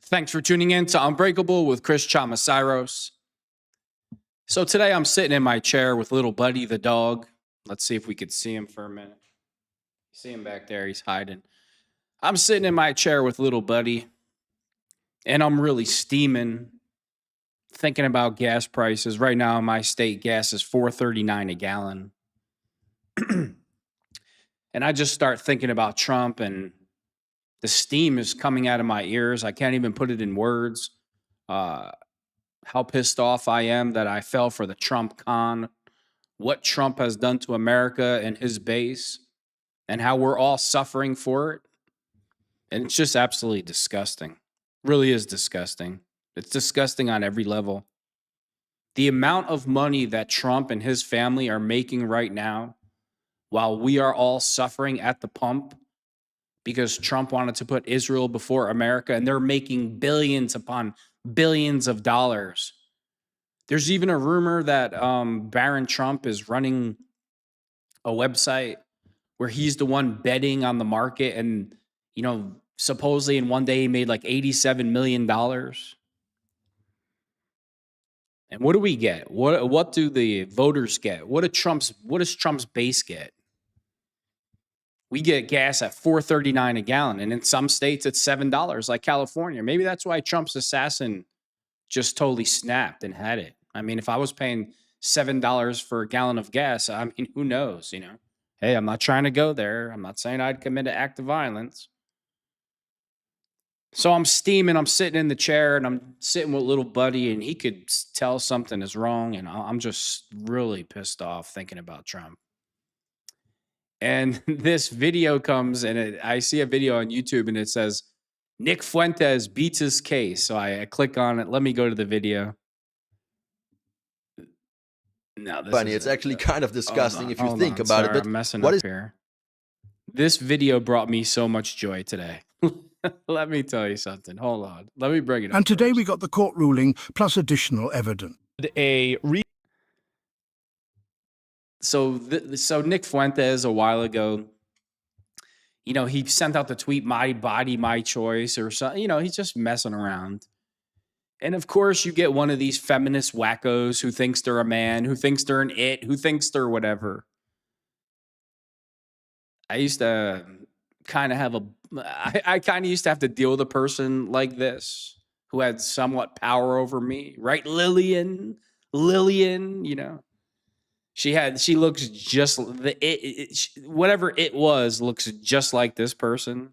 Thanks for tuning in to Unbreakable with Chris Chamasiros. So today I'm sitting in my chair with little Buddy the dog. Let's see if we could see him for a minute. See him back there, he's hiding. I'm sitting in my chair with little Buddy, and I'm really steaming, thinking about gas prices. Right now in my state, gas is $4.39 a gallon. And I just start thinking about Trump, and the steam is coming out of my ears. I can't even put it in words. How pissed off I am that I fell for the Trump con, what Trump has done to America and his base, and how we're all suffering for it. And it's just absolutely disgusting. Really is disgusting. It's disgusting on every level. The amount of money that Trump and his family are making right now, while we are all suffering at the pump because Trump wanted to put Israel before America, and they're making billions upon billions of dollars. There's even a rumor that Barron Trump is running a website where he's the one betting on the market, and supposedly in one day he made like $87 million. And what do we get? What do the voters get? What does Trump's base get? We get gas at $4.39 a gallon, and in some states it's $7, like California. Maybe that's why Trump's assassin just totally snapped and had it. I mean, if I was paying $7 for a gallon of gas, I mean, who knows, Hey, I'm not trying to go there. I'm not saying I'd commit an act of violence. So I'm steaming, I'm sitting in the chair, and I'm sitting with little Buddy, and he could tell something is wrong, and I'm just really pissed off thinking about Trump. And this video comes, and I see a video on YouTube, and it says, Nick Fuentes beats his case. So I click on it. Let me go to the video. No, this funny. It's actually kind of disgusting if you think about it. But I'm messing up here. This video brought me so much joy today. Let me tell you something. Hold on. Let me bring it up. And today we got the court ruling plus additional evidence. So Nick Fuentes a while ago, he sent out the tweet, "My body, my choice," or something. He's just messing around. And of course, you get one of these feminist wackos who thinks they're a man, who thinks they're an it, who thinks they're whatever. I used to kind of have I kind of used to have to deal with a person like this who had somewhat power over me, right? Lillian, She looks just whatever it was looks just like this person.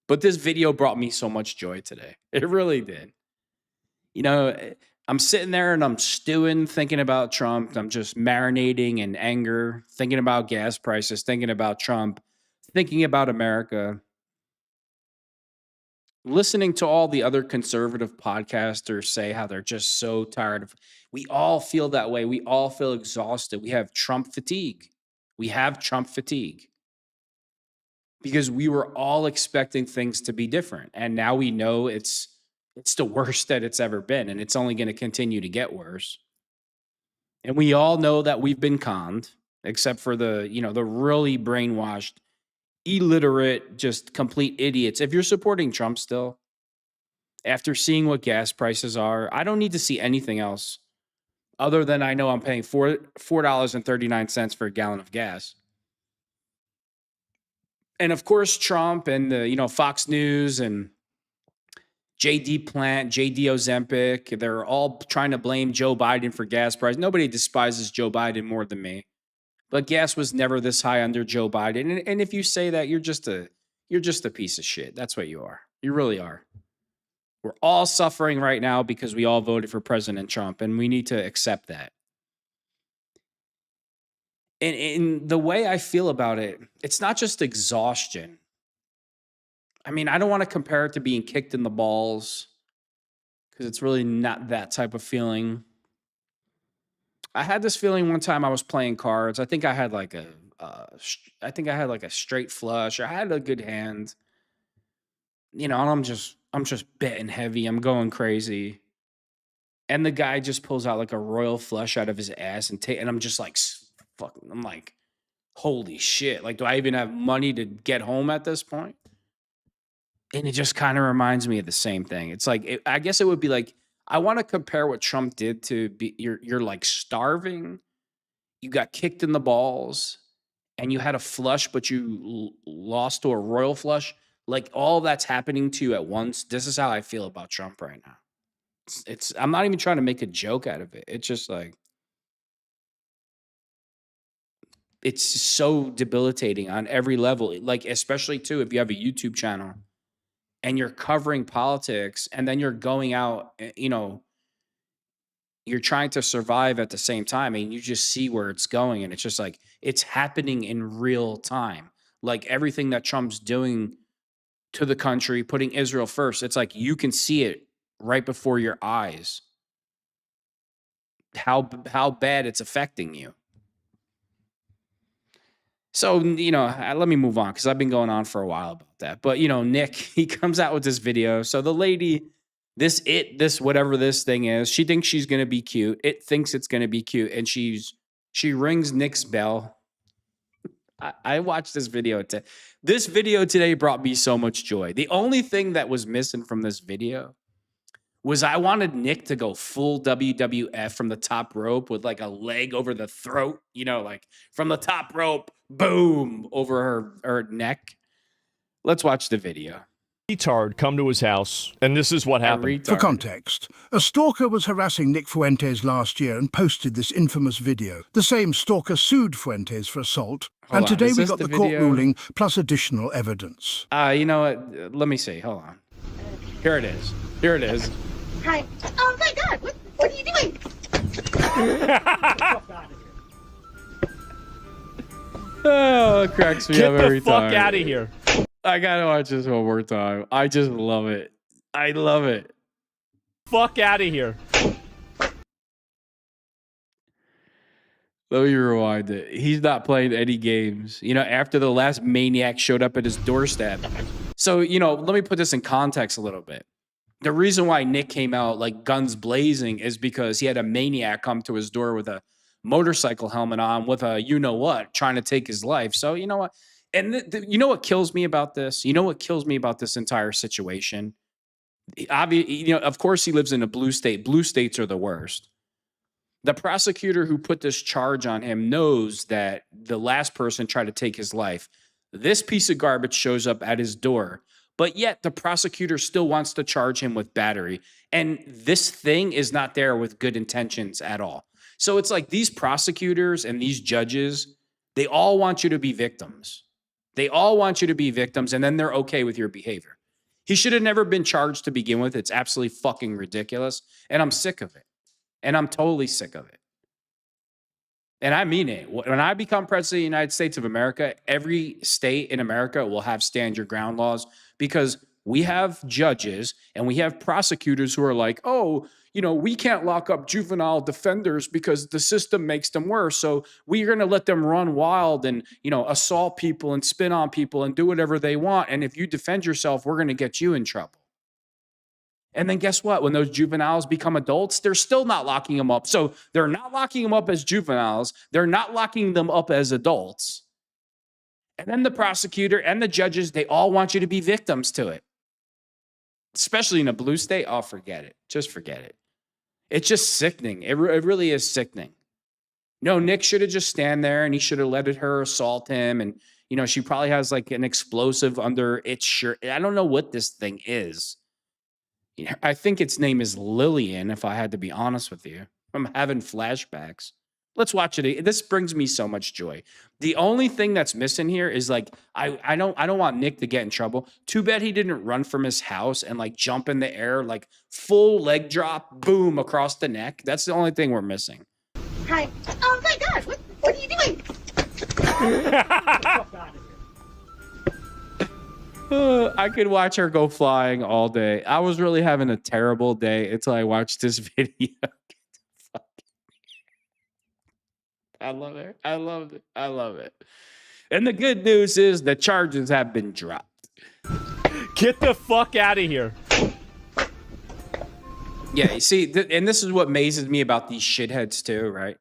But this video brought me so much joy today. It really did. I'm sitting there and I'm stewing, thinking about Trump. I'm just marinating in anger, thinking about gas prices, thinking about Trump, thinking about America. Listening to all the other conservative podcasters say how they're just so tired of. We all feel that way. We all feel exhausted. We have Trump fatigue. Because we were all expecting things to be different. And now we know it's the worst that it's ever been. And it's only going to continue to get worse. And we all know that we've been conned, except for the really brainwashed, illiterate, just complete idiots. If you're supporting Trump still, after seeing what gas prices are, I don't need to see anything else other than I know I'm paying $4.39 for a gallon of gas. And of course, Trump and the Fox News and JD Plant, JD Ozempic, they're all trying to blame Joe Biden for gas prices. Nobody despises Joe Biden more than me. But gas was never this high under Joe Biden. And if you say that, you're just a piece of shit. That's what you are. You really are. We're all suffering right now because we all voted for President Trump, and we need to accept that. And the way I feel about it, it's not just exhaustion. I mean, I don't want to compare it to being kicked in the balls because it's really not that type of feeling. I had this feeling one time I was playing cards. I think I had like a straight flush. I had a good hand, and I'm just betting heavy. I'm going crazy, and the guy just pulls out like a royal flush out of his ass and I'm just like, fucking. I'm like, holy shit! Like, do I even have money to get home at this point? And it just kind of reminds me of the same thing. It's like, I guess it would be like, I want to compare what Trump did to be, you're like starving, you got kicked in the balls, and you had a flush, but you lost to a royal flush. Like all that's happening to you at once. This is how I feel about Trump right now. I'm not even trying to make a joke out of it. It's just like, it's so debilitating on every level. Like, especially too, if you have a YouTube channel and you're covering politics and then you're going out, you're trying to survive at the same time and you just see where it's going. And it's just like, it's happening in real time. Like everything that Trump's doing to the country, putting Israel first, it's like you can see it right before your eyes. How bad it's affecting you. So, let me move on because I've been going on for a while about that. But, Nick, he comes out with this video. So the lady, this whatever this thing is, she thinks she's going to be cute. It thinks it's going to be cute. And she rings Nick's bell. I watched this video. This video today brought me so much joy. The only thing that was missing from this video was I wanted Nick to go full WWF from the top rope with like a leg over the throat, like from the top rope, boom, over her neck. Let's watch the video. Retard come to his house, and this is what happened. For context, a stalker was harassing Nick Fuentes last year and posted this infamous video. The same stalker sued Fuentes for assault, and today we got the court ruling plus additional evidence. You know what? Let me see. Hold on. Here it is. Here it is. Hi. Oh my God! What are you doing? Oh, it cracks me up every time. Get the fuck out of here. I gotta watch this one more time. I just love it. I love it. Fuck out of here. Let me rewind it. He's not playing any games. After the last maniac showed up at his doorstep. So, let me put this in context a little bit. The reason why Nick came out like guns blazing is because he had a maniac come to his door with a motorcycle helmet on with a you-know-what trying to take his life. So, you know what? And you know what kills me about this? You know what kills me about this entire situation? Of course he lives in a blue state. Blue states are the worst. The prosecutor who put this charge on him knows that the last person tried to take his life. This piece of garbage shows up at his door. But yet the prosecutor still wants to charge him with battery. And this thing is not there with good intentions at all. So it's like these prosecutors and these judges, they all want you to be victims. They all want you to be victims, and then they're okay with your behavior. He should have never been charged to begin with. It's absolutely fucking ridiculous. And I'm sick of it. And I'm totally sick of it. And I mean it. When I become president of the United States of America, every state in America will have stand your ground laws because we have judges and we have prosecutors who are like, oh, we can't lock up juvenile defenders because the system makes them worse. So we're going to let them run wild and, assault people and spit on people and do whatever they want. And if you defend yourself, we're going to get you in trouble. And then guess what? When those juveniles become adults, they're still not locking them up. So they're not locking them up as juveniles. They're not locking them up as adults. And then the prosecutor and the judges, they all want you to be victims to it. Especially in a blue state. Oh, forget it. Just forget it. It's just sickening. It really is sickening. No, Nick should have just stand there and he should have let her assault him. And, she probably has like an explosive under its shirt. I don't know what this thing is. I think its name is Lillian, if I had to be honest with you. I'm having flashbacks. Let's watch it. This brings me so much joy. The only thing that's missing here is like I don't want Nick to get in trouble. Too bad he didn't run from his house and like jump in the air, like full leg drop, boom, across the neck. That's the only thing we're missing. Hi. Oh my God! What are you doing? I could watch her go flying all day. I was really having a terrible day until I watched this video. I love it. I love it. I love it. And the good news is the charges have been dropped. Get the fuck out of here. Yeah, you see, and this is what amazes me about these shitheads too, right?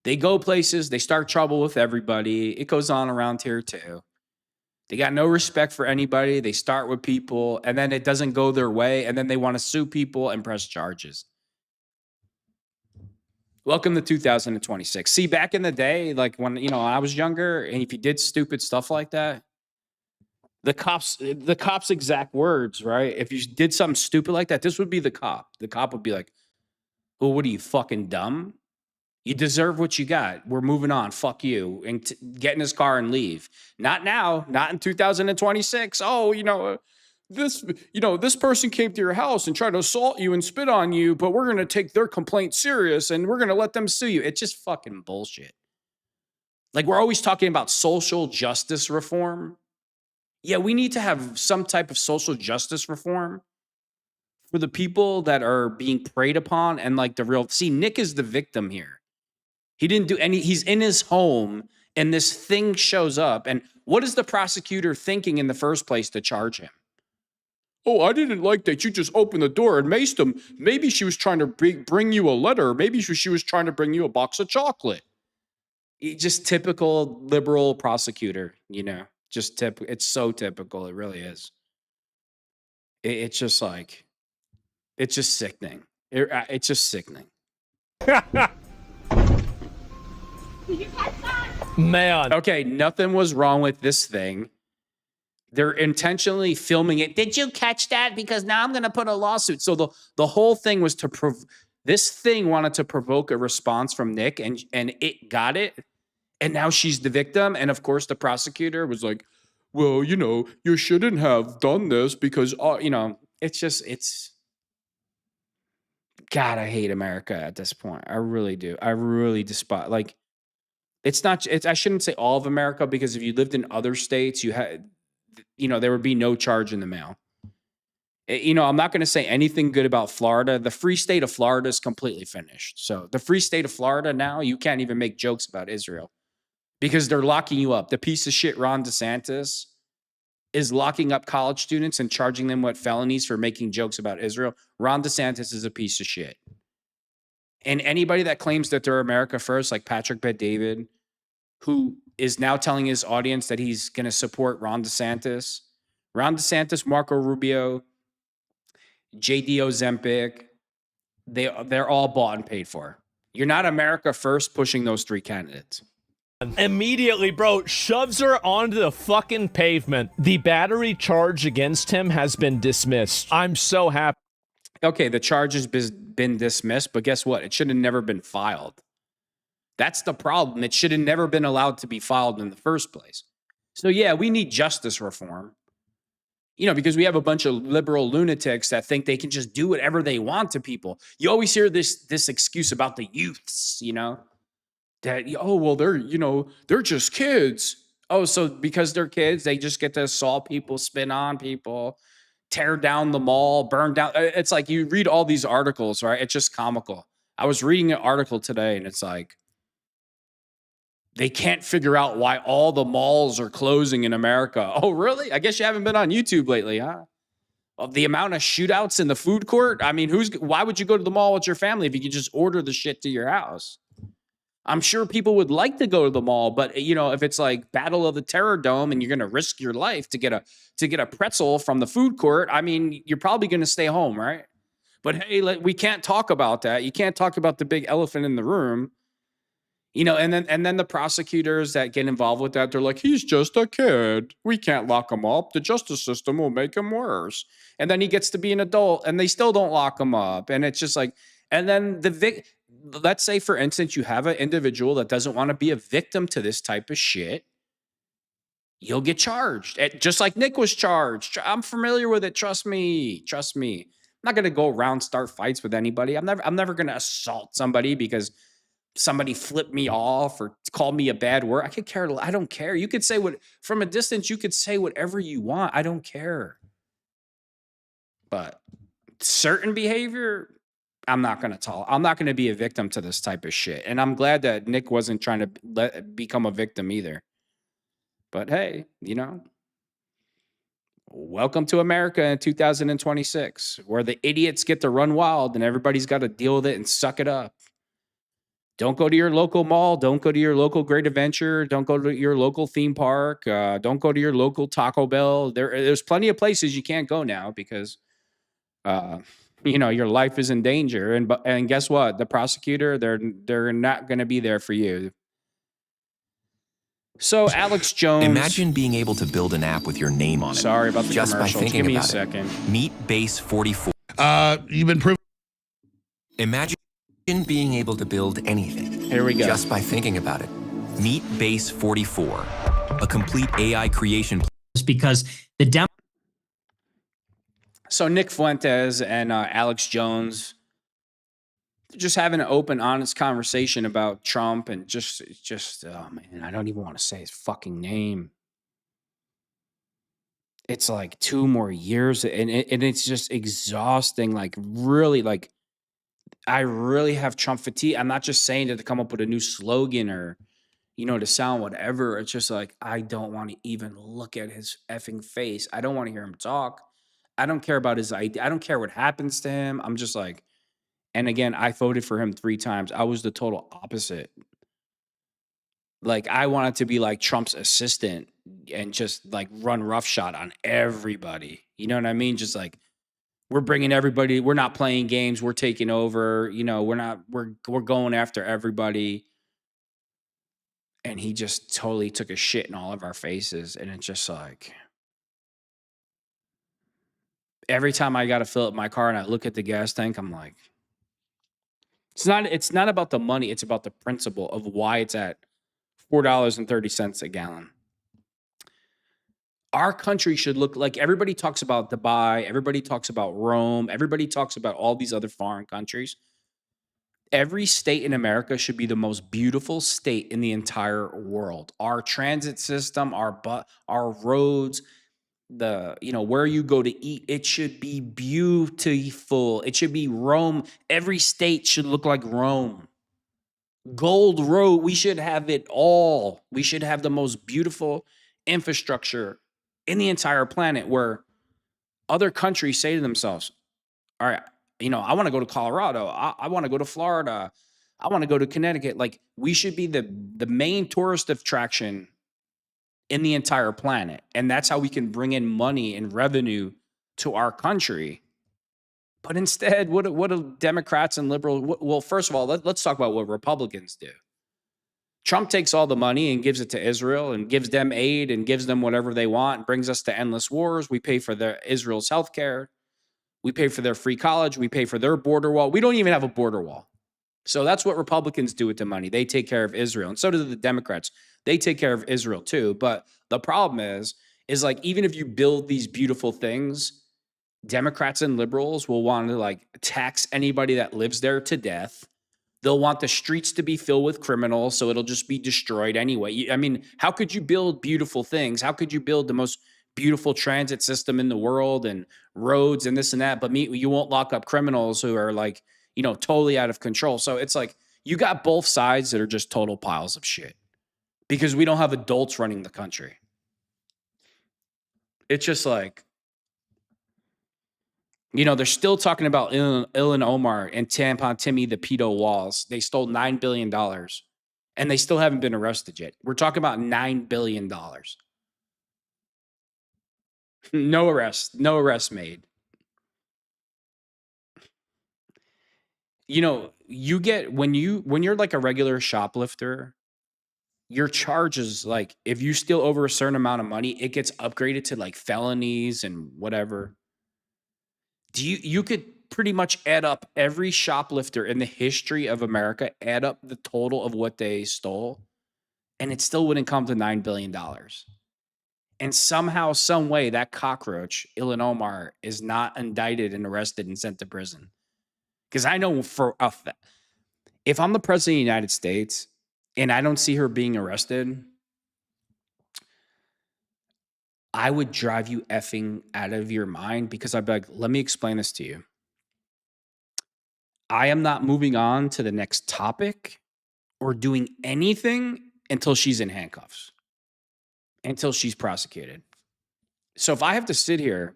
They go places, they start trouble with everybody. It goes on around here too. They got no respect for anybody. They start with people, and then it doesn't go their way, and then they want to sue people and press charges. Welcome to 2026. See, back in the day, like when I was younger, and if you did stupid stuff like that, the cops' exact words, right? If you did something stupid like that, this would be the cop. The cop would be like, "Oh, what are you, fucking dumb? You deserve what you got. We're moving on. Fuck you." And get in his car and leave. Not now. Not in 2026. Oh, this person came to your house and tried to assault you and spit on you, but we're going to take their complaint serious and we're going to let them sue you. It's just fucking bullshit. Like, we're always talking about social justice reform. Yeah, we need to have some type of social justice reform for the people that are being preyed upon and like see, Nick is the victim here. He didn't do he's in his home and this thing shows up. And what is the prosecutor thinking in the first place to charge him? Oh, I didn't like that you just opened the door and maced him. Maybe she was trying to bring you a letter. Maybe she was trying to bring you a box of chocolate. Just typical liberal prosecutor, just typical. It's so typical. It really is. It's just like, it's just sickening. It's just sickening. Man. Okay, nothing was wrong with this thing. They're intentionally filming it. Did you catch that? Because now I'm going to put a lawsuit. So the whole thing was this thing wanted to provoke a response from Nick, and it got it. And now she's the victim. And of course, the prosecutor was like, well, you shouldn't have done this because, it's God, I hate America at this point. I really do. I really despise, like, I shouldn't say all of America, because if you lived in other states, there would be no charge in the mail. I'm not going to say anything good about Florida. The free state of Florida is completely finished. So the free state of Florida now, you can't even make jokes about Israel because they're locking you up. The piece of shit Ron DeSantis is locking up college students and charging them with felonies for making jokes about Israel. Ron DeSantis is a piece of shit. And anybody that claims that they're America first, like Patrick Bet-David, who is now telling his audience that he's going to support Ron DeSantis, Marco Rubio, JD Ozempic, they're all bought and paid for. You're not America first pushing those three candidates. Immediately, bro, shoves her onto the fucking pavement. The battery charge against him has been dismissed. I'm so happy. Okay, the charge has been dismissed, but guess what? It should have never been filed. That's the problem. It should have never been allowed to be filed in the first place. So yeah, we need justice reform. Because we have a bunch of liberal lunatics that think they can just do whatever they want to people. You always hear this excuse about the youths, that, they're just kids. Oh, so because they're kids, they just get to assault people, spin on people, tear down the mall, burn down. It's like you read all these articles, right? It's just comical. I was reading an article today and it's like, they can't figure out why all the malls are closing in America. Oh, really? I guess you haven't been on YouTube lately, huh? Of the amount of shootouts in the food court. I mean, why would you go to the mall with your family if you could just order the shit to your house? I'm sure people would like to go to the mall, but if it's like Battle of the Terror Dome and you're going to risk your life to get a pretzel from the food court, I mean, you're probably going to stay home, right? But hey, we can't talk about that. You can't talk about the big elephant in the room. And then the prosecutors that get involved with that, they're like, he's just a kid. We can't lock him up. The justice system will make him worse. And then he gets to be an adult and they still don't lock him up. And it's just like, and then let's say, for instance, you have an individual that doesn't want to be a victim to this type of shit. You'll get charged, just like Nick was charged. I'm familiar with it. Trust me. I'm not going to go around, start fights with anybody. I'm never going to assault somebody because somebody flipped me off or called me a bad word. I don't care. You could say from a distance, you could say whatever you want. I don't care. But certain behavior, I'm not going to be a victim to this type of shit. And I'm glad that Nick wasn't trying to become a victim either. But hey, welcome to America in 2026, where the idiots get to run wild and everybody's got to deal with it and suck it up. Don't go to your local mall. Don't go to your local Great Adventure. Don't go to your local theme park. Don't go to your local Taco Bell. There's plenty of places you can't go now because, uh, your life is in danger. And guess what? The prosecutor, they're not going to be there for you. So Alex Jones. Imagine being able to build an app with your name on it. Sorry about the just by commercial. thinking Give me a about it. second. Meet Base 44. You've been proven. Imagine being able to build anything. Here we go. Just by thinking about it. Meet Base 44, a complete AI creation. Because the So Nick Fuentes and Alex Jones just having an open, honest conversation about Trump and just oh man, I don't even want to say his fucking name. It's like 2 more years, and it's just exhausting. Like really, like I really have Trump fatigue. I'm not just saying it to come up with a new slogan or to sound whatever. It's just like I don't want to even look at his effing face. I don't want to hear him talk. I don't care about his idea. I don't care what happens to him. I'm just like. And again, I voted for him 3 times. I was the total opposite. Like, I wanted to be like Trump's assistant and just like run roughshod on everybody. You know what I mean? Just like, we're bringing everybody. We're not playing games. We're taking over. We're going after everybody. And he just totally took a shit in all of our faces. And it's just like, every time I got to fill up my car and I look at the gas tank, I'm like, It's not about the money. It's about the principle of why it's at $4.30 a gallon. Our country should look like everybody talks about Dubai. Everybody talks about Rome. Everybody talks about all these other foreign countries. Every state in America should be the most beautiful state in the entire world. Our transit system, our roads, where you go to eat, it should be beautiful. It should be Rome. Every state should look like Rome. Gold Road, we should have it all. We should have the most beautiful infrastructure in the entire planet, where other countries say to themselves, all right, I want to go to Colorado. I want to go to Florida. I want to go to Connecticut. Like, we should be the main tourist attraction in the entire planet. And that's how we can bring in money and revenue to our country. But instead, what do Democrats and liberals? Well, first of all, let's talk about what Republicans do. Trump takes all the money and gives it to Israel and gives them aid and gives them whatever they want and brings us to endless wars. We pay for Israel's health care. We pay for their free college. We pay for their border wall. We don't even have a border wall. So that's what Republicans do with the money. They take care of Israel. And so do the Democrats. They take care of Israel too. But the problem is like, even if you build these beautiful things, Democrats and liberals will want to like tax anybody that lives there to death. They'll want the streets to be filled with criminals, so it'll just be destroyed anyway. I mean, how could you build beautiful things? How could you build the most beautiful transit system in the world and roads and this and that, but you won't lock up criminals who are like, totally out of control? So it's like, you got both sides that are just total piles of shit because we don't have adults running the country. It's just like, they're still talking about Ilhan Omar and Tampon Timmy, the pedo walls. They stole $9 billion and they still haven't been arrested yet. We're talking about $9 billion. No arrests made. You get, when you're like a regular shoplifter, your charges, like if you steal over a certain amount of money, it gets upgraded to like felonies and whatever. You could pretty much add up every shoplifter in the history of America, add up the total of what they stole, and it still wouldn't come to $9 billion. And somehow, some way, that cockroach, Ilhan Omar, is not indicted and arrested and sent to prison. Because I know for a fact, if I'm the president of the United States and I don't see her being arrested, I would drive you effing out of your mind, because I'd be like, let me explain this to you. I am not moving on to the next topic or doing anything until she's in handcuffs, until she's prosecuted. So if I have to sit here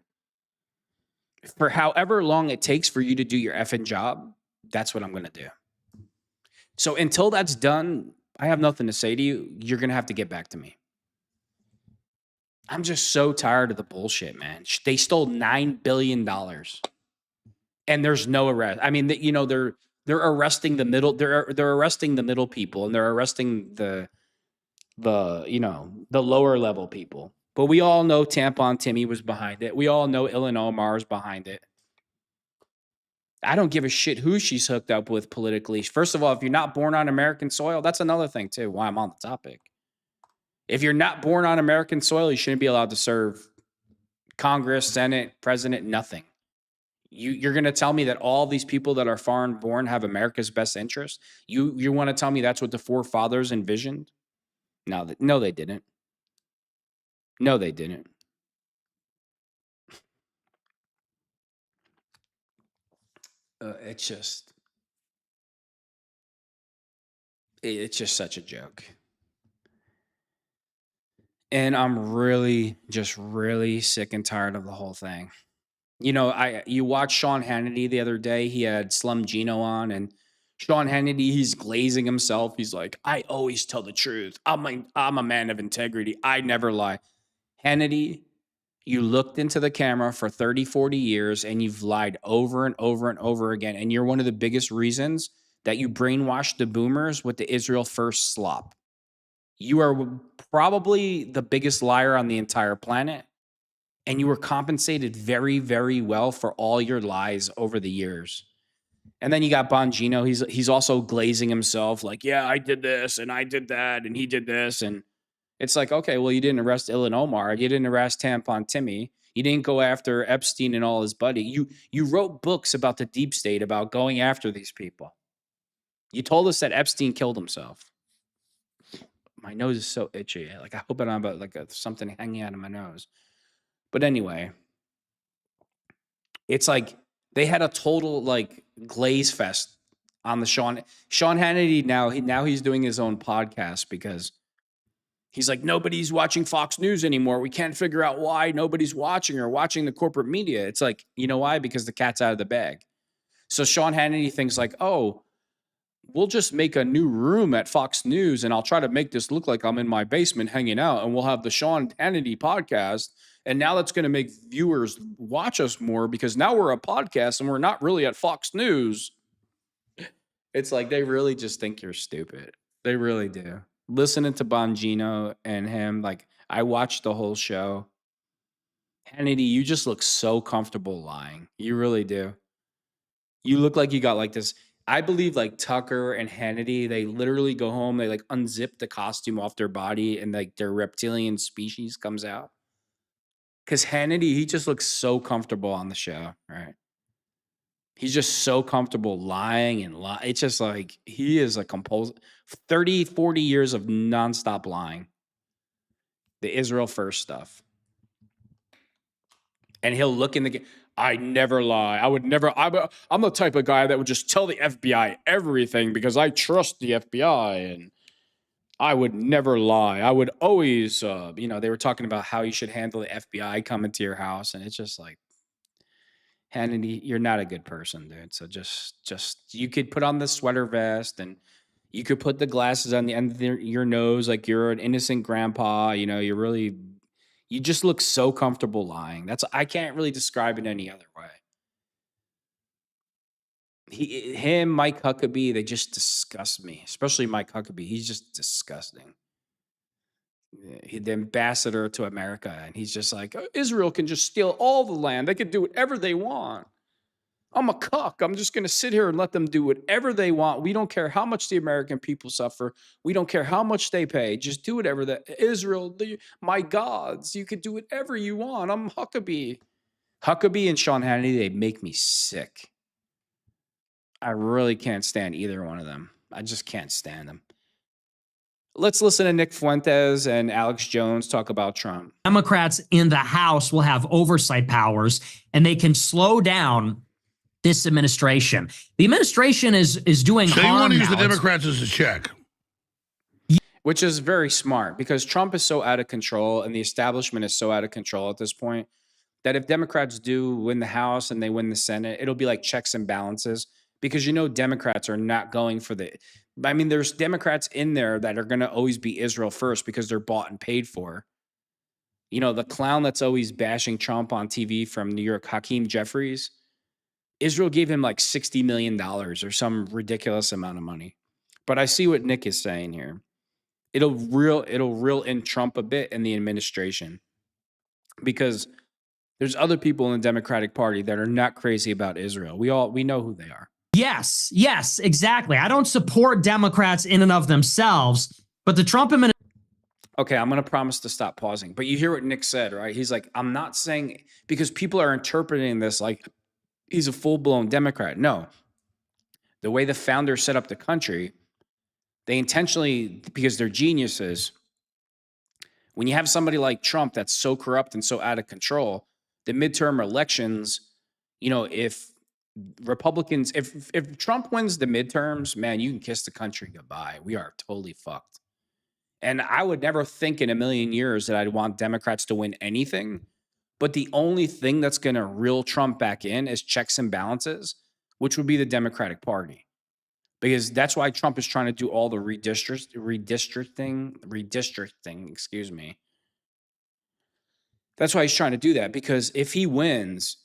for however long it takes for you to do your effing job, that's what I'm going to do. So until that's done, I have nothing to say to you. You're going to have to get back to me. I'm just so tired of the bullshit, man. They stole $9 billion and there's no arrest. I mean, you know, they're arresting the middle. They're arresting the middle people and they're arresting the you know, the lower level people. But we all know Tampon Timmy was behind it. We all know Ilhan Omar's behind it. I don't give a shit who she's hooked up with politically. First of all, if you're not born on American soil, that's another thing too, why I'm on the topic. If you're not born on American soil, you shouldn't be allowed to serve Congress, Senate, president, nothing. You're going to tell me that all these people that are foreign born have America's best interest? You want to tell me that's what the forefathers envisioned? No, they didn't. No, they didn't. It's just such a joke. And I'm really sick and tired of the whole thing. You know, you watched Sean Hannity the other day. He had Slum Gino on, and Sean Hannity, he's glazing himself. He's like, I always tell the truth. I'm a man of integrity. I never lie. Hannity, you looked into the camera for 30, 40 years, and you've lied over and over and over again. And you're one of the biggest reasons that you brainwashed the boomers with the Israel first slop. You are probably the biggest liar on the entire planet. And you were compensated very, very well for all your lies over the years. And then you got Bongino. He's also glazing himself like, yeah, I did this and I did that and he did this. And it's like, okay, well, you didn't arrest Ilhan Omar. You didn't arrest Tampon Timmy. You didn't go after Epstein and all his buddy. You wrote books about the deep state, about going after these people. You told us that Epstein killed himself. My nose is so itchy. Like, I hope I don't have something hanging out of my nose. But anyway, it's like they had a total like glaze fest on the Sean Hannity. Now he's doing his own podcast because he's like, nobody's watching Fox News anymore. We can't figure out why nobody's watching the corporate media. It's like, you know why? Because the cat's out of the bag. So Sean Hannity thinks like, oh, we'll just make a new room at Fox News and I'll try to make this look like I'm in my basement hanging out and we'll have the Sean Hannity podcast. And now that's going to make viewers watch us more because now we're a podcast and we're not really at Fox News. It's like they really just think you're stupid. They really do. Listening to Bongino and him, like I watched the whole show. Hannity, you just look so comfortable lying. You really do. You look like you got like this. I believe like Tucker and Hannity, they literally go home, they like unzip the costume off their body and like their reptilian species comes out. Because Hannity, he just looks so comfortable on the show, right? He's just so comfortable lying and lying. It's just like he is a 30, 40 years of nonstop lying. The Israel first stuff. And he'll look in the I never lie. I would never. I'm the type of guy that would just tell the FBI everything because I trust the FBI and I would never lie. I would always, you know, they were talking about how you should handle the FBI coming to your house. And it's just like, Hannity, you're not a good person, dude. So just you could put on the sweater vest and you could put the glasses on the end of your nose like you're an innocent grandpa. You know, you just look so comfortable lying. I can't really describe it any other way. Mike Huckabee, they just disgust me, especially Mike Huckabee. He's just disgusting. The ambassador to America, and he's just like, Israel can just steal all the land. They can do whatever they want. I'm a cuck. I'm just going to sit here and let them do whatever they want. We don't care how much the American people suffer. We don't care how much they pay. Just do whatever Israel, my gods, you could do whatever you want. I'm Huckabee. Huckabee and Sean Hannity, they make me sick. I really can't stand either one of them. I just can't stand them. Let's listen to Nick Fuentes and Alex Jones talk about Trump. Democrats in the House will have oversight powers, and they can slow down this administration. The administration is doing harm. So you want to use now. the Democrats as a check? Which is very smart because Trump is so out of control and the establishment is so out of control at this point that if Democrats do win the House and they win the Senate, it'll be like checks and balances. because Democrats are not going for the. I mean, there's Democrats in there that are going to always be Israel first because they're bought and paid for. The clown that's always bashing Trump on TV from New York, Hakeem Jeffries, Israel gave him like $60 million or some ridiculous amount of money. But I see what Nick is saying here. It'll reel in Trump a bit in the administration because there's other people in the Democratic Party that are not crazy about Israel. We know who they are. Yes, exactly. I don't support Democrats in and of themselves, but the Trump administration. Okay, I'm going to promise to stop pausing. But you hear what Nick said, right? He's like, I'm not saying, because people are interpreting this like he's a full-blown Democrat. No. The way the founders set up the country, they intentionally, because they're geniuses, when you have somebody like Trump that's so corrupt and so out of control, the midterm elections, if Republicans, if Trump wins the midterms, man, you can kiss the country goodbye. We are totally fucked. And I would never think in a million years that I'd want Democrats to win anything. But the only thing that's going to reel Trump back in is checks and balances, which would be the Democratic Party. Because that's why Trump is trying to do all the redistricting, excuse me. That's why he's trying to do that. Because if he wins,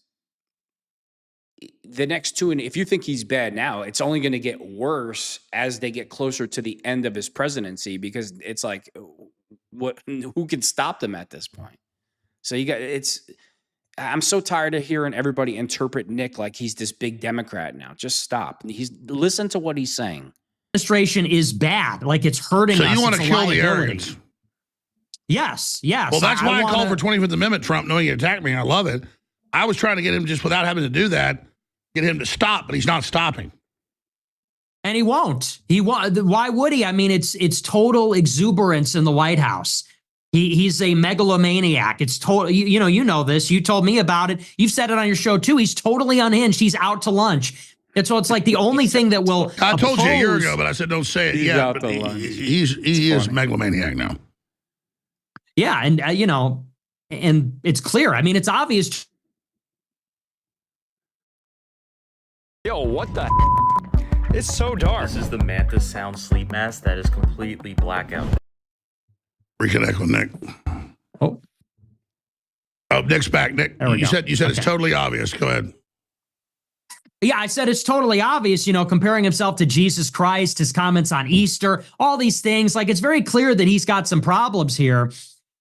the next two, and if you think he's bad now, it's only going to get worse as they get closer to the end of his presidency, because it's like, who can stop them at this point? So I'm so tired of hearing everybody interpret Nick like he's this big Democrat now. Just stop. Listen to what he's saying. Administration is bad. Like, it's hurting us. So you want to It's a kill the liability. arrogance? Yes. Well, that's why I called for 25th Amendment, Trump, knowing he attacked me. I love it. I was trying to get him, just without having to do that, get him to stop, but he's not stopping. And he won't. Why would he? I mean, it's total exuberance in the White House. He's a megalomaniac. It's total. You know this. You told me about it. You've said it on your show too. He's totally unhinged. He's out to lunch. So it's like the only thing that will. I told you a year ago, but I said don't say it He's yet. out But to lunch. he is megalomaniac now. Yeah, and and it's clear. I mean, it's obvious. Yo, what the? It's so dark. This is the Mantis Sound sleep mask that is completely blackout. Reconnect with Nick. Oh, Nick's back. Nick, you said it's totally obvious. Go ahead. Yeah, I said it's totally obvious, comparing himself to Jesus Christ, his comments on Easter, all these things. Like, it's very clear that he's got some problems here.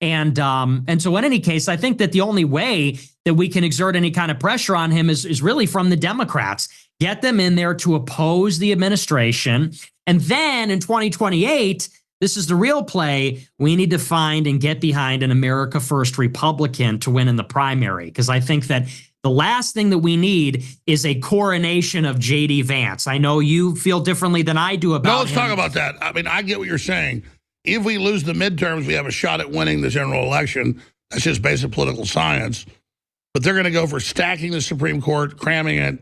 And so in any case, I think that the only way that we can exert any kind of pressure on him is really from the Democrats. Get them in there to oppose the administration. And then in 2028, this is the real play. We need to find and get behind an America First Republican to win in the primary. Because I think that the last thing that we need is a coronation of J.D. Vance. I know you feel differently than I do about No, let's him. talk about that. I mean, I get what you're saying. If we lose the midterms, we have a shot at winning the general election. That's just basic political science. But they're going to go for stacking the Supreme Court, cramming it,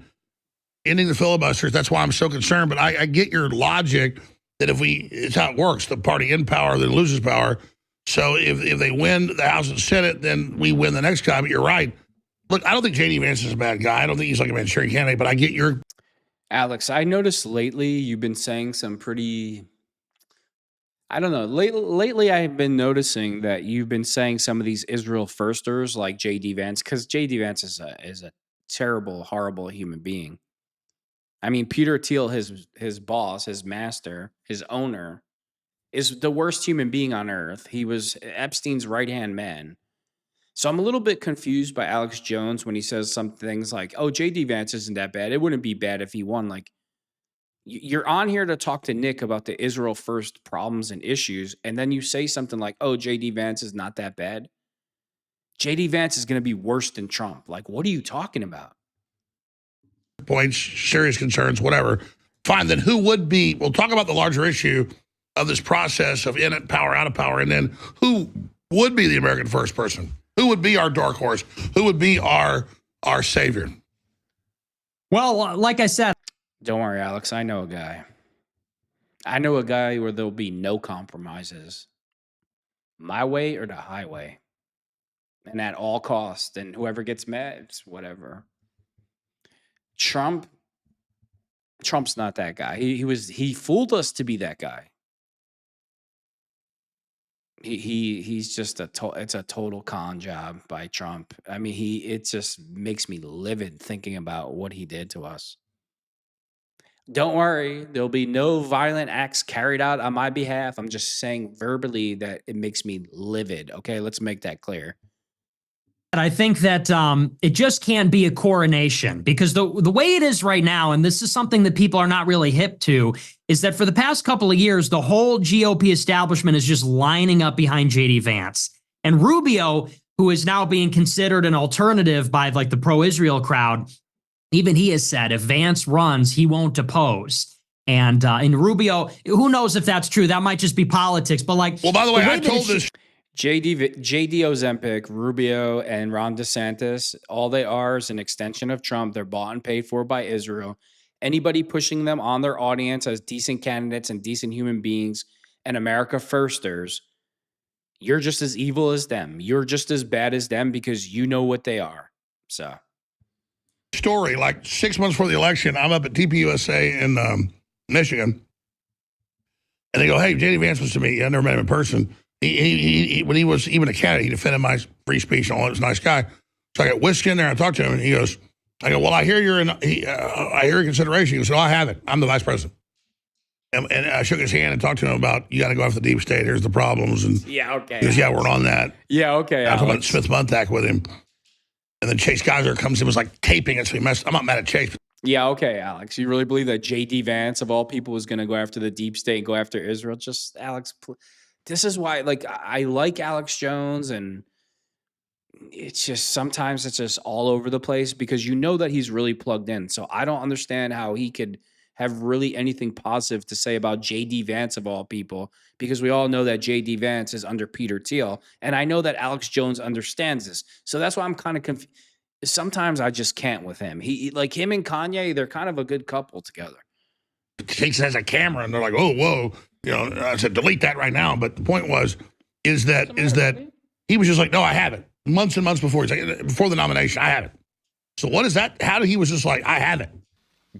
ending the filibusters. That's why I'm so concerned. But I get your logic that it's how it works. The party in power then loses power. So if they win the House and Senate, then we win the next guy. But you're right. Look, I don't think J.D. Vance is a bad guy. I don't think he's like a Manchurian candidate. But I get your... Alex, I noticed lately you've been saying some pretty... I don't know. Lately, I've been noticing that you've been saying some of these Israel firsters like J.D. Vance, because J.D. Vance is a terrible, horrible human being. I mean, Peter Thiel, his boss, his master, his owner, is the worst human being on earth. He was Epstein's right-hand man. So I'm a little bit confused by Alex Jones when he says some things like, oh, J.D. Vance isn't that bad. It wouldn't be bad if he won. Like, you're on here to talk to Nick about the Israel First problems and issues, and then you say something like, oh, J.D. Vance is not that bad. J.D. Vance is going to be worse than Trump. Like, what are you talking about? Points, serious concerns, whatever. Fine, then who would be... We'll talk about the larger issue of this process of in it, power, out of power, and then who would be the American First person? Who would be our dark horse? Who would be our savior? Well, like I said... Don't worry, Alex. I know a guy. I know a guy where there'll be no compromises. My way or the highway. And at all costs. And whoever gets mad, it's whatever. Trump Trump's not that guy. He fooled us to be that guy. He's just it's a total con job by Trump. I mean, it just makes me livid thinking about what he did to us. Don't worry, there'll be no violent acts carried out on my behalf. I'm just saying verbally that it makes me livid. Okay, let's make that clear. And I think that it just can't be a coronation, because the way it is right now, and this is something that people are not really hip to, is that for the past couple of years, the whole GOP establishment is just lining up behind JD Vance. And Rubio, who is now being considered an alternative by like the pro-Israel crowd, even he has said if Vance runs, he won't oppose. And in Rubio, who knows if that's true? That might just be politics. But like, well, by the way, I told this. JD Ozempic, Rubio, and Ron DeSantis, all they are is an extension of Trump. They're bought and paid for by Israel. Anybody pushing them on their audience as decent candidates and decent human beings and America firsters, you're just as evil as them. You're just as bad as them because you know what they are. So, story, like 6 months before the election, I'm up at TPUSA in Michigan, and they go, "Hey, JD Vance was to meet you." I never met him in person. He when he was even a candidate, he defended my free speech and all. He was a nice guy. So I got whisked in there and I talked to him, and he goes, I go, "Well, I hear you're in, I hear your consideration." He goes, "Oh, I have it. I'm the vice president." And I shook his hand and talked to him about, you got to go after the deep state. Here's the problems. And yeah, okay. He goes, "Yeah, we're on that." Yeah, okay. I talked about Smith-Muntak with him. And then Chase Geiser comes in, was like taping it, so he messed. I'm not mad at Chase. Yeah, okay, Alex. You really believe that JD Vance, of all people, is going to go after the deep state and go after Israel? Just, Alex, this is why, like, I like Alex Jones, and it's just sometimes it's just all over the place because you know that he's really plugged in. So I don't understand how he could have really anything positive to say about JD Vance, of all people, because we all know that JD Vance is under Peter Thiel. And I know that Alex Jones understands this. So that's why I'm kind of confused. Sometimes I just can't with him. He like him and Kanye, they're kind of a good couple together. Chase has a camera, and they're like, "Oh, whoa!" You know, I said, "Delete that right now." But the point is that he was just like, "No, I have it." Months and months before, he's like, before the nomination, I have it. So what is that? How did he was just like, "I have it."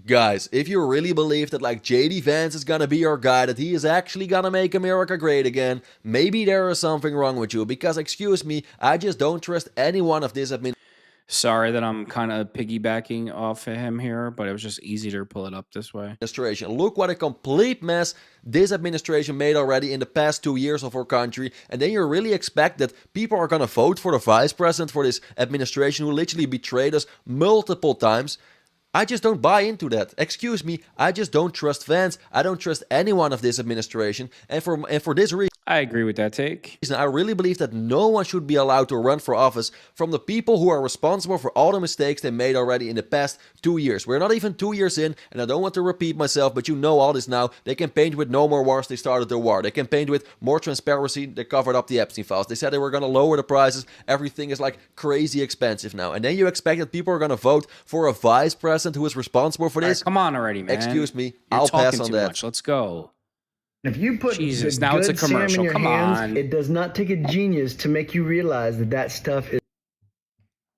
Guys, if you really believe that like JD Vance is gonna be your guy, that he is actually gonna make America great again, maybe there is something wrong with you, because excuse me, I just don't trust any one of this administration. Sorry that I'm kind of piggybacking off of him here, but it was just easier to pull it up this way. Look what a complete mess this administration made already in the past 2 years of our country, and then you really expect that people are gonna vote for the vice president for this administration who literally betrayed us multiple times. I just don't buy into that. Excuse me, I just don't trust Vance. I don't trust anyone of this administration, and for this reason, I agree with that take. I really believe that no one should be allowed to run for office from the people who are responsible for all the mistakes they made already in the past 2 years. We're not even 2 years in, and I don't want to repeat myself, but you know all this now. They campaigned with no more wars, they started the war. They campaigned with more transparency, they covered up the Epstein files. They said they were going to lower the prices. Everything is like crazy expensive now. And then you expect that people are going to vote for a vice president who is responsible for this? Right, come on already, man. Excuse me, You're I'll pass talking on too that. much. Let's go. If you put Jesus, the now it's a good Sam in commercial. your Come hands, on. it does not take a genius to make you realize that that stuff is.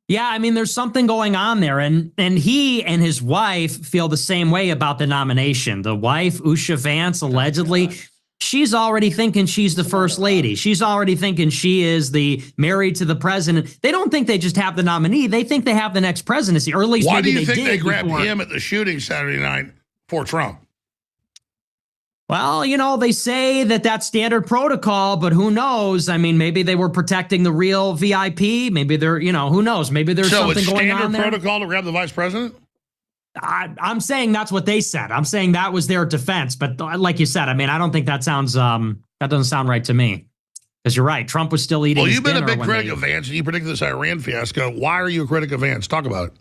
Yeah, I mean, there's something going on there, and he and his wife feel the same way about the nomination. The wife, Usha Vance, allegedly, she's already thinking she's the first lady. She's already thinking she is the married to the president. They don't think they just have the nominee. They think they have the next presidency, or at least why maybe do you think did they grabbed before. him at the shooting Saturday night for Trump? Well, you know, they say that that's standard protocol, but who knows? I mean, maybe they were protecting the real VIP. Maybe they're, you know, who knows? Maybe there's something going on there. So it's standard protocol to grab the vice president? I'm saying that's what they said. I'm saying that was their defense. But like you said, I mean, I don't think that sounds, that doesn't sound right to me. Because you're right. Trump was still eating. Well, his you've been a dinner big critic of Vance, and you predicted this Iran fiasco. Why are you a critic of Vance? Talk about it.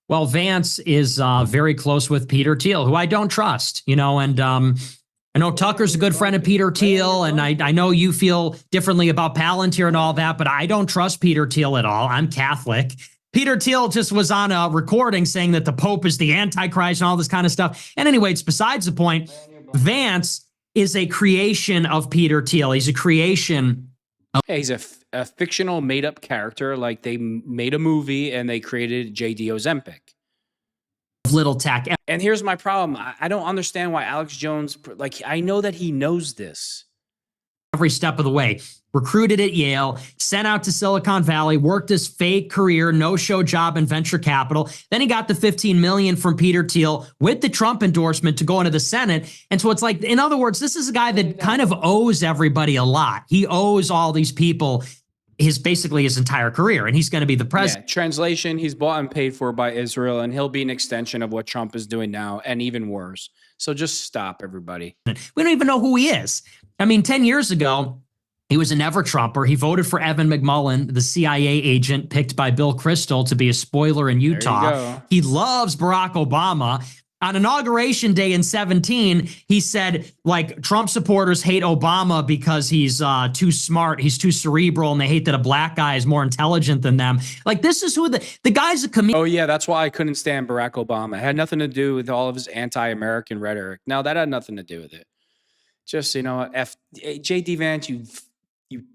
Well, Vance is very close with Peter Thiel, who I don't trust, you know, and I know Tucker's a good friend of Peter Thiel, and I know you feel differently about Palantir and all that, but I don't trust Peter Thiel at all. I'm Catholic. Peter Thiel just was on a recording saying that the Pope is the Antichrist and all this kind of stuff. And anyway, it's besides the point. Vance is a creation of Peter Thiel. He's a creation. Hey, he's a fictional made-up character. Like they made a movie and they created J.D. Ozempic. little tech. And here's my problem. I don't understand why Alex Jones, like, I know that he knows this. Every step of the way. Recruited at Yale, sent out to Silicon Valley, worked his fake career, no-show job in venture capital. Then he got the $15 million from Peter Thiel with the Trump endorsement to go into the Senate. And so it's like, in other words, this is a guy that kind of owes everybody a lot. He owes all these people basically his entire career, and he's going to be the president. Yeah, translation, he's bought and paid for by Israel, and he'll be an extension of what Trump is doing now, and even worse. So just stop, everybody. We don't even know who he is. I mean, 10 years ago, he was a never-Trumper. He voted for Evan McMullin, the CIA agent picked by Bill Kristol to be a spoiler in Utah. He loves Barack Obama. On Inauguration Day in 2017, he said, like, Trump supporters hate Obama because he's too smart, he's too cerebral, and they hate that a black guy is more intelligent than them. Like, this is who the guy's a comedian. Oh, yeah, that's why I couldn't stand Barack Obama. It had nothing to do with all of his anti-American rhetoric. No, that had nothing to do with it. Just, you know, J.D. Vance, you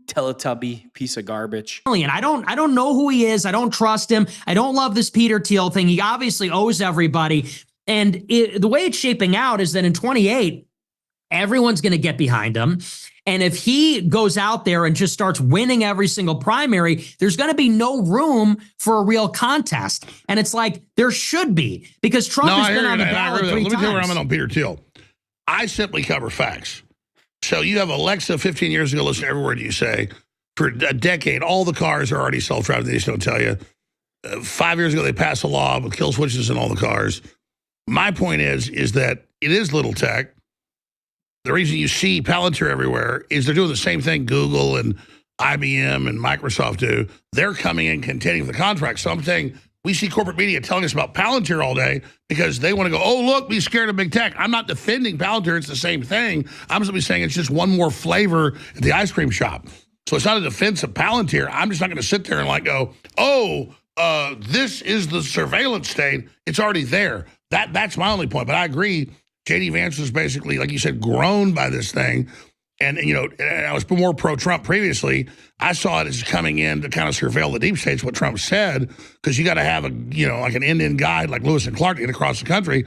Teletubby piece of garbage. And I don't know who he is. I don't trust him. I don't love this Peter Thiel thing. He obviously owes everybody. And the way it's shaping out is that in 28, everyone's going to get behind him. And if he goes out there and just starts winning every single primary, there's going to be no room for a real contest. And it's like, there should be, because Trump has been on the ballot 3 times. Let me tell you where I'm at on Peter Thiel. I simply cover facts. So you have Alexa 15 years ago, listen to every word you say. For a decade, all the cars are already self-driving. They just don't tell you. 5 years ago, they passed a law with kill switches in all the cars. My point is that it is little tech. The reason you see Palantir everywhere is they're doing the same thing Google and IBM and Microsoft do. They're coming in contending for the contract. So I'm saying we see corporate media telling us about Palantir all day because they want to go, oh, look, be scared of big tech. I'm not defending Palantir. It's the same thing. I'm simply saying it's just one more flavor at the ice cream shop. So it's not a defense of Palantir. I'm just not going to sit there and like go, oh, this is the surveillance state. It's already there. That's my only point. But I agree. J.D. Vance was basically, like you said, grown by this thing. And you know, and I was more pro-Trump previously. I saw it as coming in to kind of surveil the deep states, what Trump said, because you got to have a, you know, like an Indian guide like Lewis and Clark to get across the country.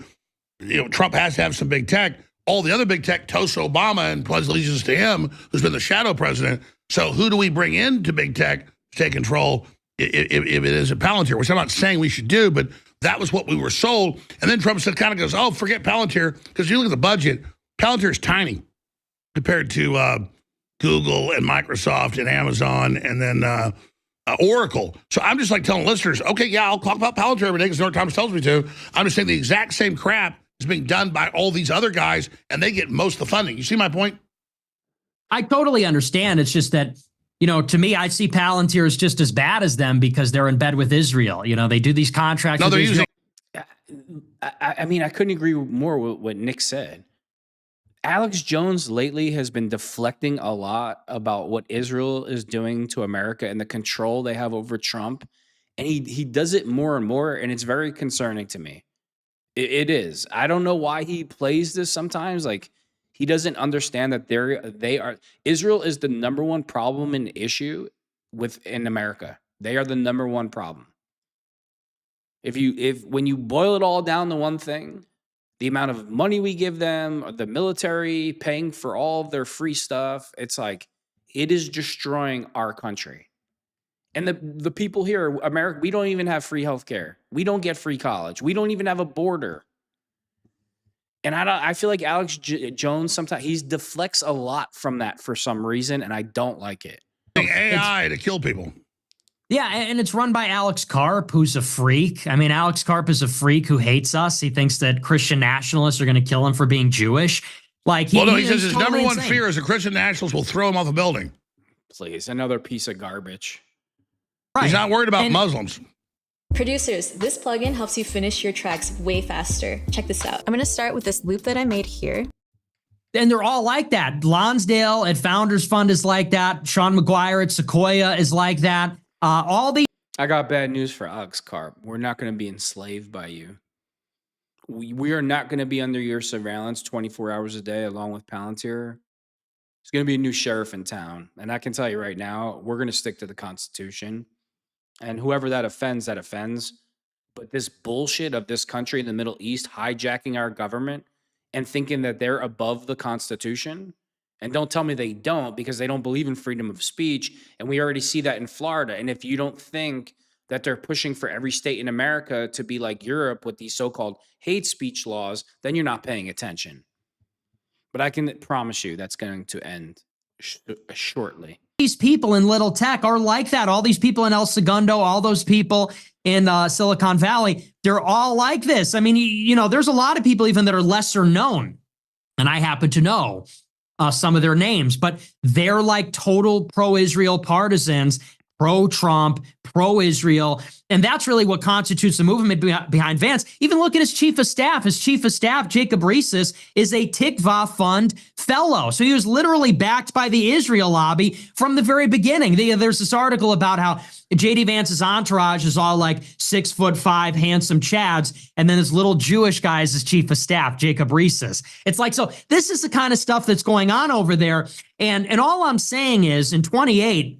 You know, Trump has to have some big tech. All the other big tech toast Obama and pledge allegiance to him, who's been the shadow president. So who do we bring in to big tech to take control if it is a Palantir, which I'm not saying we should do, but that was what we were sold. And then Trump said, kind of goes, oh, forget Palantir, because you look at the budget, Palantir is tiny compared to Google and Microsoft and Amazon and then Oracle. So I'm just like telling listeners, okay, yeah, I'll talk about Palantir every day because New York Times tells me to. I'm just saying the exact same crap is being done by all these other guys, and they get most of the funding. You see my point? I totally understand. It's just that, you know, to me, I see Palantir as just as bad as them because they're in bed with Israel. You know, they do these contracts. No, they're using. I mean, I couldn't agree more with what Nick said. Alex Jones lately has been deflecting a lot about what Israel is doing to America and the control they have over Trump. And he does it more and more, and it's very concerning to me. It is. I don't know why he plays this sometimes. Like, he doesn't understand that Israel is the number one problem and issue in America. They are the number one problem. When you boil it all down to one thing, the amount of money we give them, the military paying for all of their free stuff, it's like, it is destroying our country. And the people here, America, we don't even have free healthcare. We don't get free college. We don't even have a border. And I feel like Alex Jones sometimes he deflects a lot from that for some reason, and I don't like it. AI to kill people. Yeah, and it's run by Alex Karp, who's a freak. I mean, Alex Karp is a freak who hates us. He thinks that Christian nationalists are going to kill him for being Jewish. Like, he says his number one fear is the Christian nationalists will throw him off a building. Please, another piece of garbage. Right. He's not worried about Muslims. Producers, this plugin helps you finish your tracks way faster. Check this out. I'm going to start with this loop that I made here. And they're all like that. Lonsdale at Founders Fund is like that. Sean McGuire at Sequoia is like that. I got bad news for Alex Karp. We're not going to be enslaved by you. We are not going to be under your surveillance 24 hours a day along with Palantir. There's going to be a new sheriff in town. And I can tell you right now, we're going to stick to the Constitution. And whoever that offends, that offends. But this bullshit of this country in the Middle East hijacking our government and thinking that they're above the Constitution. And don't tell me they don't, because they don't believe in freedom of speech. And we already see that in Florida. And if you don't think that they're pushing for every state in America to be like Europe with these so-called hate speech laws, then you're not paying attention. But I can promise you that's going to end shortly. These people in Little Tech are like that. All these people in El Segundo, all those people in Silicon Valley, they're all like this. I mean, you know, there's a lot of people even that are lesser known. And I happen to know some of their names, but they're like total pro-Israel partisans, pro-Trump, pro-Israel. And that's really what constitutes the movement behind Vance. Even look at his chief of staff. His chief of staff, Jacob Reeses, is a Tikva Fund fellow. So he was literally backed by the Israel lobby from the very beginning. There's this article about how J.D. Vance's entourage is all like 6'5" handsome Chads, and then this little Jewish guy is his chief of staff, Jacob Reeses. It's like, so this is the kind of stuff that's going on over there. And all I'm saying is in 28,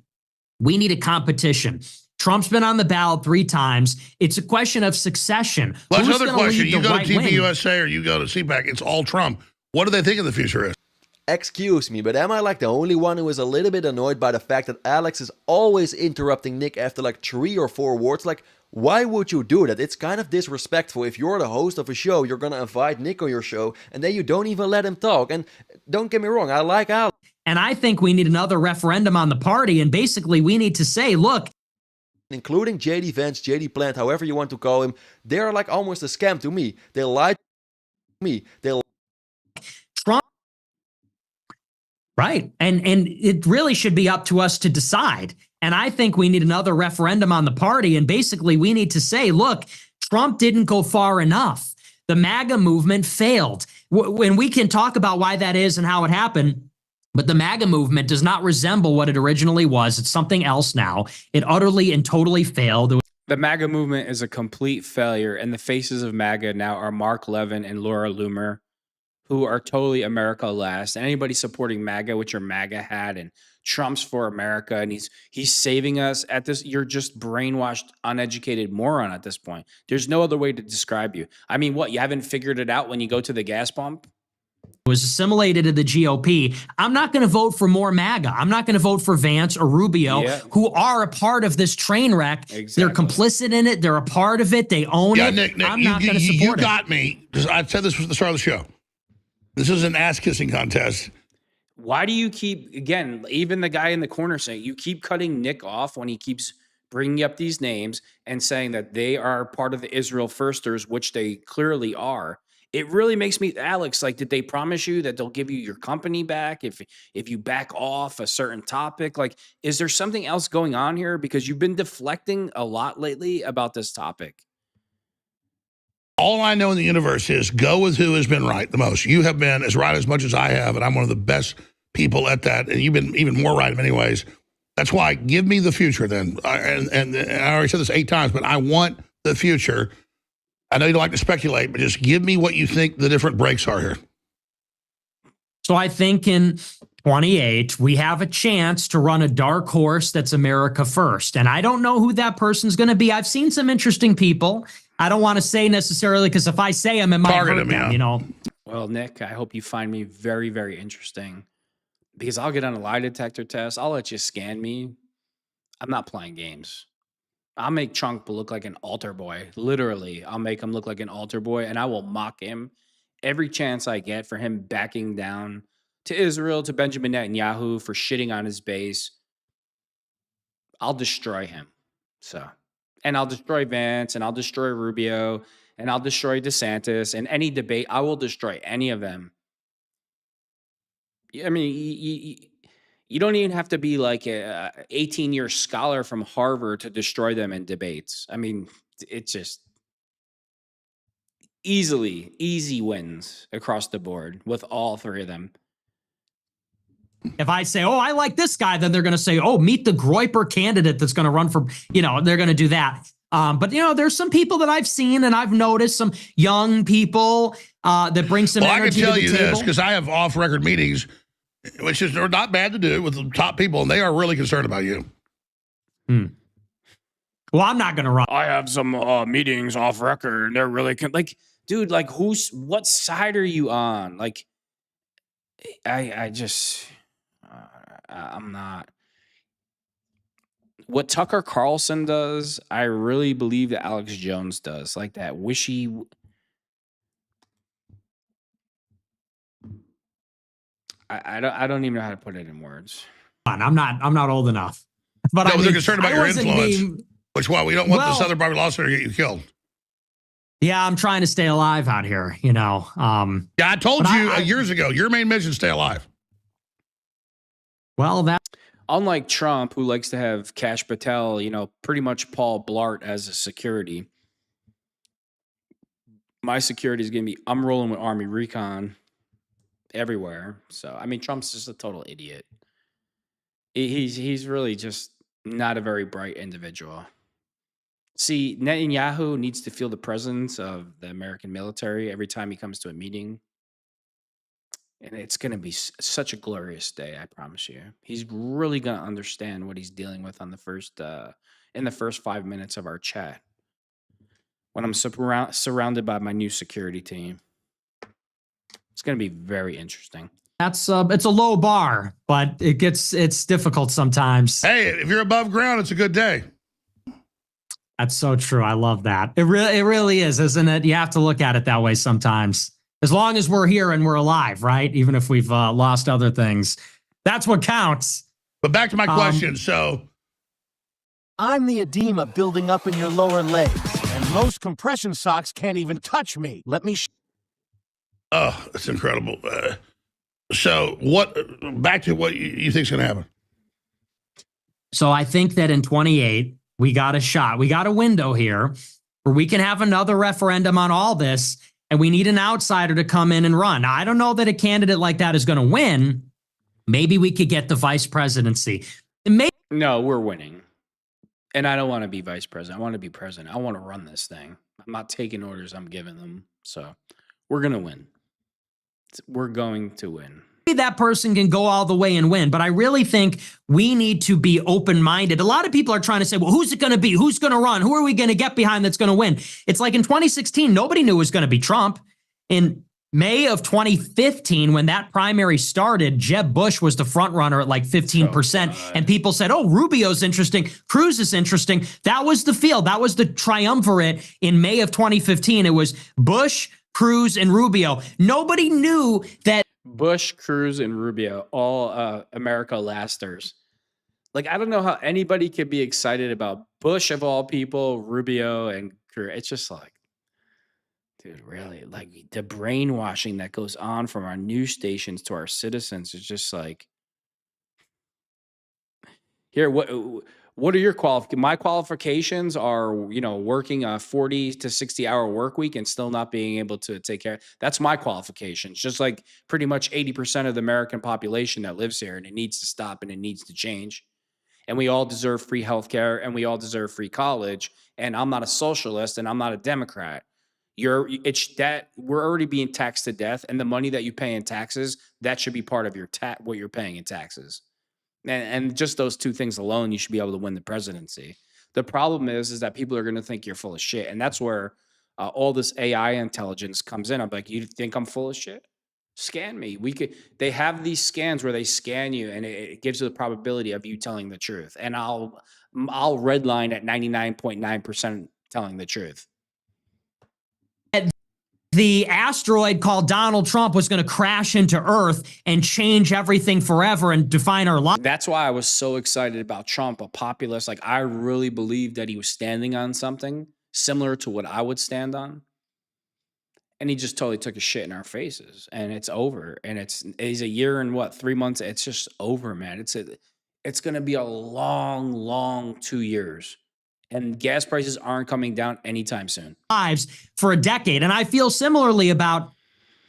we need a competition. Trump's been on the ballot 3 times. It's a question of succession. Well, that's another question. You go to TV USA or you go to CPAC, it's all Trump. What do they think of the future is? Excuse me, but am I like the only one who is a little bit annoyed by the fact that Alex is always interrupting Nick after like 3 or 4 words? Like, why would you do that? It's kind of disrespectful. If you're the host of a show, you're gonna invite Nick on your show, and then you don't even let him talk. And don't get me wrong, I like Alex. And I think we need another referendum on the party. And basically, we need to say, look, including JD Vance, JD Plant, however you want to call him, they're like almost a scam to me. They lied to me. They Trump. Right. And it really should be up to us to decide. And I think we need another referendum on the party. And basically, we need to say, look, Trump didn't go far enough. The MAGA movement failed. When we can talk about why that is and how it happened. But the MAGA movement does not resemble what it originally was. It's something else now. It utterly and totally failed. The MAGA movement is a complete failure, and the faces of MAGA now are Mark Levin and Laura Loomer, who are totally America last. And anybody supporting MAGA with your MAGA hat and Trump's for America, and he's saving us at this, you're just brainwashed, uneducated moron at this point. There's no other way to describe you. I mean, what, you haven't figured it out when you go to the gas pump? Was assimilated to the GOP. I'm not going to vote for more MAGA. I'm not going to vote for Vance or Rubio, who are a part of this train wreck. Exactly. They're complicit in it. They're a part of it. They own it. Nick, I'm not going to support it. You got me. I said this was the start of the show. This is an ass-kissing contest. Why do you keep, again, even the guy in the corner saying, you keep cutting Nick off when he keeps bringing up these names and saying that they are part of the Israel Firsters, which they clearly are. It really makes me, Alex, like, did they promise you that they'll give you your company back if you back off a certain topic? Like, is there something else going on here? Because you've been deflecting a lot lately about this topic. All I know in the universe is go with who has been right the most. You have been as right as much as I have, and I'm one of the best people at that, and you've been even more right in many ways. That's why, give me the future then. And I already said this 8 times, but I want the future. I know you don't like to speculate, but just give me what you think the different breaks are here. So I think in 28, we have a chance to run a dark horse that's America first. And I don't know who that person's going to be. I've seen some interesting people. I don't want to say necessarily, because if I say them, it might hurt them, you know. Well, Nick, I hope you find me very, very interesting, because I'll get on a lie detector test. I'll let you scan me. I'm not playing games. I'll make Trump look like an altar boy. Literally, I'll make him look like an altar boy, and I will mock him every chance I get for him backing down to Israel, to Benjamin Netanyahu for shitting on his base. I'll destroy him. And I'll destroy Vance, and I'll destroy Rubio, and I'll destroy DeSantis, and any debate, I will destroy any of them. I mean, you don't even have to be like a 18-year scholar from Harvard to destroy them in debates. I mean, it's just easy wins across the board with all 3 of them. If I say, oh, I like this guy, then they're going to say, oh, meet the Groyper candidate that's going to run for, they're going to do that. But, there's some people that I've seen and I've noticed, some young people that bring some energy to the table. I can tell you this, because I have off-record meetings, which is not bad to do with the top people, and they are really concerned about you. Well, I'm not going to run. I have some meetings off record, and they're really like, dude, like, what side are you on? Like, I'm not. What Tucker Carlson does, I really believe that Alex Jones does. Like that wishy. I don't even know how to put it in words. I'm not old enough. But no, I mean, they're concerned about your influence. Which why we don't want the Southern Poverty Law Center to get you killed. Yeah, I'm trying to stay alive out here, you know. Yeah, I told you years ago, your main mission is stay alive. Well, that unlike Trump, who likes to have Kash Patel, you know, pretty much Paul Blart as a security. My security is going to be, I'm rolling with Army Recon everywhere. So, I mean, Trump's just a total idiot. He's really just not a very bright individual. See, Netanyahu needs to feel the presence of the American military every time he comes to a meeting. And it's going to be such a glorious day, I promise you. He's really going to understand what he's dealing with on the first, in the first 5 minutes of our chat. When I'm surrounded by my new security team. It's going to be very interesting. It's a low bar, but it's difficult sometimes. Hey, if you're above ground, it's a good day. That's so true. I love that. It really is, isn't it? You have to look at it that way sometimes. As long as we're here and we're alive, right? Even if we've lost other things, that's what counts. But back to my question. So, I'm the edema building up in your lower legs, and most compression socks can't even touch me. Let me. Oh, that's incredible. So, back to what you think is going to happen? So, I think that in 28, we got a shot. We got a window here where we can have another referendum on all this. And we need an outsider to come in and run. Now, I don't know that a candidate like that is going to win. Maybe we could get the vice presidency. No, we're winning. And I don't want to be vice president. I want to be president. I want to run this thing. I'm not taking orders. I'm giving them. So we're going to win. We're going to win. That person can go all the way and win. But I really think we need to be open-minded. A lot of people are trying to say, well, who's it going to be? Who's going to run? Who are we going to get behind that's going to win? It's like in 2016, nobody knew it was going to be Trump. In May of 2015, when that primary started, Jeb Bush was the front runner at like 15%. And people said, oh, Rubio's interesting. Cruz is interesting. That was the field. That was the triumvirate in May of 2015. It was Bush, Cruz, and Rubio. Nobody knew that Bush, Cruz, and Rubio, all America lasters. Like, I don't know how anybody could be excited about Bush of all people, Rubio, and Cruz. It's just like, dude, really? Like, the brainwashing that goes on from our news stations to our citizens is just like, here, what are your qualifications? My qualifications are, you know, working a 40 to 60 hour work week and still not being able to take care. That's my qualifications. Just like pretty much 80% of the American population that lives here, and it needs to stop and it needs to change. And we all deserve free healthcare and we all deserve free college. And I'm not a socialist and I'm not a Democrat. We're already being taxed to death, and the money that you pay in taxes, that should be part of your what you're paying in taxes. And just those two things alone, you should be able to win the presidency. The problem is that people are going to think you're full of shit. And that's where all this AI intelligence comes in. I'm like, you think I'm full of shit? Scan me. They have these scans where they scan you, and it gives you the probability of you telling the truth. And I'll redline at 99.9% telling the truth. The asteroid called Donald Trump was going to crash into Earth and change everything forever and define our lives. That's why I was so excited about Trump, a populist. Like, I really believed that he was standing on something similar to what I would stand on. And he just totally took a shit in our faces, and it's over. And he's a year and 3 months. It's just over, man. It's going to be a long, long 2 years. And gas prices aren't coming down anytime soon. Lives for a decade. And I feel similarly about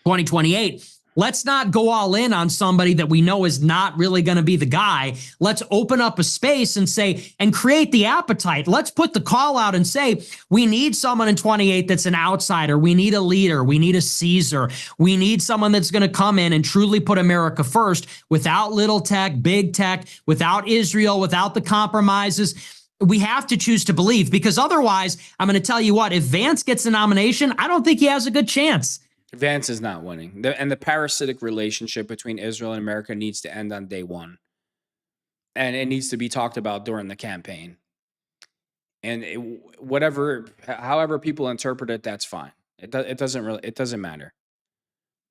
2028. Let's not go all in on somebody that we know is not really going to be the guy. Let's open up a space and create the appetite. Let's put the call out and say, we need someone in 28 that's an outsider. We need a leader. We need a Caesar. We need someone that's going to come in and truly put America first, without little tech, big tech, without Israel, without the compromises. we have to choose to believe, because otherwise, I'm going to tell you what, if Vance gets the nomination, I don't think he has a good chance. Vance is not winning. And the parasitic relationship between Israel and America needs to end on day one. And it needs to be talked about during the campaign. And however people interpret it, that's fine. It doesn't matter.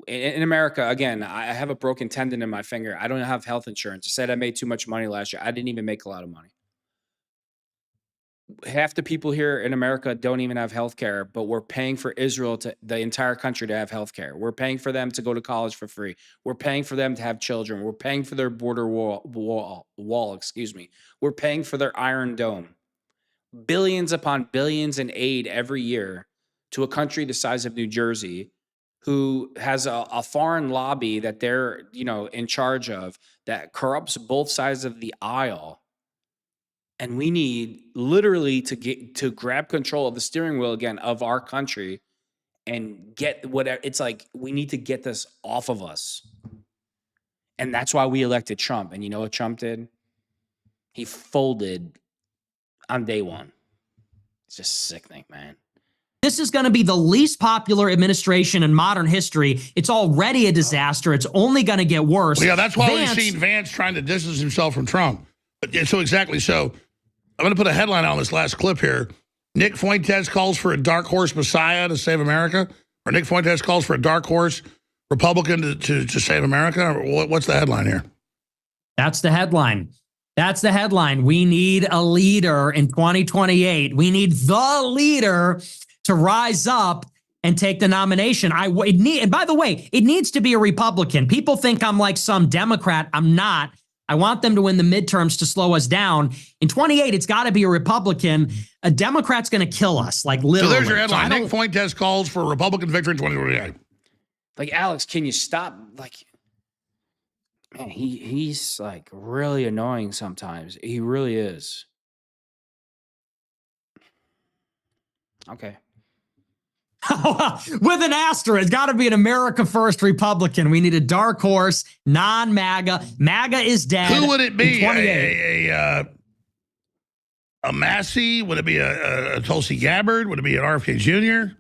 In America, again, I have a broken tendon in my finger. I don't have health insurance. I said I made too much money last year. I didn't even make a lot of money. Half the people here in America don't even have health care, but we're paying for Israel, the entire country, to have health care. We're paying for them to go to college for free. We're paying for them to have children. We're paying for their border wall, We're paying for their Iron Dome. Billions upon billions in aid every year to a country the size of New Jersey, who has a foreign lobby that they're, in charge of, that corrupts both sides of the aisle. And we need literally to grab control of the steering wheel again of our country and get whatever. It's like, we need to get this off of us. And that's why we elected Trump. And you know what Trump did? He folded on day one. It's just sickening, man. This is going to be the least popular administration in modern history. It's already a disaster. It's only going to get worse. Well, yeah, that's why we've seen Vance trying to distance himself from Trump. So exactly. So I'm going to put a headline on this last clip here. Nick Fuentes calls for a dark horse messiah to save America. Or Nick Fuentes calls for a dark horse Republican to save America. What's the headline here? That's the headline. That's the headline. We need a leader in 2028. We need the leader to rise up and take the nomination. And by the way, it needs to be a Republican. People think I'm like some Democrat. I'm not. I want them to win the midterms to slow us down. In 28, it's got to be a Republican. A Democrat's going to kill us, like literally. So there's your headline. Nick Fuentes calls for a Republican victory in 2028. Like, Alex, can you stop? Like, man, he's like really annoying sometimes. He really is. Okay. With an asterisk, it's got to be an America First Republican. We need a dark horse, non-MAGA. MAGA is dead. Who would it be? A Massey? Would it be a Tulsi Gabbard? Would it be an RFK Jr.?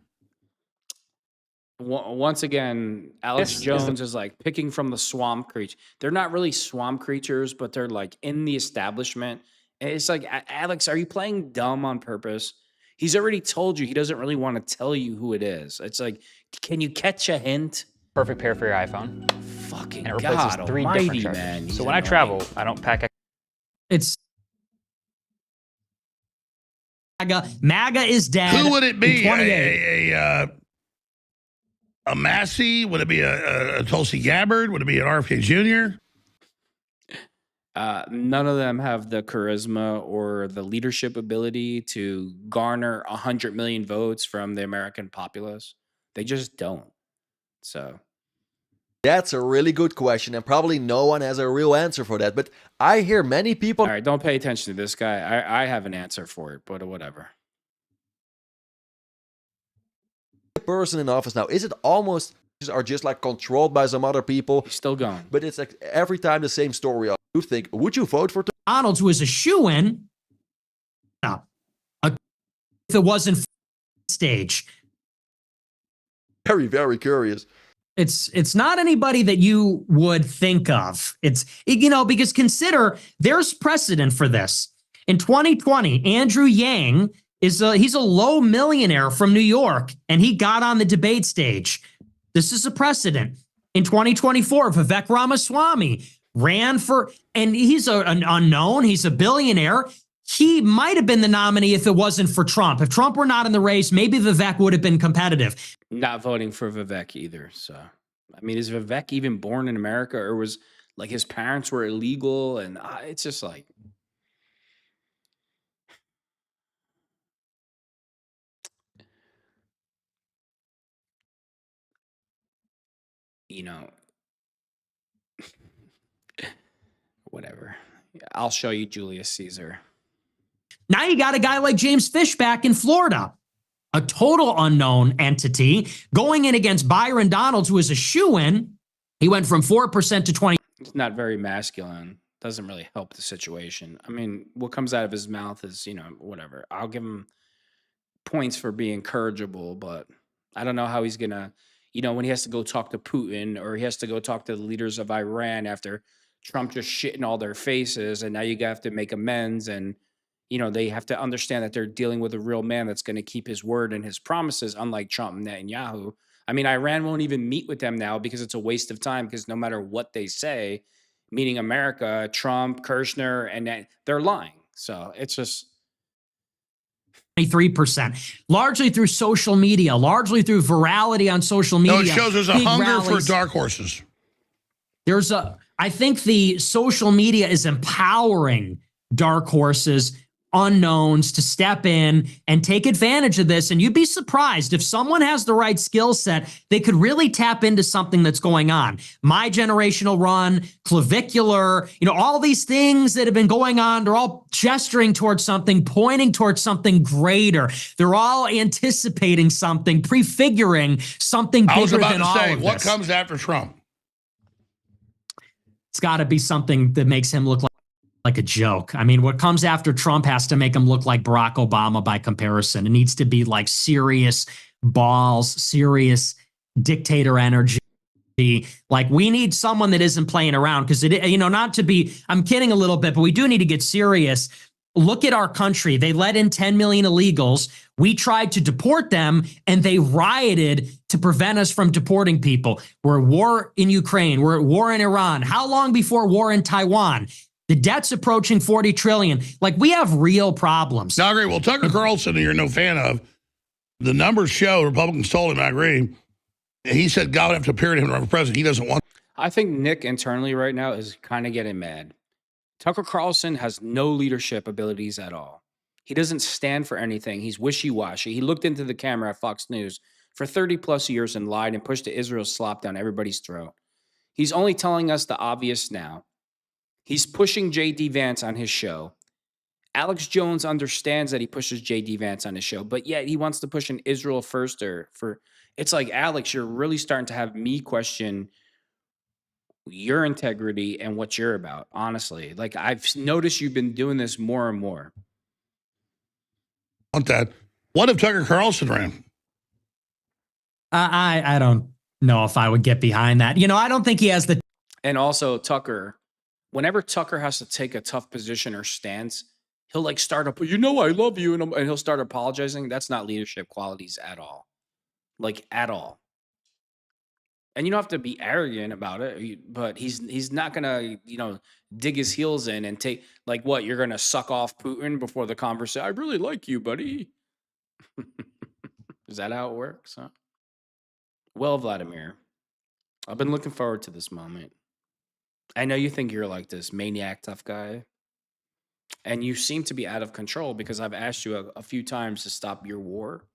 Once again, Alex Jones is like picking from the swamp creature. They're not really swamp creatures, but they're like in the establishment. And it's like, Alex, are you playing dumb on purpose? He's already told you he doesn't really want to tell you who it is. It's like, can you catch a hint? Perfect pair for your iPhone. Fucking and it replaces God 3 almighty, different chargers. man. So when I travel, I don't pack. It's MAGA is dead. Who would it be? A Massey? Would it be a Tulsi Gabbard? Would it be an RFK Jr.? None of them have the charisma or the leadership ability to garner 100 million votes from the American populace. They just don't. So that's a really good question, and probably no one has a real answer for that. But I hear many people. All right, don't pay attention to this guy. I have an answer for it, but whatever. The person in office now, is it almost are just like controlled by some other people? He's still going. But it's like every time the same story. You think, would you vote for Donald's, who is a shoo-in? No. If it wasn't stage. Very, very curious. It's not anybody that you would think of. It's, because consider there's precedent for this. In 2020, Andrew Yang he's a low millionaire from New York, and he got on the debate stage. This is a precedent. In 2024, Vivek Ramaswamy ran for, and he's an unknown. He's a billionaire. He might have been the nominee if it wasn't for Trump. If Trump were not in the race, maybe Vivek would have been competitive. Not voting for Vivek either. So, I mean, is Vivek even born in America, or was like his parents were illegal? And it's just like, whatever. I'll show you Julius Caesar. Now you got a guy like James Fishback in Florida, a total unknown entity, going in against Byron Donalds, who is a shoo-in. He went from 4% to 20%. It's not very masculine. doesn't really help the situation. I mean, what comes out of his mouth is, whatever. I'll give him points for being encourageable, but I don't know how he's gonna, when he has to go talk to Putin or he has to go talk to the leaders of Iran after Trump just shit in all their faces, and now you have to make amends, and they have to understand that they're dealing with a real man that's going to keep his word and his promises, unlike Trump and Netanyahu. I mean, Iran won't even meet with them now because it's a waste of time, because no matter what they say, meaning America, Trump, Kirshner, and that, they're lying. So it's just 23%, largely through social media, largely through virality on social media. No, it shows there's a big hunger rallies. for dark horses. I think the social media is empowering dark horses, unknowns, to step in and take advantage of this. And you'd be surprised if someone has the right skill set, they could really tap into something that's going on. My generational run, clavicular, all these things that have been going on, they're all gesturing towards something, pointing towards something greater. They're all anticipating something, prefiguring something bigger than all of this. I was about to say, what comes after Trump? It's got to be something that makes him look like a joke. I mean, what comes after Trump has to make him look like Barack Obama by comparison. It needs to be like serious balls, serious dictator energy. Like, we need someone that isn't playing around, because not to be, I'm kidding a little bit, but we do need to get serious. Look at our country. They let in 10 million illegals. We tried to deport them, and they rioted to prevent us from deporting people. We're at war in Ukraine. We're at war in Iran. How long before war in Taiwan? The debt's approaching 40 trillion. Like, we have real problems. No, I agree. Well, Tucker Carlson, who you're no fan of, the numbers show, Republicans told him, I agree. He said God would have to appear to him to run for president. He doesn't want. I think Nick internally right now is kind of getting mad. Tucker Carlson has no leadership abilities at all. He doesn't stand for anything. He's wishy-washy. He looked into the camera at Fox News for 30 plus years and lied and pushed the Israel slop down everybody's throat. He's only telling us the obvious now. He's pushing J.D. Vance on his show. Alex Jones understands that he pushes J.D. Vance on his show, but yet he wants to push an Israel firster for. It's like, Alex, you're really starting to have me question your integrity and what you're about, honestly. Like, I've noticed you've been doing this more and more. Want that? What if Tucker Carlson ran? I don't know if I would get behind that. I don't think he has the. And also, Tucker, whenever Tucker has to take a tough position or stance, he'll like start up, I love you, and he'll start apologizing. That's not leadership qualities at all. Like, at all. And you don't have to be arrogant about it, but he's not gonna, dig his heels in and take, like, what, you're gonna suck off Putin before the conversation. I really like you, buddy. Is that how it works? Huh? Well, Vladimir, I've been looking forward to this moment. I know you think you're like this maniac tough guy, and you seem to be out of control because I've asked you a few times to stop your war.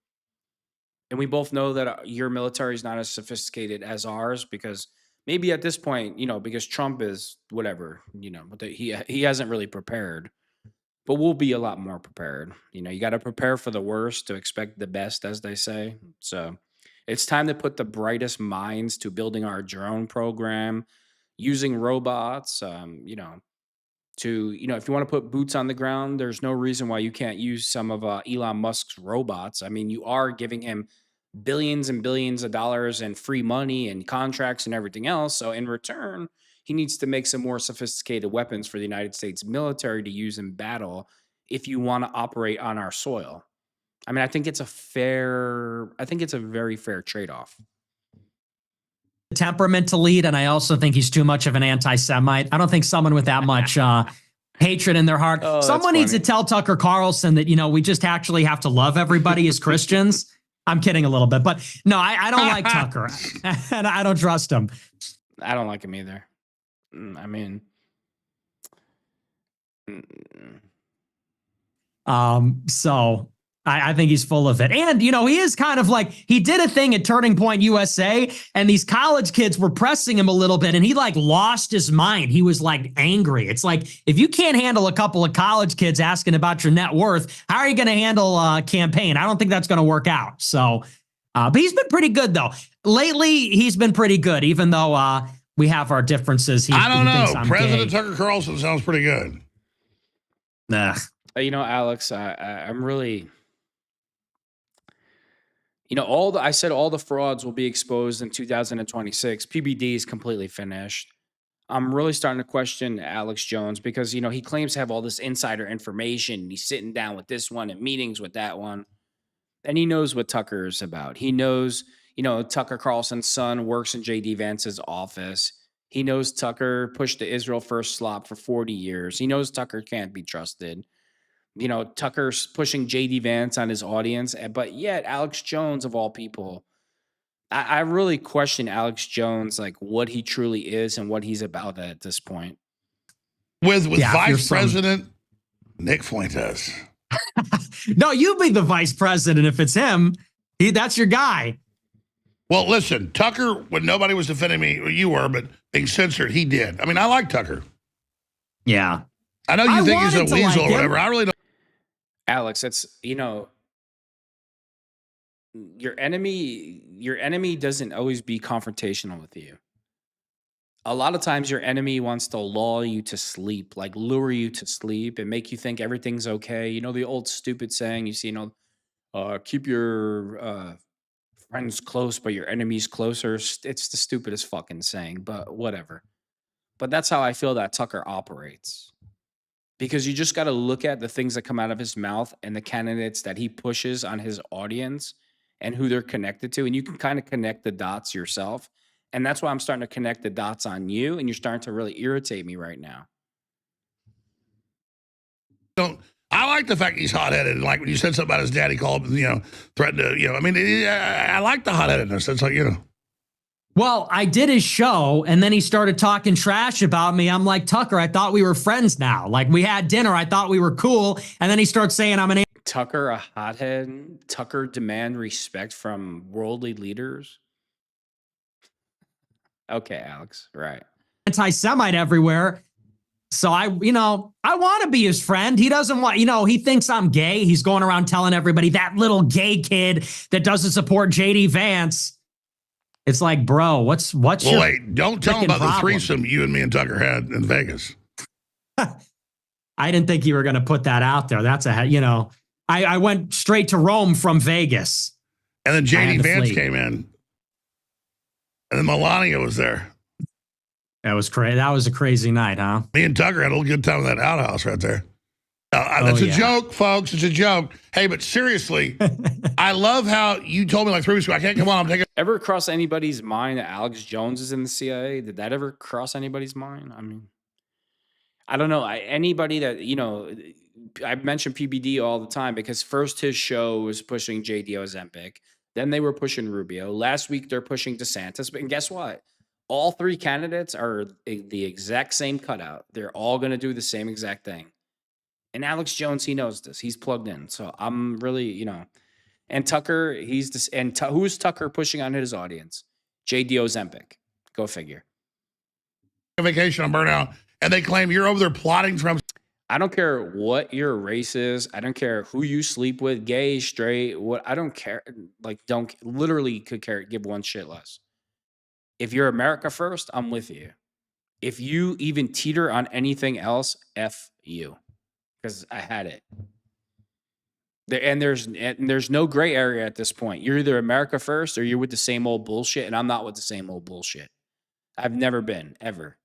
And we both know that your military is not as sophisticated as ours, because maybe at this point, because Trump is whatever, but he hasn't really prepared. But we'll be a lot more prepared. You got to prepare for the worst to expect the best, as they say. So it's time to put the brightest minds to building our drone program, using robots, if you want to put boots on the ground, there's no reason why you can't use some of Elon Musk's robots. I mean, you are giving him billions and billions of dollars and free money and contracts and everything else. So in return, he needs to make some more sophisticated weapons for the United States military to use in battle if you want to operate on our soil. I mean, I think it's a very fair trade-off. Temperament to lead, and I also think he's too much of an anti-Semite. I don't think someone with that much hatred in their heart. Someone needs to tell Tucker Carlson that, we just actually have to love everybody as Christians. I'm kidding a little bit, but no, I don't like Tucker, and I don't trust him. I don't like him either. I mean, so I think he's full of it. And, he is kind of like, he did a thing at Turning Point USA, and these college kids were pressing him a little bit, and he like lost his mind. He was like angry. It's like, if you can't handle a couple of college kids asking about your net worth, how are you going to handle a campaign? I don't think that's going to work out. So, but he's been pretty good though. Lately, he's been pretty good, even though we have our differences. I don't he thinks know. I'm President gay. Tucker Carlson sounds pretty good. Nah. You know, Alex, I'm really, you know, I said all the frauds will be exposed in 2026. PBD is completely finished. I'm really starting to question Alex Jones because, you know, he claims to have all this insider information. He's sitting down with this one and meetings with that one. And he knows what Tucker's about. He knows, you know, Tucker Carlson's son works in J.D. Vance's office. He knows Tucker pushed the Israel First slop for 40 years. He knows Tucker can't be trusted. You know, Tucker's pushing J.D. Vance on his audience, but yet Alex Jones, of all people, I really question Alex Jones, like what he truly is and what he's about at this point. With Vice President Nick Fuentes. No, you be the vice president if it's him. That's your guy. Well, listen, Tucker, when nobody was defending me, or you were, but being censored, he did. I mean, I like Tucker. Yeah. I know you think he's a weasel or whatever. I really don't. Alex, it's, you know, your enemy doesn't always be confrontational with you. A lot of times your enemy wants to lull you to sleep, like lure you to sleep and make you think everything's okay. You know, the old stupid saying you see, you know, keep your friends close, but your enemies closer. It's the stupidest fucking saying, but whatever. But that's how I feel that Tucker operates. Because you just got to look at the things that come out of his mouth and the candidates that he pushes on his audience and who they're connected to. And you can kind of connect the dots yourself. And that's why I'm starting to connect the dots on you. And you're starting to really irritate me right now. I like the fact he's hot-headed. Like when you said something about his dad, he called him, you know, threatened to, you know, I mean, I like the hot-headedness. That's like, you know. Well, I did his show and then he started talking trash about me. I'm like, Tucker, I thought we were friends now. Like we had dinner. I thought we were cool. And then he starts saying I'm an Tucker, a hothead. Tucker demand respect from worldly leaders. Okay, Alex. Right. Anti-Semite everywhere. So I want to be his friend. He doesn't want, he thinks I'm gay. He's going around telling everybody that little gay kid that doesn't support JD Vance. It's like, bro, what's your wait, don't tell him about the threesome you and me and Tucker had in Vegas. I didn't think you were going to put that out there. That's I went straight to Rome from Vegas. And then JD Vance came in. And then Melania was there. That was crazy. That was a crazy night, huh? Me and Tucker had a little good time in that outhouse right there. That's a joke, folks. It's a joke. Hey, but seriously, I love how you told me like 3 weeks ago, I can't come on. I'm taking. Ever cross anybody's mind that Alex Jones is in the CIA? Did that ever cross anybody's mind? I mean, I don't know. Anybody that, I mention PBD all the time because first his show was pushing JD Ozempic. Then they were pushing Rubio. Last week they're pushing DeSantis. But guess what? All three candidates are the exact same cutout. They're all going to do the same exact thing. And Alex Jones, he knows this. He's plugged in. So I'm really, and Tucker, he's this. And who's Tucker pushing on his audience? JD Ozempic. Go figure. Vacation on burnout. And they claim you're over there plotting from. I don't care what your race is. I don't care who you sleep with, gay, straight, what. I don't care. Like, could care, give one shit less. If you're America first, I'm with you. If you even teeter on anything else, F you. Because I had it. There's no gray area at this point. You're either America first or you're with the same old bullshit, and I'm not with the same old bullshit. I've never been, ever.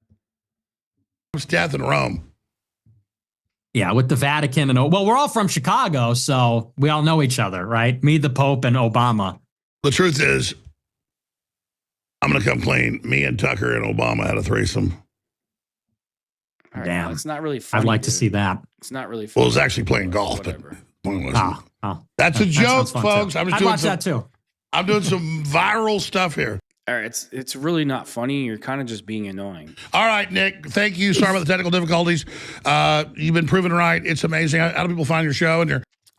It's death in Rome. Yeah, with the Vatican we're all from Chicago, so we all know each other, right? Me, the Pope, and Obama. The truth is, I'm going to come clean. Me and Tucker and Obama had a threesome. Right, damn. Well, it's not really funny. I'd like to dude. see that. It's not really funny. Well, it was actually playing golf, whatever. But that's a joke, folks. I'd watch that too. I'm doing some viral stuff here. All right, it's really not funny. You're kind of just being annoying. All right, Nick. Thank you. Sorry about the technical difficulties. You've been proven right. It's amazing. How do people find your show? And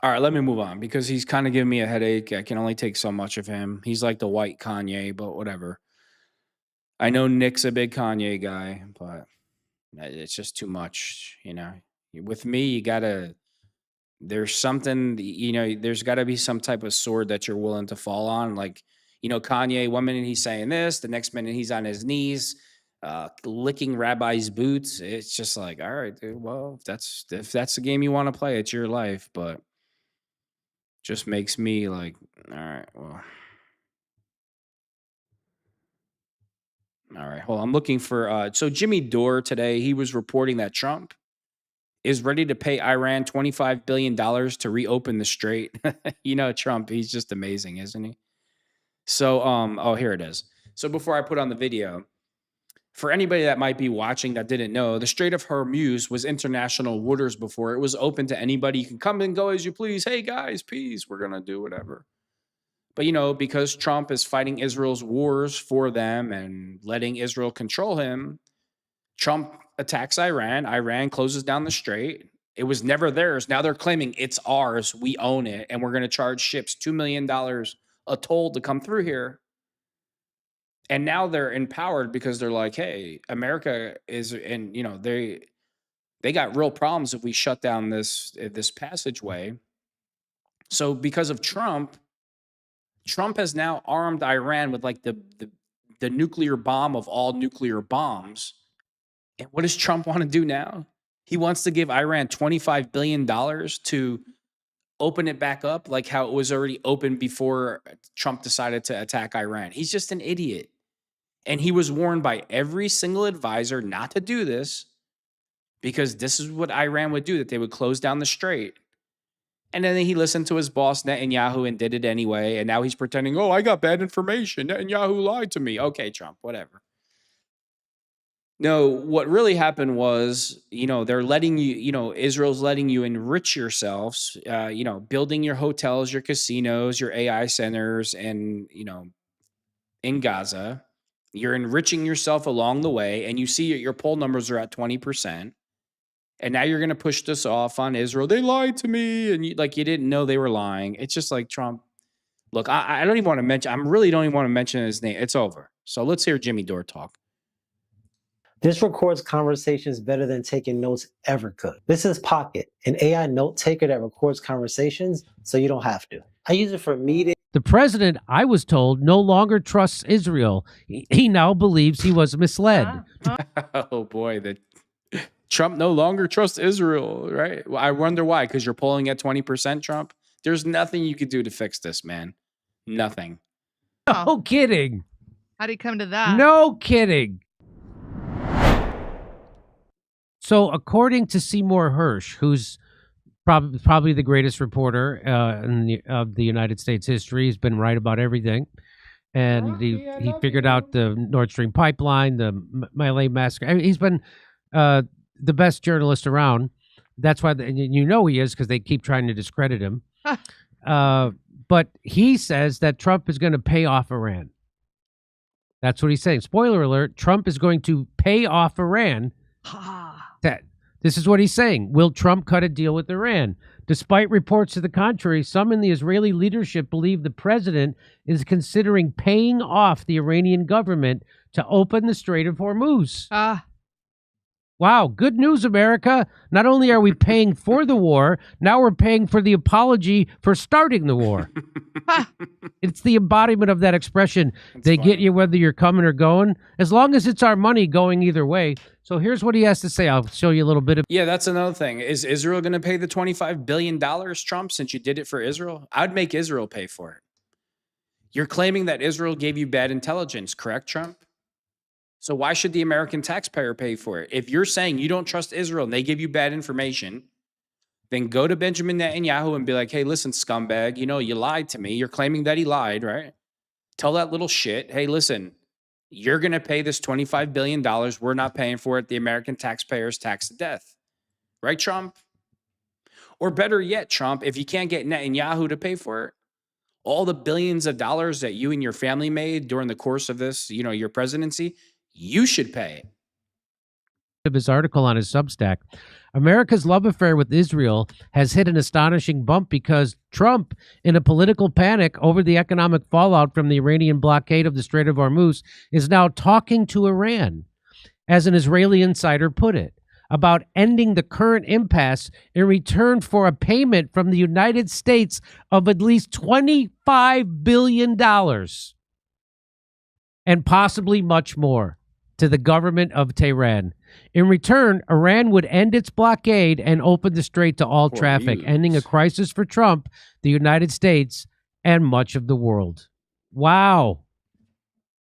all right, let me move on because he's kind of giving me a headache. I can only take so much of him. He's like the white Kanye, but whatever. I know Nick's a big Kanye guy, but it's just too much, With me, there's something, there's got to be some type of sword that you're willing to fall on. Like, Kanye, one minute he's saying this, the next minute he's on his knees, licking rabbis' boots. It's just like, all right, dude, well, if that's the game you want to play, it's your life. But just makes me like, all right, well, all right, hold on. I'm looking for so Jimmy Dore today, he was reporting that Trump is ready to pay Iran $25 billion to reopen the strait. You know, Trump, he's just amazing, isn't he? So, oh, here it is. So before I put on the video, for anybody that might be watching that didn't know, the Strait of Hormuz was international waters before. It was open to anybody. You can come and go as you please. Hey guys, peace. We're going to do whatever. But, you know, because Trump is fighting Israel's wars for them and letting Israel control him, Trump attacks Iran. Iran closes down the strait. It was never theirs. Now they're claiming it's ours. We own it. And we're going to charge ships $2 million a toll to come through here. And now they're empowered because they're like, hey, America is, and you know, they got real problems if we shut down this passageway. So because of Trump has now armed Iran with like the nuclear bomb of all nuclear bombs. And what does Trump want to do now? He wants to give Iran $25 billion to open it back up like how it was already open before Trump decided to attack Iran. He's just an idiot. And he was warned by every single advisor not to do this because this is what Iran would do, that they would close down the strait. And then he listened to his boss, Netanyahu, and did it anyway. And now he's pretending, oh, I got bad information. Netanyahu lied to me. Okay, Trump, whatever. No, what really happened was, you know, they're letting you, you know, Israel's letting you enrich yourselves, you know, building your hotels, your casinos, your AI centers, and, you know, in Gaza. You're enriching yourself along the way, and you see your poll numbers are at 20%. And now you're going to push this off on Israel. They lied to me, and you didn't know they were lying. It's just like Trump. Look, I don't even want to mention. I really don't even want to mention his name. It's over. So let's hear Jimmy Dore talk. This records conversations better than taking notes ever could. This is Pocket, an AI note taker that records conversations so you don't have to. I use it for meetings. The president, I was told, no longer trusts Israel. He now believes he was misled. Oh, boy. Trump no longer trusts Israel, right? Well, I wonder why, because you're polling at 20%, Trump. There's nothing you could do to fix this, man. Nothing. No kidding. How'd he come to that? No kidding. So according to Seymour Hersh, who's probably the greatest reporter of the United States history, he's been right about everything. And he figured out the Nord Stream pipeline, the Malay massacre. I mean, he's been the best journalist around. That's why, you know he is, because they keep trying to discredit him. But he says that Trump is going to pay off Iran. That's what he's saying. Spoiler alert, Trump is going to pay off Iran. This is what he's saying. Will Trump cut a deal with Iran? Despite reports to the contrary, some in the Israeli leadership believe the president is considering paying off the Iranian government to open the Strait of Hormuz. Wow, good news, America. Not only are we paying for the war, now we're paying for the apology for starting the war. It's the embodiment of that expression. They get you whether you're coming or going, as long as it's our money going either way. So here's what he has to say. I'll show you a little bit of. Yeah, that's another thing. Is Israel going to pay the $25 billion, Trump, since you did it for Israel? I'd make Israel pay for it. You're claiming that Israel gave you bad intelligence, correct, Trump? So why should the American taxpayer pay for it? If you're saying you don't trust Israel and they give you bad information, then go to Benjamin Netanyahu and be like, hey, listen, scumbag, you know, you lied to me. You're claiming that he lied, right? Tell that little shit, hey, listen, you're going to pay this $25 billion. We're not paying for it. The American taxpayers tax to death. Right, Trump? Or better yet, Trump, if you can't get Netanyahu to pay for it, all the billions of dollars that you and your family made during the course of this, you know, your presidency, you should pay. Of his article on his Substack, America's love affair with Israel has hit an astonishing bump because Trump, in a political panic over the economic fallout from the Iranian blockade of the Strait of Hormuz, is now talking to Iran, as an Israeli insider put it, about ending the current impasse in return for a payment from the United States of at least $25 billion and possibly much more. to the government of Tehran. In return, Iran would end its blockade and open the strait to all traffic, ending a crisis for Trump, the United States, and much of the world. Wow.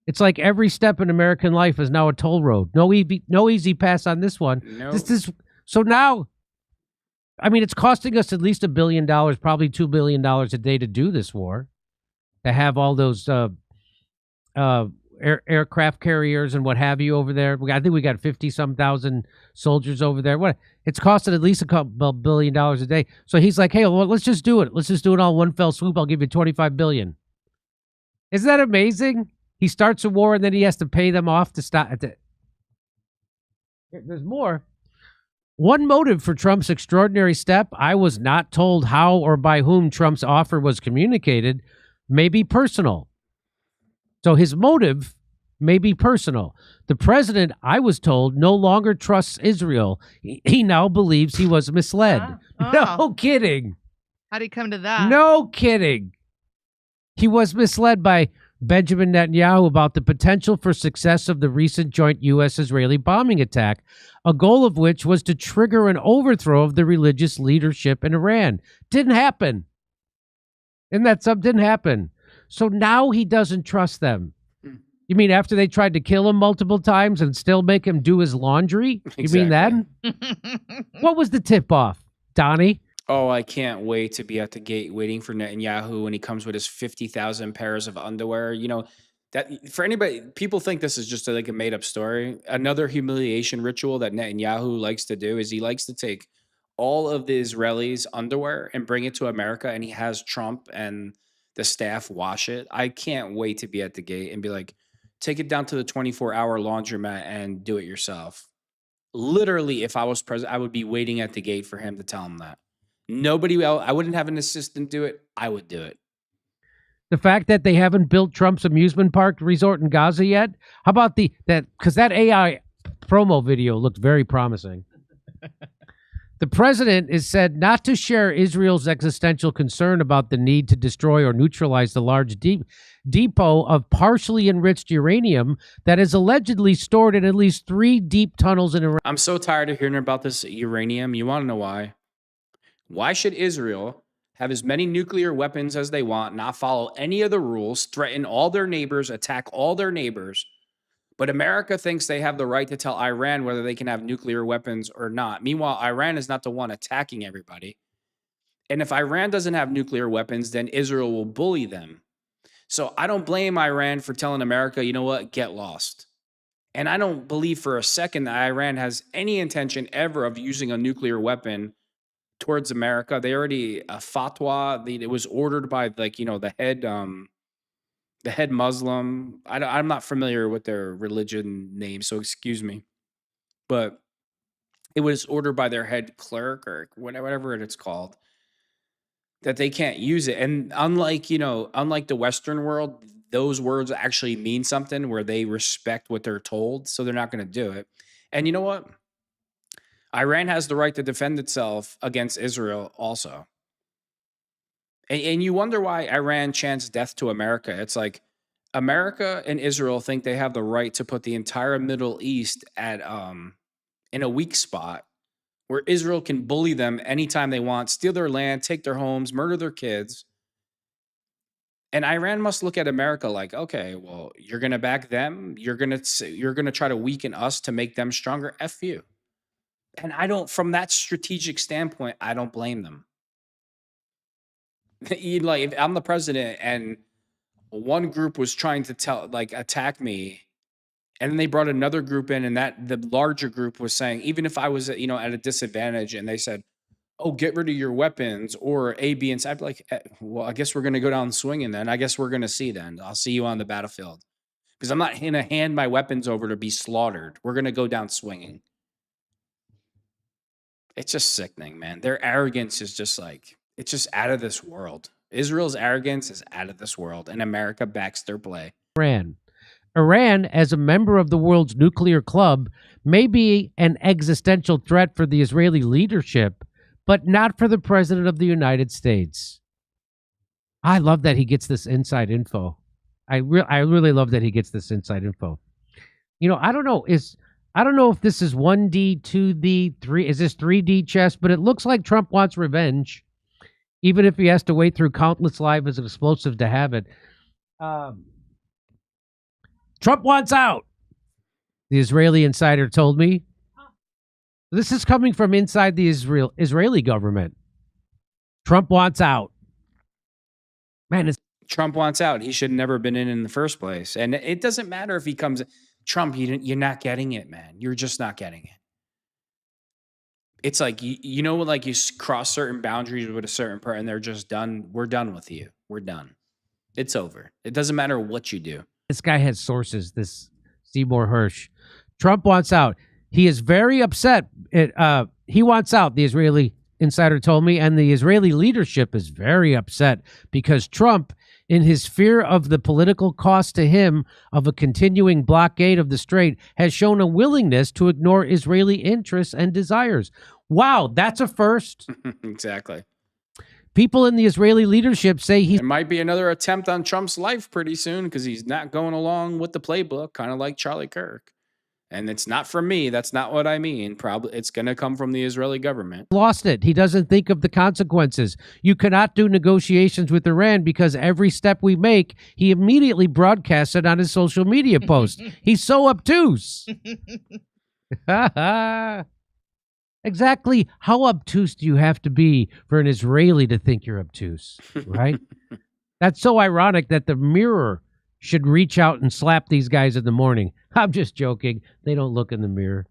It's like every step in American life is now a toll road. No easy pass on this one. Nope. So now, I mean, it's costing us at least $1 billion, probably $2 billion a day to do this war, to have all those aircraft carriers and what have you over there. I think we got 50-some thousand soldiers over there. What? It's costing at least a couple $1 billion a day. So he's like, hey, well, let's just do it. Let's just do it all in one fell swoop. I'll give you $25 billion. Isn't that amazing? He starts a war and then he has to pay them off to stop. There's more. One motive for Trump's extraordinary step, I was not told how or by whom Trump's offer was communicated, may be personal. So his motive may be personal. The president, I was told, no longer trusts Israel. He now believes he was misled. No kidding. How'd he come to that? No kidding. He was misled by Benjamin Netanyahu about the potential for success of the recent joint U.S.-Israeli bombing attack, a goal of which was to trigger an overthrow of the religious leadership in Iran. Didn't happen. And that didn't happen. So now he doesn't trust them. You mean after they tried to kill him multiple times and still make him do his laundry? Exactly. You mean that? What was the tip-off, Donnie? Oh, I can't wait to be at the gate waiting for Netanyahu when he comes with his 50,000 pairs of underwear. You know, that for anybody, people think this is just like a made up story. Another humiliation ritual that Netanyahu likes to do is he likes to take all of the Israelis' underwear and bring it to America, and he has Trump and the staff wash it. I can't wait to be at the gate and be like, take it down to the 24-hour laundromat and do it yourself. Literally, if I was president, I would be waiting at the gate for him to tell him that. Nobody else, I wouldn't have an assistant do it. I would do it. The fact that they haven't built Trump's amusement park resort in Gaza yet? How about because that AI promo video looked very promising. The president is said not to share Israel's existential concern about the need to destroy or neutralize the large depot of partially enriched uranium that is allegedly stored in at least 3 deep tunnels in Iran. I'm so tired of hearing about this uranium. You want to know why? Why should Israel have as many nuclear weapons as they want, not follow any of the rules, threaten all their neighbors, attack all their neighbors, but America thinks they have the right to tell Iran whether they can have nuclear weapons or not? Meanwhile, Iran is not the one attacking everybody. And if Iran doesn't have nuclear weapons, then Israel will bully them. So I don't blame Iran for telling America, you know what, get lost. And I don't believe for a second that Iran has any intention ever of using a nuclear weapon towards America. They already a fatwa. It was ordered by the head Muslim. I'm not familiar with their religion name, so excuse me, but it was ordered by their head clerk or whatever it's called, that they can't use it. And unlike the Western world, those words actually mean something where they respect what they're told, so they're not going to do it. And you know what? Iran has the right to defend itself against Israel also. And you wonder why Iran chants death to America. It's like America and Israel think they have the right to put the entire Middle East at in a weak spot where Israel can bully them anytime they want, steal their land, take their homes, murder their kids. And Iran must look at America like, okay, well, you're going to back them. You're going to try to weaken us to make them stronger. F you. And from that strategic standpoint, I don't blame them. Like, if I'm the president and one group was trying to attack me, and then they brought another group in, and the larger group was saying, even if I was, at a disadvantage, and they said, oh, get rid of your weapons or A, B, and C, I'd be like, well, I guess we're going to go down swinging then. I guess we're going to see then. I'll see you on the battlefield. Because I'm not going to hand my weapons over to be slaughtered. We're going to go down swinging. It's just sickening, man. Their arrogance is just it's just out of this world. Israel's arrogance is out of this world, and America backs their play. Iran, as a member of the world's nuclear club, may be an existential threat for the Israeli leadership, but not for the President of the United States. I love that he gets this inside info. I really love that he gets this inside info. I don't know. I don't know if this is 1D, 2D, 3. Is this 3D chess? But it looks like Trump wants revenge, even if he has to wait through countless lives of explosive to have it. Trump wants out, the Israeli insider told me. This is coming from inside the Israeli government. Trump wants out. Man, Trump wants out. He should have never been in the first place. And it doesn't matter if he comes. Trump, you're not getting it, man. You're just not getting it. It's like, like you cross certain boundaries with a certain person and they're just done. We're done with you. We're done. It's over. It doesn't matter what you do. This guy has sources, this Seymour Hersh. Trump wants out. He is very upset. He wants out, the Israeli insider told me, and the Israeli leadership is very upset because Trump, in his fear of the political cost to him of a continuing blockade of the strait, has shown a willingness to ignore Israeli interests and desires. Wow, that's a first. Exactly. People in the Israeli leadership say it might be another attempt on Trump's life pretty soon because he's not going along with the playbook, kind of like Charlie Kirk. And it's not from me. That's not what I mean. Probably it's going to come from the Israeli government. Lost it. He doesn't think of the consequences. You cannot do negotiations with Iran because every step we make, he immediately broadcasts it on his social media post. He's so obtuse. Exactly how obtuse do you have to be for an Israeli to think you're obtuse, right? That's so ironic that the Mirror should reach out and slap these guys in the morning. I'm just joking. They don't look in the mirror.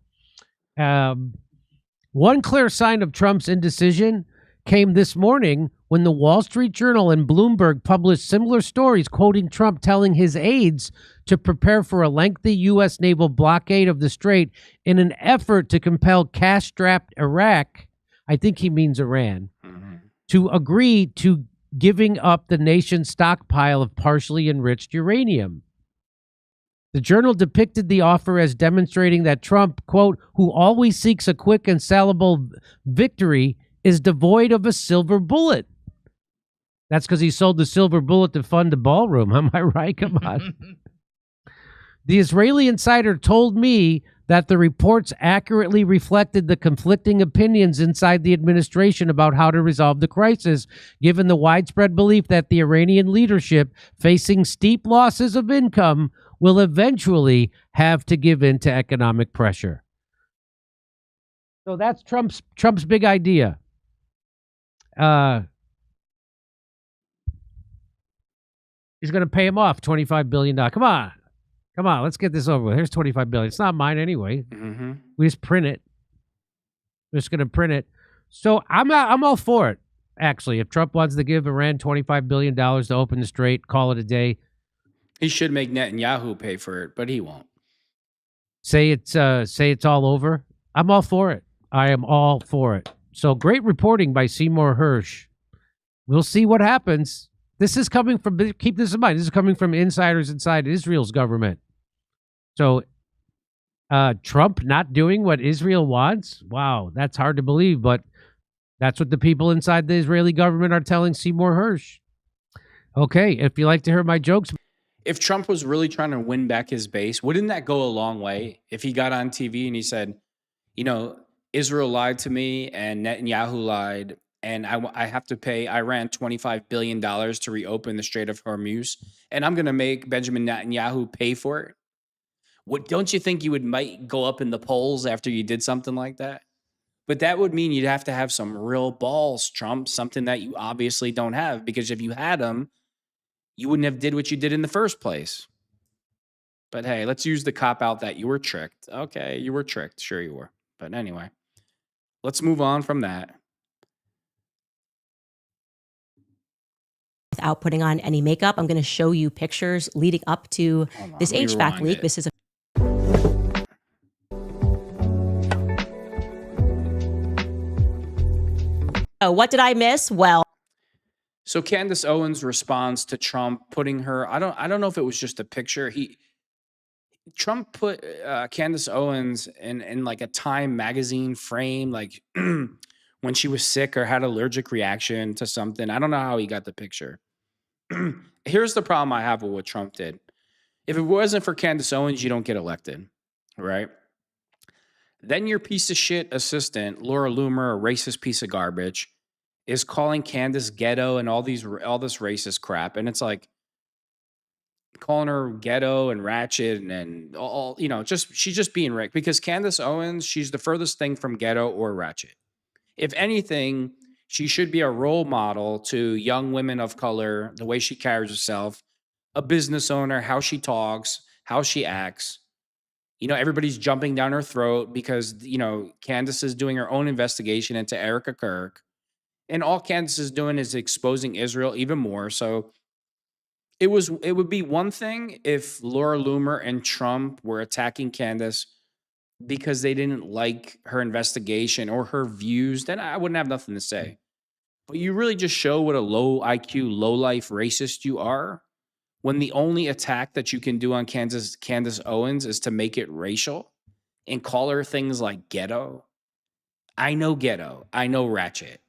One clear sign of Trump's indecision came this morning when the Wall Street Journal and Bloomberg published similar stories quoting Trump telling his aides to prepare for a lengthy U.S. naval blockade of the strait in an effort to compel cash-strapped Iraq, I think he means Iran, to agree to giving up the nation's stockpile of partially enriched uranium. The journal depicted the offer as demonstrating that Trump, quote, who always seeks a quick and salable victory, is devoid of a silver bullet. That's because he sold the silver bullet to fund the ballroom. Am I right? Come on. The Israeli insider told me that the reports accurately reflected the conflicting opinions inside the administration about how to resolve the crisis, given the widespread belief that the Iranian leadership, facing steep losses of income, will eventually have to give in to economic pressure. So that's Trump's big idea. He's going to pay him off $25 billion. Come on, let's get this over with. Here's $25 billion. It's not mine anyway. We just print it. We're just going to print it. So I'm all for it, actually. If Trump wants to give Iran $25 billion to open the strait, call it a day. He should make Netanyahu pay for it, but he won't. Say it's all over. I'm all for it. I am all for it. So great reporting by Seymour Hersh. We'll see what happens. This is coming from, keep this in mind, this is coming from insiders inside Israel's government. So Trump not doing what Israel wants? Wow, that's hard to believe, but that's what the people inside the Israeli government are telling Seymour Hersh. Okay, if you like to hear my jokes. If Trump was really trying to win back his base, wouldn't that go a long way? If he got on TV and he said, Israel lied to me and Netanyahu lied, and I have to pay Iran $25 billion to reopen the Strait of Hormuz, and I'm going to make Benjamin Netanyahu pay for it. Don't you think you might go up in the polls after you did something like that? But that would mean you'd have to have some real balls, Trump, something that you obviously don't have, because if you had them, you wouldn't have did what you did in the first place. But hey, let's use the cop-out that you were tricked. Okay, you were tricked. Sure you were. But anyway, let's move on from that. Without putting on any makeup, I'm going to show you pictures leading up to this HVAC leak. This is a what did I miss? Well, so Candace Owens responds to Trump putting her. I don't know if it was just a picture. Trump put Candace Owens in like a Time magazine frame, like when she was sick or had allergic reaction to something. I don't know how he got the picture. Here's the problem I have with what Trump did. If it wasn't for Candace Owens, you don't get elected. right? Then your piece of shit assistant, Laura Loomer, a racist piece of garbage, is calling Candace ghetto and all this racist crap. And it's like calling her ghetto and ratchet and all, she's just being Rick, because Candace Owens, she's the furthest thing from ghetto or ratchet. If anything, she should be a role model to young women of color, the way she carries herself, a business owner, how she talks, how she acts. Everybody's jumping down her throat because, Candace is doing her own investigation into Erica Kirk. And all Candace is doing is exposing Israel even more. So it would be one thing if Laura Loomer and Trump were attacking Candace because they didn't like her investigation or her views, then I wouldn't have nothing to say. But you really just show what a low IQ, low life racist you are when the only attack that you can do on Candace Owens is to make it racial and call her things like ghetto. I know ghetto. I know ratchet.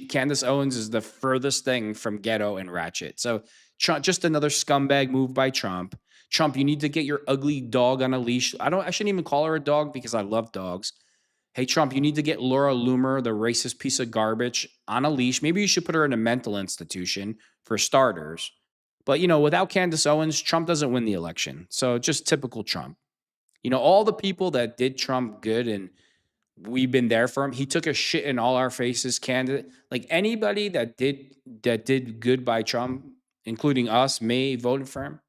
Candace Owens is the furthest thing from ghetto and ratchet. So Trump, just another scumbag move by Trump. Trump, you need to get your ugly dog on a leash. I shouldn't even call her a dog because I love dogs. Hey, Trump, you need to get Laura Loomer, the racist piece of garbage, on a leash. Maybe you should put her in a mental institution for starters. But, without Candace Owens, Trump doesn't win the election. So just typical Trump. All the people that did Trump good and we've been there for him. He took a shit in all our faces. Candidate, like anybody that did good by Trump, including us, me, voted for him.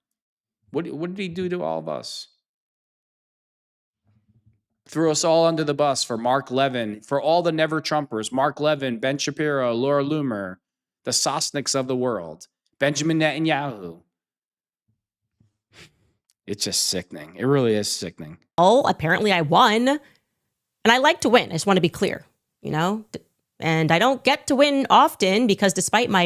What did he do to all of us? Threw us all under the bus for Mark Levin, for all the never Trumpers, Mark Levin, Ben Shapiro, Laura Loomer, the Sosnicks of the world, Benjamin Netanyahu. It's just sickening. It really is sickening. Oh, apparently I won. And I like to win. I just want to be clear, and I don't get to win often because despite my,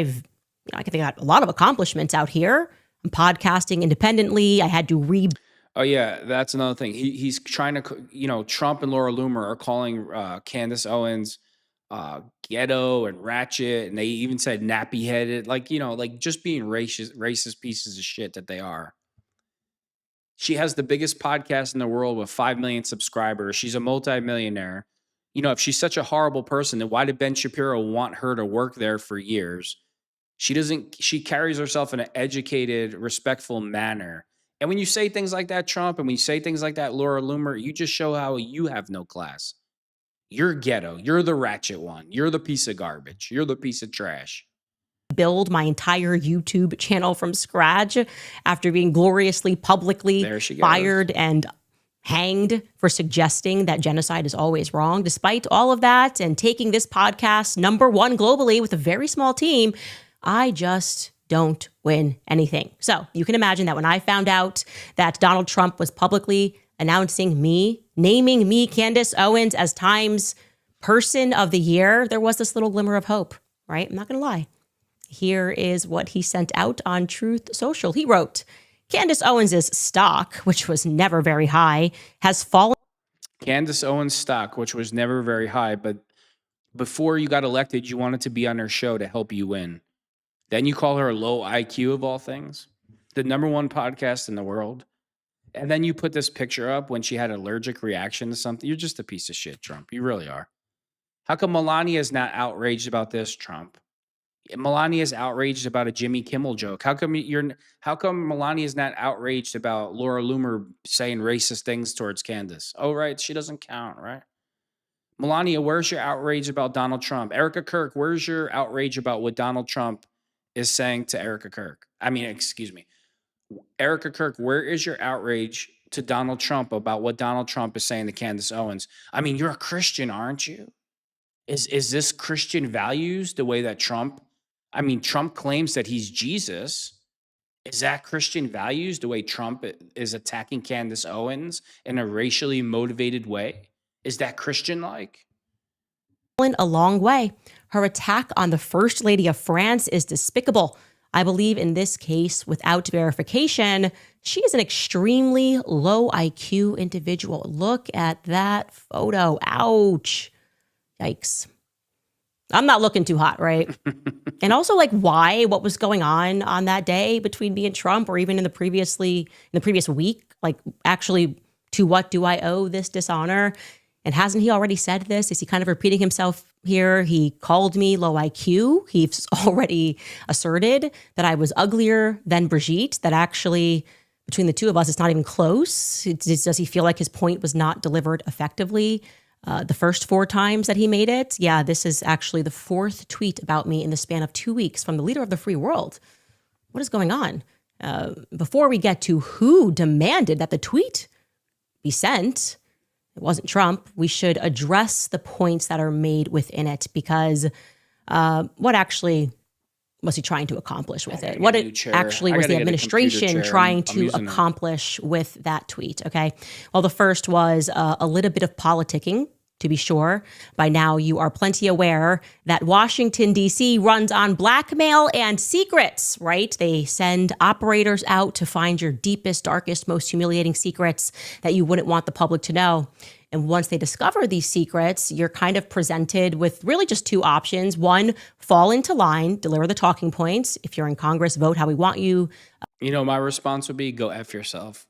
I think I got a lot of accomplishments out here. I'm podcasting independently. I had to Oh yeah, that's another thing. He's trying to, Trump and Laura Loomer are calling Candace Owens ghetto and ratchet, and they even said nappy headed, like just being racist pieces of shit that they are. She has the biggest podcast in the world with 5 million subscribers. She's a multimillionaire. If she's such a horrible person, then why did Ben Shapiro want her to work there for years? She carries herself in an educated, respectful manner. And when you say things like that, Trump, and when you say things like that, Laura Loomer, you just show how you have no class. You're ghetto. You're the ratchet one. You're the piece of garbage. You're the piece of trash. Build my entire YouTube channel from scratch after being gloriously publicly fired and hanged for suggesting that genocide is always wrong. Despite all of that and taking this podcast #1 globally with a very small team, I just don't win anything. So you can imagine that when I found out that Donald Trump was publicly announcing me, naming me, Candace Owens, as Time's Person of the Year, there was this little glimmer of hope, right? I'm not going to lie. Here is what he sent out on Truth Social. He wrote, Candace Owens' stock, which was never very high, has fallen. Candace Owens' stock, which was never very high, but before you got elected, you wanted to be on her show to help you win. Then you call her low IQ of all things, the #1 podcast in the world. And then you put this picture up when she had an allergic reaction to something. You're just a piece of shit, Trump. You really are. How come Melania is not outraged about this, Trump? Melania is outraged about a Jimmy Kimmel joke. How come Melania is not outraged about Laura Loomer saying racist things towards Candace? Oh, right. She doesn't count, right? Melania, where's your outrage about Donald Trump? Erica Kirk, where's your outrage about what Donald Trump is saying to Erica Kirk? Erica Kirk, where is your outrage to Donald Trump about what Donald Trump is saying to Candace Owens? You're a Christian, aren't you? Is this Christian values the way that Trump claims that he's Jesus? Is that Christian values the way Trump is attacking Candace Owens in a racially motivated way? Is that Christian-like? A long way. Her attack on the First Lady of France is despicable. I believe in this case, without verification, she is an extremely low IQ individual. Look at that photo. Ouch. Yikes. I'm not looking too hot, right? And also, why? What was going on that day between me and Trump, or even in the previous week? Actually To what do I owe this dishonor? And hasn't he already said this? Is he kind of repeating himself here? He called me low IQ. He's already asserted that I was uglier than Brigitte, that actually between the two of us, it's not even close. Does he feel like his point was not delivered effectively the first 4 times that he made it? Yeah, this is actually the 4th tweet about me in the span of 2 weeks from the leader of the free world. What is going on? Before we get to who demanded that the tweet be sent, it wasn't Trump, we should address the points that are made within it, because what actually was he trying to accomplish with it? What it actually was the administration trying to accomplish with that tweet, okay? Well, the first was a little bit of politicking, to be sure. By now, you are plenty aware that Washington, D.C. runs on blackmail and secrets, right? They send operators out to find your deepest, darkest, most humiliating secrets that you wouldn't want the public to know. And once they discover these secrets, you're kind of presented with really just 2 options. One, fall into line, deliver the talking points. If you're in Congress, vote how we want you. You know, my response would be, go F yourself.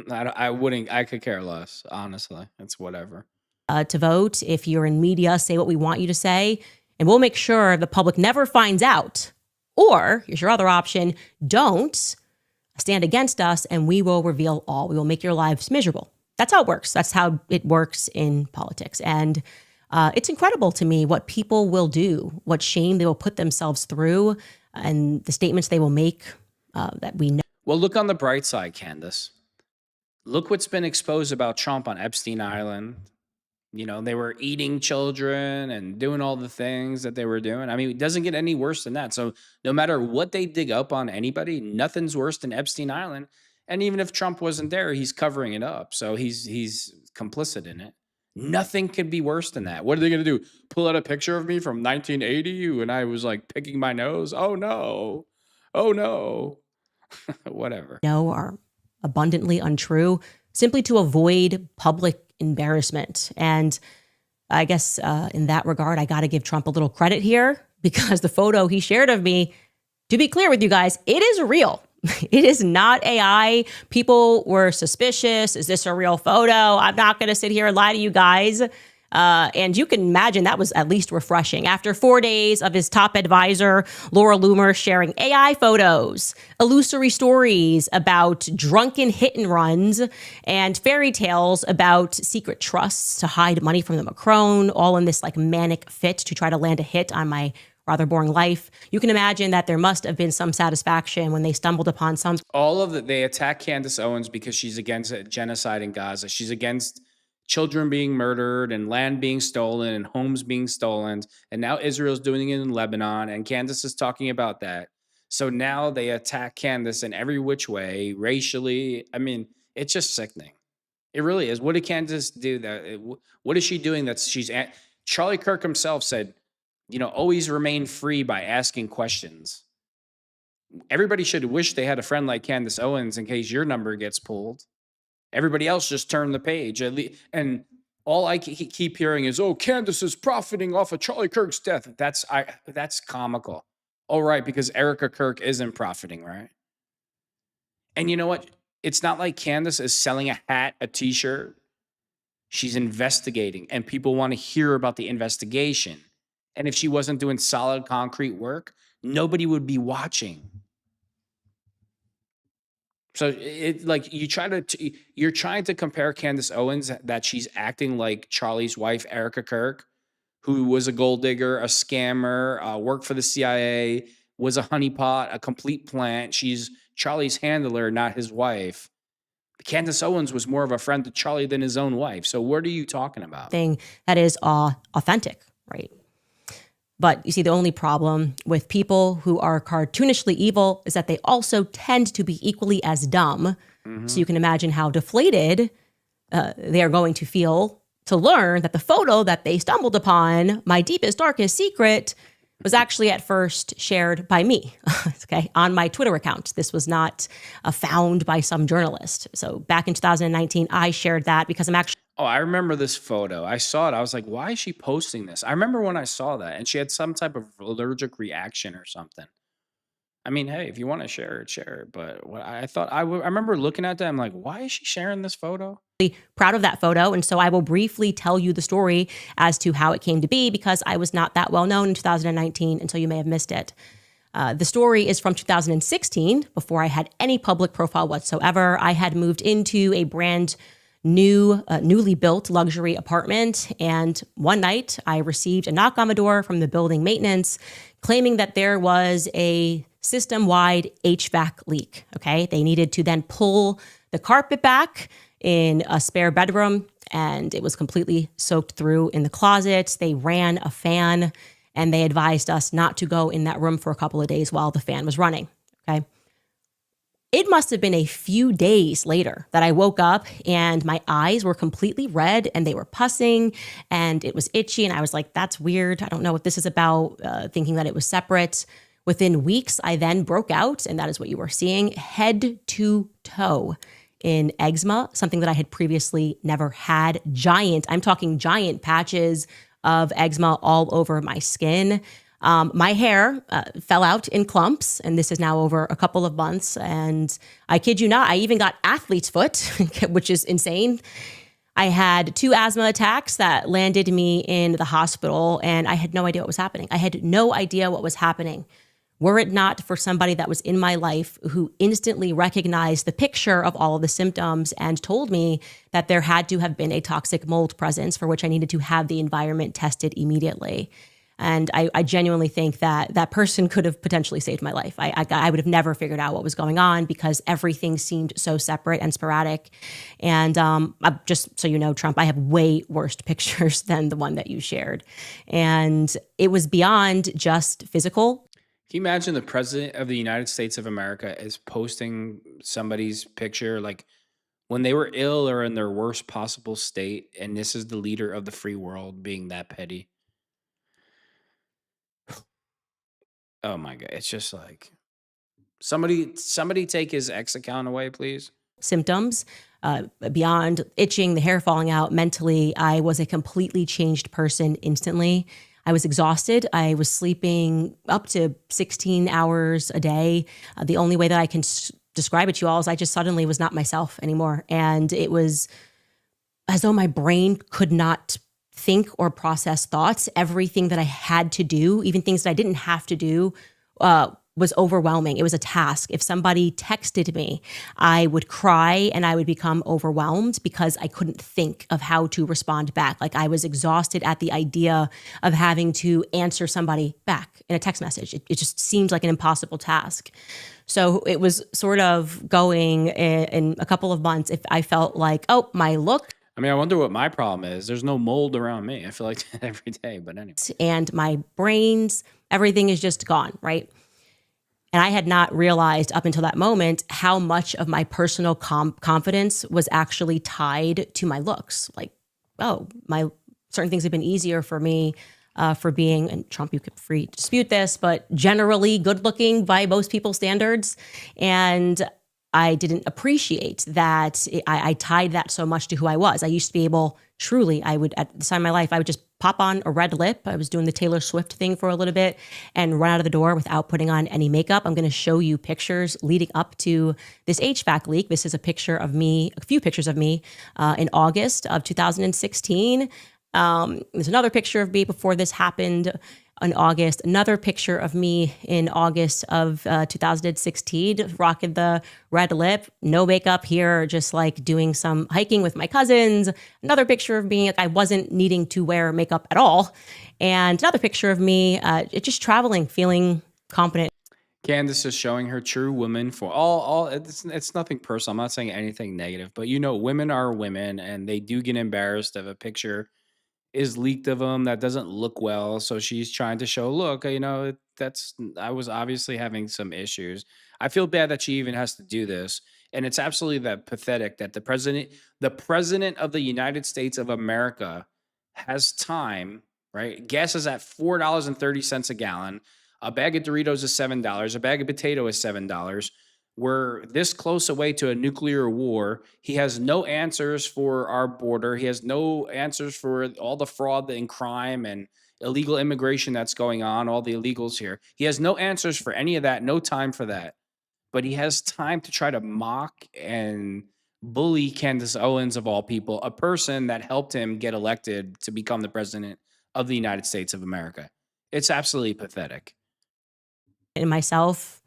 I could care less, honestly. It's whatever. To vote. If you're in media, say what we want you to say, and we'll make sure the public never finds out. Or, here's your other option, don't stand against us, and we will reveal all. We will make your lives miserable. That's how it works. That's how it works in politics. And it's incredible to me what people will do, what shame they will put themselves through, and the statements they will make that we know. Well, look on the bright side, Candace. Look what's been exposed about Trump on Epstein Island. You know, they were eating children and doing all the things that they were doing. I mean, it doesn't get any worse than that. So no matter what they dig up on anybody, nothing's worse than Epstein Island. And even if Trump wasn't there, he's covering it up. So he's complicit in it. Nothing could be worse than that. What are they going to do? Pull out a picture of me from 1980 when I was like picking my nose? Oh, no. Oh, no. Whatever. No, are abundantly untrue, simply to avoid public embarrassment. And I guess in that regard, I got to give Trump a little credit here, because the photo he shared of me, to be clear with you guys, it is real. It is not AI. People were suspicious. Is this a real photo? I'm not going to sit here and lie to you guys. And you can imagine that was at least refreshing. After 4 days of his top advisor, Laura Loomer, sharing AI photos, illusory stories about drunken hit and runs, and fairy tales about secret trusts to hide money from the Macron, all in this like manic fit to try to land a hit on my rather boring life. You can imagine that there must have been some satisfaction when they stumbled upon some. All of it, they attack Candace Owens because she's against genocide in Gaza. She's against children being murdered and land being stolen and homes being stolen. And now Israel's doing it in Lebanon, and Candace is talking about that. So now they attack Candace in every which way, racially. I mean, it's just sickening. It really is. What did Candace do? What is she doing Charlie Kirk himself said, you know, always remain free by asking questions. Everybody should wish they had a friend like Candace Owens in case your number gets pulled. Everybody else just turn the page. And all I keep hearing is, oh, Candace is profiting off of Charlie Kirk's death. That's comical. Oh, right, because Erica Kirk isn't profiting, right? And you know what? It's not like Candace is selling a hat, a t-shirt. She's investigating, and people want to hear about the investigation. And if she wasn't doing solid, concrete work, nobody would be watching. So you're trying to compare Candace Owens, that she's acting like Charlie's wife, Erica Kirk, who was a gold digger, a scammer, worked for the CIA, was a honeypot, a complete plant. She's Charlie's handler, not his wife. Candace Owens was more of a friend to Charlie than his own wife. So what are you talking about? Thing that is authentic, right? But you see, the only problem with people who are cartoonishly evil is that they also tend to be equally as dumb. Mm-hmm. So you can imagine how deflated they are going to feel to learn that the photo that they stumbled upon, my deepest, darkest secret, was actually at first shared by me, okay, on my Twitter account. This was not found by some journalist. So back in 2019, I shared that because I'm actually... Oh, I remember this photo. I saw it. I was like, why is she posting this? I remember when I saw that, and she had some type of allergic reaction or something. I mean, hey, if you want to share it, share it. But what I thought, I remember looking at that, I'm like, why is she sharing this photo? proud of that photo. And so I will briefly tell you the story as to how it came to be, because I was not that well known in 2019, and so you may have missed it. The story is from 2016, before I had any public profile whatsoever. I had moved into a brand new, newly built luxury apartment, and one night I received a knock on the door from the building maintenance claiming that there was a system-wide HVAC leak. Okay, they needed to then pull the carpet back in a spare bedroom, and it was completely soaked through in the closet. They ran a fan, and they advised us not to go in that room for a couple of days while the fan was running. Okay. It must have been a few days later that I woke up and my eyes were completely red and they were pussing and it was itchy. And I was like, that's weird. I don't know what this is about, thinking that it was separate. Within weeks, I then broke out, and that is what you were seeing, head to toe in eczema, something that I had previously never had. I'm talking giant patches of eczema all over my skin. My hair fell out in clumps, and this is now over a couple of months. And I kid you not, I even got athlete's foot, which is insane. I had 2 asthma attacks that landed me in the hospital, and I had no idea what was happening. I had no idea what was happening. Were it not for somebody that was in my life who instantly recognized the picture of all of the symptoms and told me that there had to have been a toxic mold presence, for which I needed to have the environment tested immediately. And I genuinely think that that person could have potentially saved my life. I would have never figured out what was going on because everything seemed so separate and sporadic. And just so you know, Trump, I have way worse pictures than the one that you shared. And it was beyond just physical. Can you imagine the president of the United States of America is posting somebody's picture like when they were ill or in their worst possible state, and this is the leader of the free world being that petty? Oh my God. It's just like somebody take his X account away, please. Symptoms, beyond itching, the hair falling out, mentally, I was a completely changed person instantly. I was exhausted. I was sleeping up to 16 hours a day. The only way that I can describe it to you all is I just suddenly was not myself anymore. And it was as though my brain could not think or process thoughts. Everything that I had to do, even things that I didn't have to do, was overwhelming. It was a task. If somebody texted me, I would cry and I would become overwhelmed because I couldn't think of how to respond back. Like I was exhausted at the idea of having to answer somebody back in a text message. It just seemed like an impossible task. So it was sort of going in a couple of months if I felt like, oh, my look. I mean, I wonder what my problem is. There's no mold around me. I feel like that every day, but anyway. And my brains, everything is just gone, right? And I had not realized up until that moment how much of my personal confidence was actually tied to my looks. Like, oh, my certain things have been easier for me for being, and Trump, you could free to dispute this, but generally good looking by most people's standards. And I didn't appreciate that I tied that so much to who I was. I used to be able, truly, I would, at the time of my life, I would just pop on a red lip. I was doing the Taylor Swift thing for a little bit and run out of the door without putting on any makeup. I'm going to show you pictures leading up to this HVAC leak. This is a picture of me, a few pictures of me in August of 2016. There's another picture of me before this happened in August, another picture of me in August of 2016, rocking the red lip, no makeup here, just like doing some hiking with my cousins. Another picture of me, like I wasn't needing to wear makeup at all. And another picture of me just traveling, feeling confident. Candace is showing her true woman for all it's nothing personal. I'm not saying anything negative, but you know, women are women and they do get embarrassed if a picture is leaked of them that doesn't look well. So she's trying to show, look, you know, I was obviously having some issues. I feel bad that she even has to do this. And it's absolutely that pathetic that the president of the United States of America has time, right? Gas is at $4.30 a gallon. A bag of Doritos is $7. A bag of potato is $7. We're this close away to a nuclear war. He has no answers for our border. He has no answers for all the fraud and crime and illegal immigration that's going on, all the illegals here. He has no answers for any of that, no time for that. But he has time to try to mock and bully Candace Owens, of all people, a person that helped him get elected to become the president of the United States of America. It's absolutely pathetic. In myself.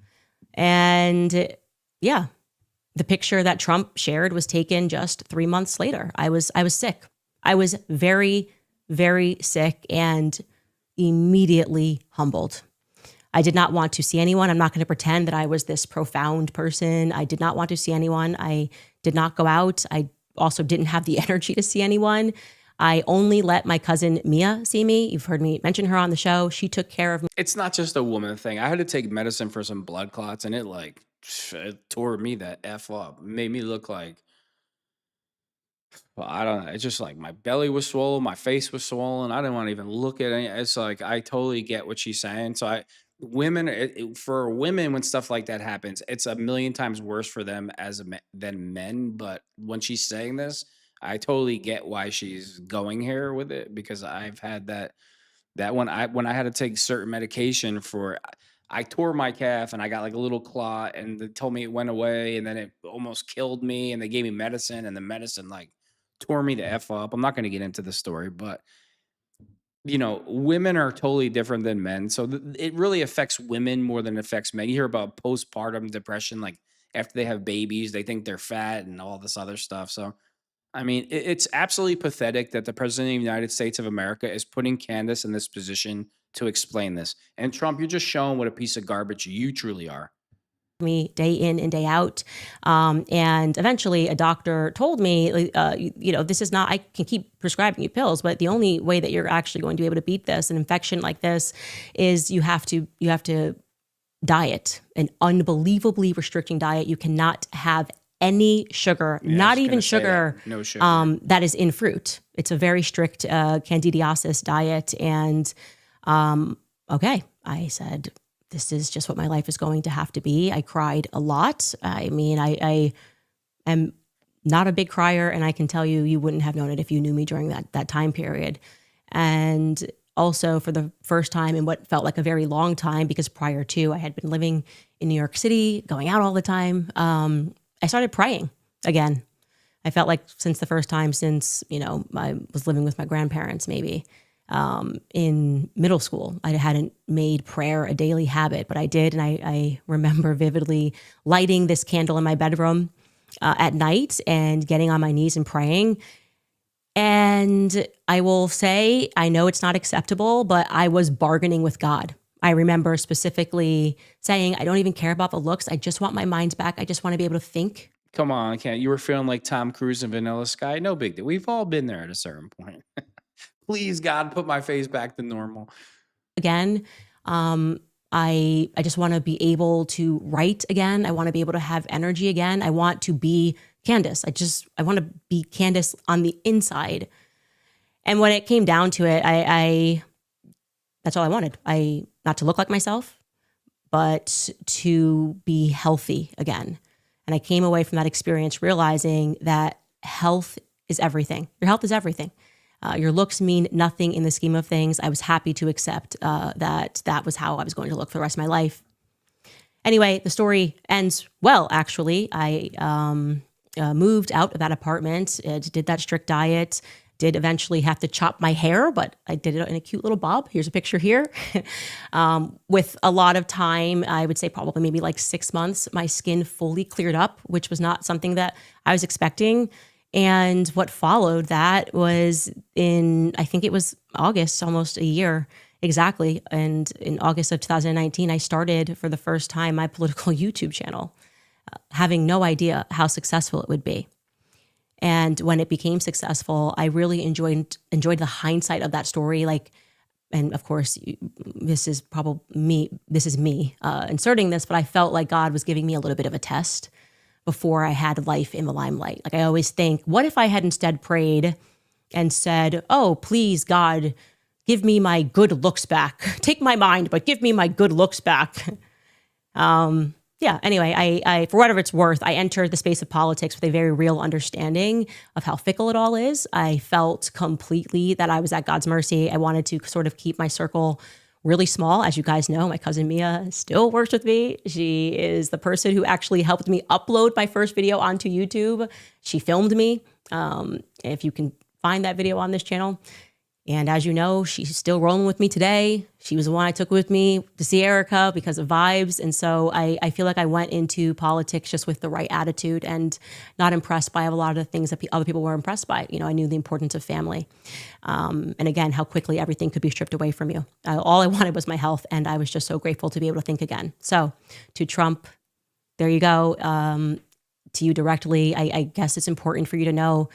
And yeah, the picture that Trump shared was taken just 3 months later. I was sick. I was very, very sick and immediately humbled. I did not want to see anyone. I'm not going to pretend that I was this profound person. I did not want to see anyone. I did not go out. I also didn't have the energy to see anyone. I only let my cousin Mia see me. You've heard me mention her on the show. She took care of me. It's not just a woman thing. I had to take medicine for some blood clots, and it tore me the F up. It made me look like, well, I don't know. It's just like my belly was swollen, my face was swollen. I didn't want to even look at it. It's like I totally get what she's saying. So for women, when stuff like that happens, it's a million times worse for them than men. But when she's saying this, I totally get why she's going here with it, because I've had that when I had to take certain medication for, I tore my calf and I got like a little clot, and they told me it went away, and then it almost killed me, and they gave me medicine, and the medicine like tore me the F up. I'm not going to get into the story, but women are totally different than men. So it really affects women more than it affects men. You hear about postpartum depression, like after they have babies, they think they're fat and all this other stuff. So, I mean, it's absolutely pathetic that the president of the United States of America is putting Candace in this position to explain this. And Trump, you're just showing what a piece of garbage you truly are. Me day in and day out. And eventually a doctor told me, this is not, I can keep prescribing you pills, but the only way that you're actually going to be able to beat this, an infection like this, is you have to diet, an unbelievably restricting diet. You cannot have any sugar, not even sugar, no sugar. That is in fruit. It's a very strict candidiasis diet. And okay, I said, this is just what my life is going to have to be. I cried a lot. I mean, I am not a big crier, and I can tell you, you wouldn't have known it if you knew me during that time period. And also for the first time in what felt like a very long time, because prior to, I had been living in New York City, going out all the time, I started praying again. I felt like since the first time since, I was living with my grandparents, maybe, in middle school, I hadn't made prayer a daily habit, but I did. And I remember vividly lighting this candle in my bedroom at night and getting on my knees and praying. And I will say, I know it's not acceptable, but I was bargaining with God. I remember specifically saying, I don't even care about the looks. I just want my mind back. I just want to be able to think. Come on, Ken. You were feeling like Tom Cruise in Vanilla Sky? No big deal. We've all been there at a certain point. Please, God, put my face back to normal. Again, I just want to be able to write again. I want to be able to have energy again. I want to be Candace. I want to be Candace on the inside. And when it came down to it, I that's all I wanted. Not to look like myself, but to be healthy again. And I came away from that experience realizing that health is everything. Your health is everything. Your looks mean nothing in the scheme of things. I was happy to accept that was how I was going to look for the rest of my life. Anyway, the story ends well, actually. I moved out of that apartment, did that strict diet, did eventually have to chop my hair, but I did it in a cute little bob. Here's a picture here. With a lot of time, I would say probably maybe like 6 months, my skin fully cleared up, which was not something that I was expecting. And what followed that was I think it was August, almost a year exactly. And in August of 2019, I started for the first time my political YouTube channel, having no idea how successful it would be. And when it became successful, I really enjoyed the hindsight of that story. And of course, this is me inserting this, but I felt like God was giving me a little bit of a test before I had life in the limelight. Like I always think, what if I had instead prayed and said, oh, please, God, give me my good looks back. Take my mind, but give me my good looks back. Anyway, I for whatever it's worth, I entered the space of politics with a very real understanding of how fickle it all is. I felt completely that I was at God's mercy. I wanted to sort of keep my circle really small. As you guys know, my cousin Mia still works with me. She is the person who actually helped me upload my first video onto YouTube. She filmed me. If you can find that video on this channel. And as you know, she's still rolling with me today. She was the one I took with me to see Erica because of vibes. And so I feel like I went into politics just with the right attitude and not impressed by a lot of the things that other people were impressed by. You know, I knew the importance of family. And again, how quickly everything could be stripped away from you. All I wanted was my health. And I was just so grateful to be able to think again. So to Trump, there you go. To you directly, I guess it's important for you to know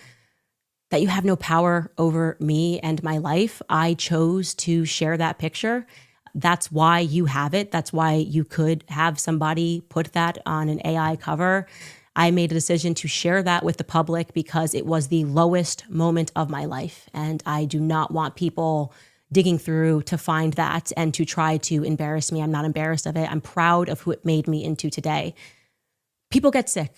that you have no power over me and my life. I chose to share that picture. That's why you have it. That's why you could have somebody put that on an AI cover. I made a decision to share that with the public because it was the lowest moment of my life. And I do not want people digging through to find that and to try to embarrass me. I'm not embarrassed of it. I'm proud of who it made me into today. People get sick,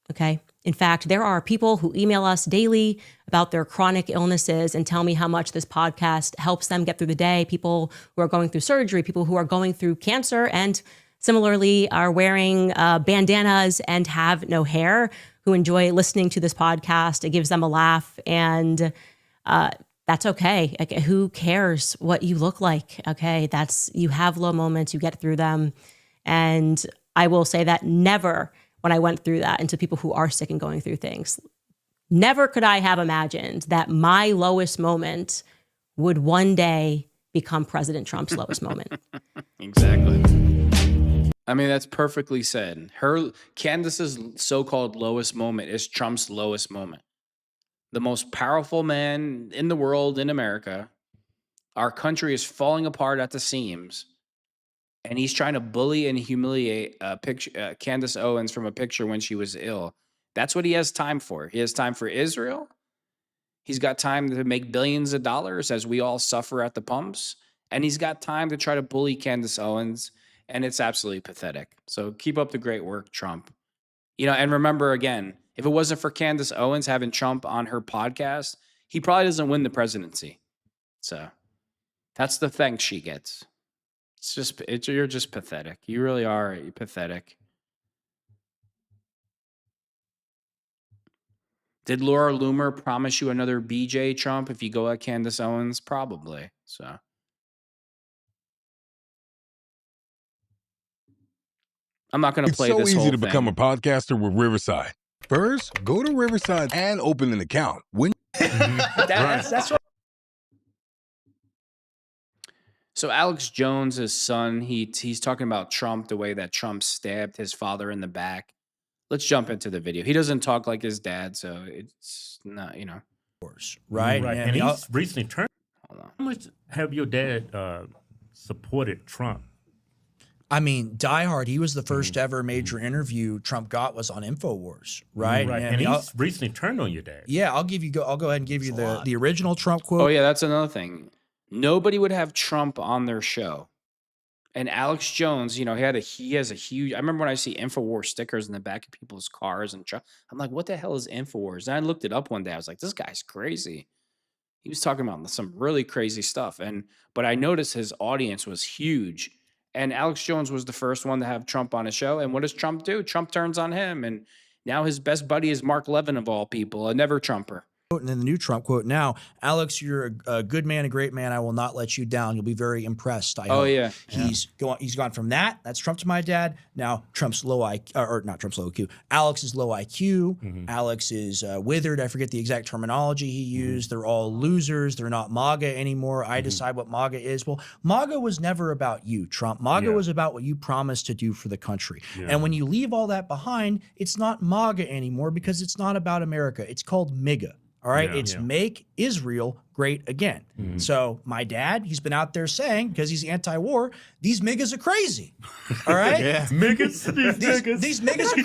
okay? In fact, there are people who email us daily about their chronic illnesses and tell me how much this podcast helps them get through the day. People who are going through surgery, people who are going through cancer, and similarly are wearing bandanas and have no hair, who enjoy listening to this podcast. It gives them a laugh, and that's okay. Like, who cares what you look like? Okay, you have low moments, you get through them. And I will say that never, when I went through that, and to people who are sick and going through things, never could I have imagined that my lowest moment would one day become President Trump's lowest moment. Exactly. I mean, that's perfectly said. Candace's so-called lowest moment is Trump's lowest moment. The most powerful man in the world, in America. Our country is falling apart at the seams. And he's trying to bully and humiliate Candace Owens from a picture when she was ill. That's what he has time for. He has time for Israel. He's got time to make billions of dollars as we all suffer at the pumps. And he's got time to try to bully Candace Owens. And it's absolutely pathetic. So keep up the great work, Trump. You know, and remember again, if it wasn't for Candace Owens having Trump on her podcast, he probably doesn't win the presidency. So that's the thanks she gets. You're just pathetic. You really are pathetic. Did Laura Loomer promise you another BJ Trump if you go at Candace Owens? Probably. So I'm not going to play this whole thing. It's so easy to become a podcaster with Riverside. First, go to Riverside and open an account. That's what. So Alex Jones's son, he's talking about Trump, the way that Trump stabbed his father in the back. Let's jump into the video. He doesn't talk like his dad, so it's not, you know. Right. Right. And he's recently turned. How much have your dad supported Trump? I mean, Die Hard, he was the first ever major interview Trump got was on InfoWars, right? Right. And he's recently turned on your dad. Yeah, I'll go ahead and give you the original Trump quote. Oh yeah, that's another thing. Nobody would have Trump on their show. And Alex Jones, you know, he has a huge. I remember when I see InfoWars stickers in the back of people's cars and I'm like, what the hell is InfoWars? And I looked it up one day. I was like, this guy's crazy. He was talking about some really crazy stuff. But I noticed his audience was huge. And Alex Jones was the first one to have Trump on his show. And what does Trump do? Trump turns on him. And now his best buddy is Mark Levin, of all people, a never Trumper. And then the new Trump quote now, Alex, you're a good man, a great man. I will not let you down. You'll be very impressed. I hope. Yeah. He's gone from that's Trump to my dad. Now Trump's low IQ, or not Trump's low IQ. Alex is low IQ. Mm-hmm. Alex is withered. I forget the exact terminology he used. They're all losers. They're not MAGA anymore. I decide what MAGA is. Well, MAGA was never about you, Trump. MAGA was about what you promised to do for the country. Yeah. And when you leave all that behind, it's not MAGA anymore because it's not about America. It's called MIGA. All right, it's make Israel great again. Mm-hmm. So my dad, he's been out there saying, because he's anti-war, these MIGAs are crazy. All right? These MIGAs are crazy. These MIGAs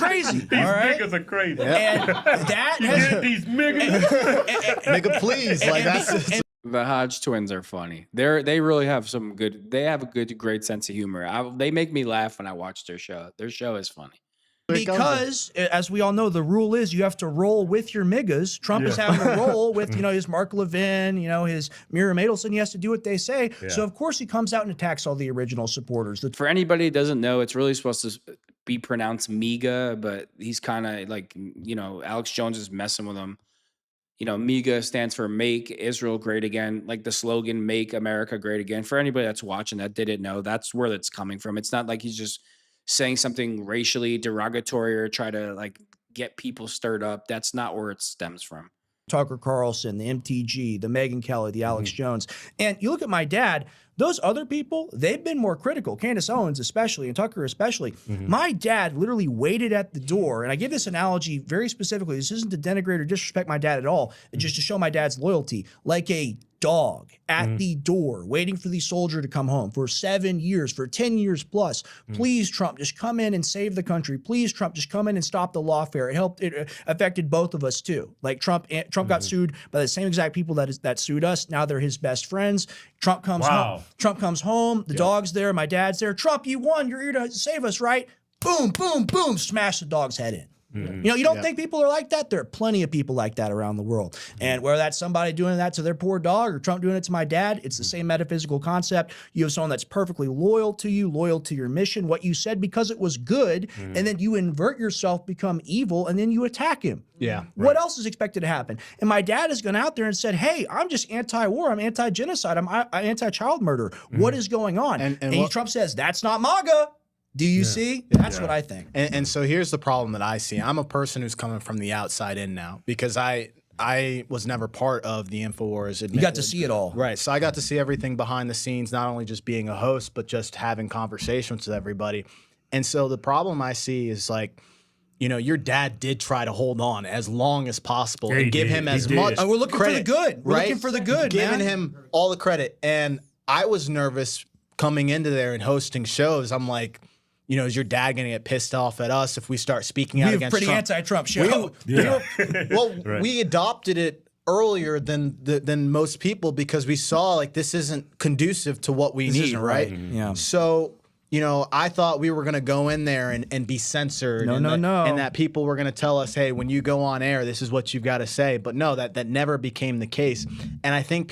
are crazy. And that has... These MIGAs. MIGA, please. Like that's... The Hodge twins are funny. They really have they have a great sense of humor. They make me laugh when I watch their show. Their show is funny. Because, as we all know, the rule is you have to roll with your MIGAs. Trump is having to roll with, his Mark Levin, his Miriam Adelson. He has to do what they say. Yeah. So, of course, he comes out and attacks all the original supporters. For anybody who doesn't know, it's really supposed to be pronounced MIGA, but he's kind of like, Alex Jones is messing with him. MIGA stands for Make Israel Great Again, like the slogan, Make America Great Again. For anybody that's watching that didn't know, that's where it's coming from. It's not like he's just saying something racially derogatory or try to get people stirred up. That's not where it stems from. Tucker Carlson, the MTG, the Megyn Kelly, the Alex Jones. And you look at my dad, those other people, they've been more critical. Candace Owens especially, and Tucker especially. My dad literally waited at the door, and I give this analogy very specifically. This isn't to denigrate or disrespect my dad at all. It's just to show my dad's loyalty. Like a dog at the door waiting for the soldier to come home for 7 years, for 10 years plus. Please, Trump, just come in and save the country. Please, Trump, just come in and stop the lawfare. It affected both of us too. Like Trump got sued by the same exact people that sued us. Now they're his best friends. Trump comes home. Trump comes home. The dog's there. My dad's there. Trump, you won. You're here to save us, right? Boom, boom, boom. Smash the dog's head in. You don't think people are like that? There are plenty of people like that around the world. And whether that's somebody doing that to their poor dog or Trump doing it to my dad, it's the same metaphysical concept. You have someone that's perfectly loyal to you, loyal to your mission, what you said because it was good, and then you invert yourself, become evil, and then you attack him. Yeah. What else is expected to happen? And my dad has gone out there and said, hey, I'm just anti-war, I'm anti-genocide, I'm anti-child murder. What is going on? And Trump says, that's not MAGA. Do you see? That's what I think. And so here's the problem that I see. I'm a person who's coming from the outside in now because I was never part of the InfoWars. You got to see it all. Right. So I got to see everything behind the scenes, not only just being a host, but just having conversations with everybody. And so the problem I see is your dad did try to hold on as long as possible and give him as much credit. We're looking for the good. We're looking for the good, Giving him all the credit. And I was nervous coming into there and hosting shows. I'm like, is your dad going to get pissed off at us if we start speaking out against Trump? We have pretty anti-Trump show. We adopted it earlier than most people because we saw this isn't conducive to what we need, right? Yeah. So, I thought we were going to go in there and be censored. No. And that people were going to tell us, hey, when you go on air, this is what you've got to say. But no, that never became the case. And I think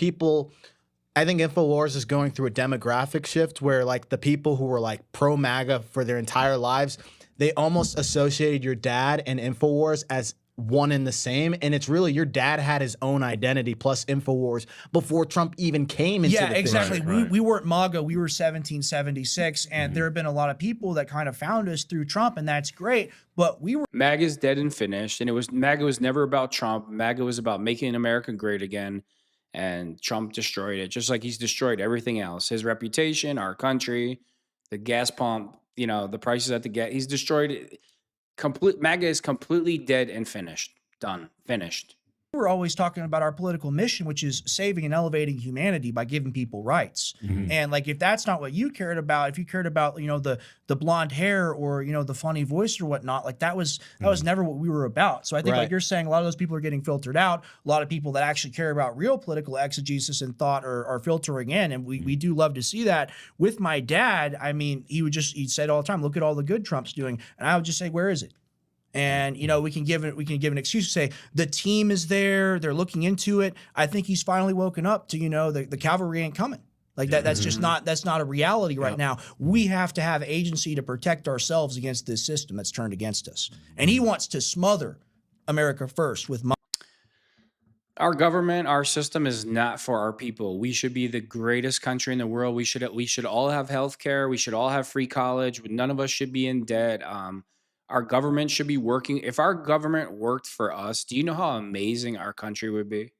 InfoWars is going through a demographic shift where the people who were pro-MAGA for their entire lives, they almost associated your dad and InfoWars as one and the same. And it's really your dad had his own identity plus InfoWars before Trump even came into the picture. Exactly. We weren't MAGA. We were 1776. And there have been a lot of people that kind of found us through Trump, and that's great. But we were... MAGA's dead and finished. And MAGA was never about Trump. MAGA was about making America great again. And Trump destroyed it, just like he's destroyed everything else. His reputation, our country, the gas pump, the prices at the gas. He's destroyed it. MAGA is completely dead and finished. Done. Finished. We're always talking about our political mission, which is saving and elevating humanity by giving people rights. And if that's not what you cared about, if you cared about, the blonde hair or, the funny voice or whatnot, that was never what we were about. So I think like you're saying, a lot of those people are getting filtered out. A lot of people that actually care about real political exegesis and thought are filtering in. And we do love to see that. With my dad, I mean, he'd say all the time, look at all the good Trump's doing. And I would just say, where is it? And we can give an excuse to say the team is there, they're looking into it. I think he's finally woken up to the cavalry ain't coming. That's just not a reality right now. We have to have agency to protect ourselves against this system that's turned against us. And he wants to smother America first with our government, our system is not for our people. We should be the greatest country in the world. We should all have health care. We should all have free college. None of us should be in debt. Our government should be working. If our government worked for us, do you know how amazing our country would be?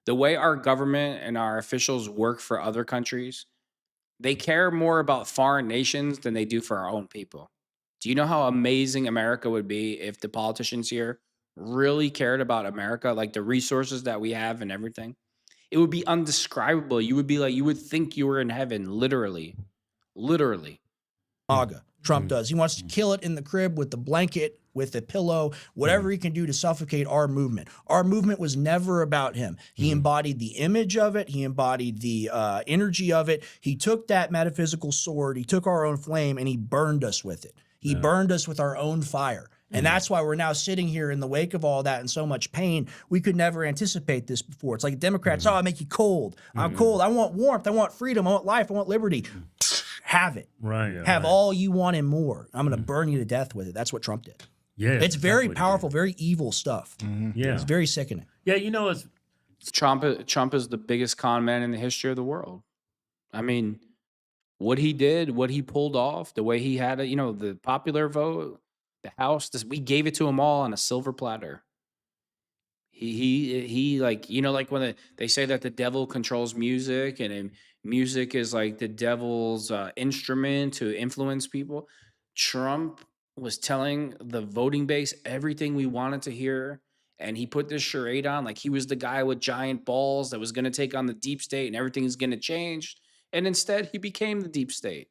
The way our government and our officials work for other countries, they care more about foreign nations than they do for our own people. Do you know how amazing America would be if the politicians here really cared about America, the resources that we have and everything? It would be undescribable. You would be you would think you were in heaven, literally. MAGA. Trump does. He wants to kill it in the crib with the blanket, with a pillow, whatever he can do to suffocate our movement. Our movement was never about him. He embodied the image of it. He embodied the energy of it. He took that metaphysical sword. He took our own flame and he burned us with it. He burned us with our own fire. And that's why we're now sitting here in the wake of all that and so much pain. We could never anticipate this before. It's like Democrats, oh, I make you cold. I'm cold. I want warmth. I want freedom. I want life. I want liberty. Have it. Have all you want and more. I'm going to burn you to death with it. That's what Trump did. Yeah, it's very powerful, very evil stuff. Yeah, it's very sickening. Yeah, you know, it's Trump is the biggest con man in the history of the world. I mean, what he did, what he pulled off, the way he had it, you know, the popular vote, the House, we gave it to him all on a silver platter. He like, you know, like when they say that the devil controls music and music is like the devil's instrument to influence people. Trump was telling the voting base everything we wanted to hear. And he put this charade on like he was the guy with giant balls that was going to take on the deep state and everything's going to change. And instead, he became the deep state.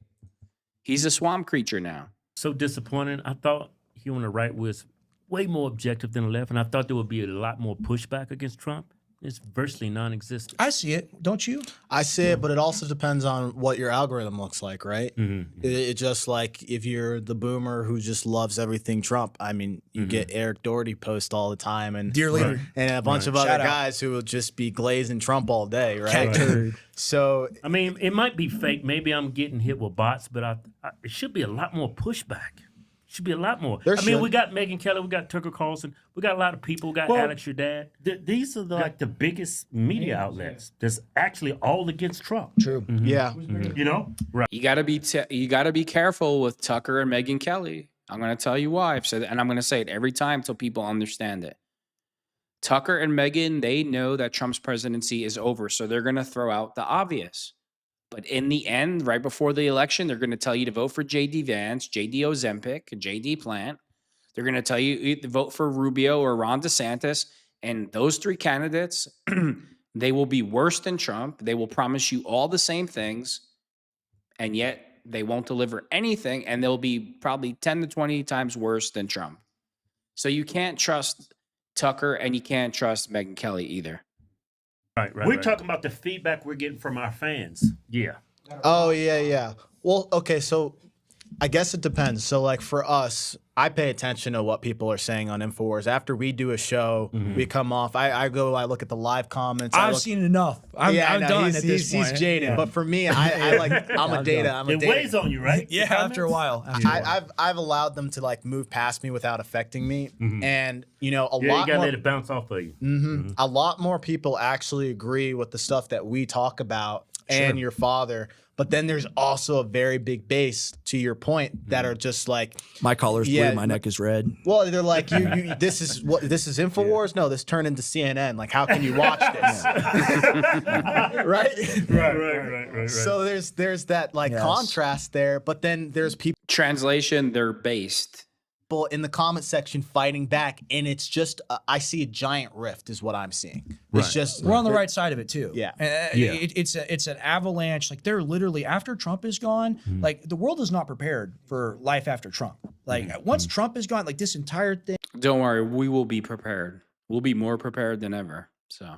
He's a swamp creature now. So disappointing. I thought he on the right was way more objective than the left, and I thought there would be a lot more pushback against Trump. It's virtually non-existent. I see it, don't you? I see it, but it also depends on what your algorithm looks like, right? Mm-hmm. It just like if you're the boomer who just loves everything Trump, I mean, you get Eric Doherty post all the time and Dear leader. and a bunch of other guys who will just be glazing Trump all day, right? So I mean, it might be fake. Maybe I'm getting hit with bots, but it should be a lot more pushback. Should be a lot more. I mean, we got Megyn Kelly, we got Tucker Carlson, we got a lot of people, we got Alex, your dad. These are the biggest media outlets that's actually all against Trump. True. Mm-hmm. Yeah. Mm-hmm. You know, right? You gotta be careful with Tucker and Megyn Kelly. I'm gonna tell you why. I've said it, and I'm gonna say it every time till people understand it. Tucker and Megyn, they know that Trump's presidency is over, so they're gonna throw out the obvious. But in the end, right before the election, they're going to tell you to vote for J.D. Vance, J.D. Ozempic, J.D. Plant. They're going to tell you to vote for Rubio or Ron DeSantis. And those three candidates, they will be worse than Trump. They will promise you all the same things, and yet they won't deliver anything, and they'll be probably 10 to 20 times worse than Trump. So you can't trust Tucker, and you can't trust Megyn Kelly either. Right. We're talking about the feedback we're getting from our fans. Yeah. Oh, yeah. Well, okay, so I guess it depends. So, like, for us, I pay attention to what people are saying on InfoWars. After we do a show, we come off. I look at the live comments. I've seen enough. I'm done at this point. He's jaded. Yeah. But for me, I'm a data. It weighs on you, right? Yeah, after a while. I've allowed them to, like, move past me without affecting me. And, you know, a lot you gotta more, let it bounce off of you. A lot more people actually agree with the stuff that we talk about and your father. But then there's also a very big base, to your point, that are just like, my collar's blue, my neck is red. Well, they're like, this is InfoWars? No, this turned into CNN. Like, how can you watch this? Right. So there's that like contrast there, but then there's people. Translation, they're based. In the comment section fighting back, and it's just I see a giant rift is what I'm seeing. It's just we're on the right side of it too. Yeah. It's an avalanche. Like they're literally, after Trump is gone, like the world is not prepared for life after Trump. Like once Trump is gone, like this entire thing. Don't worry, we will be prepared. We'll be more prepared than ever. So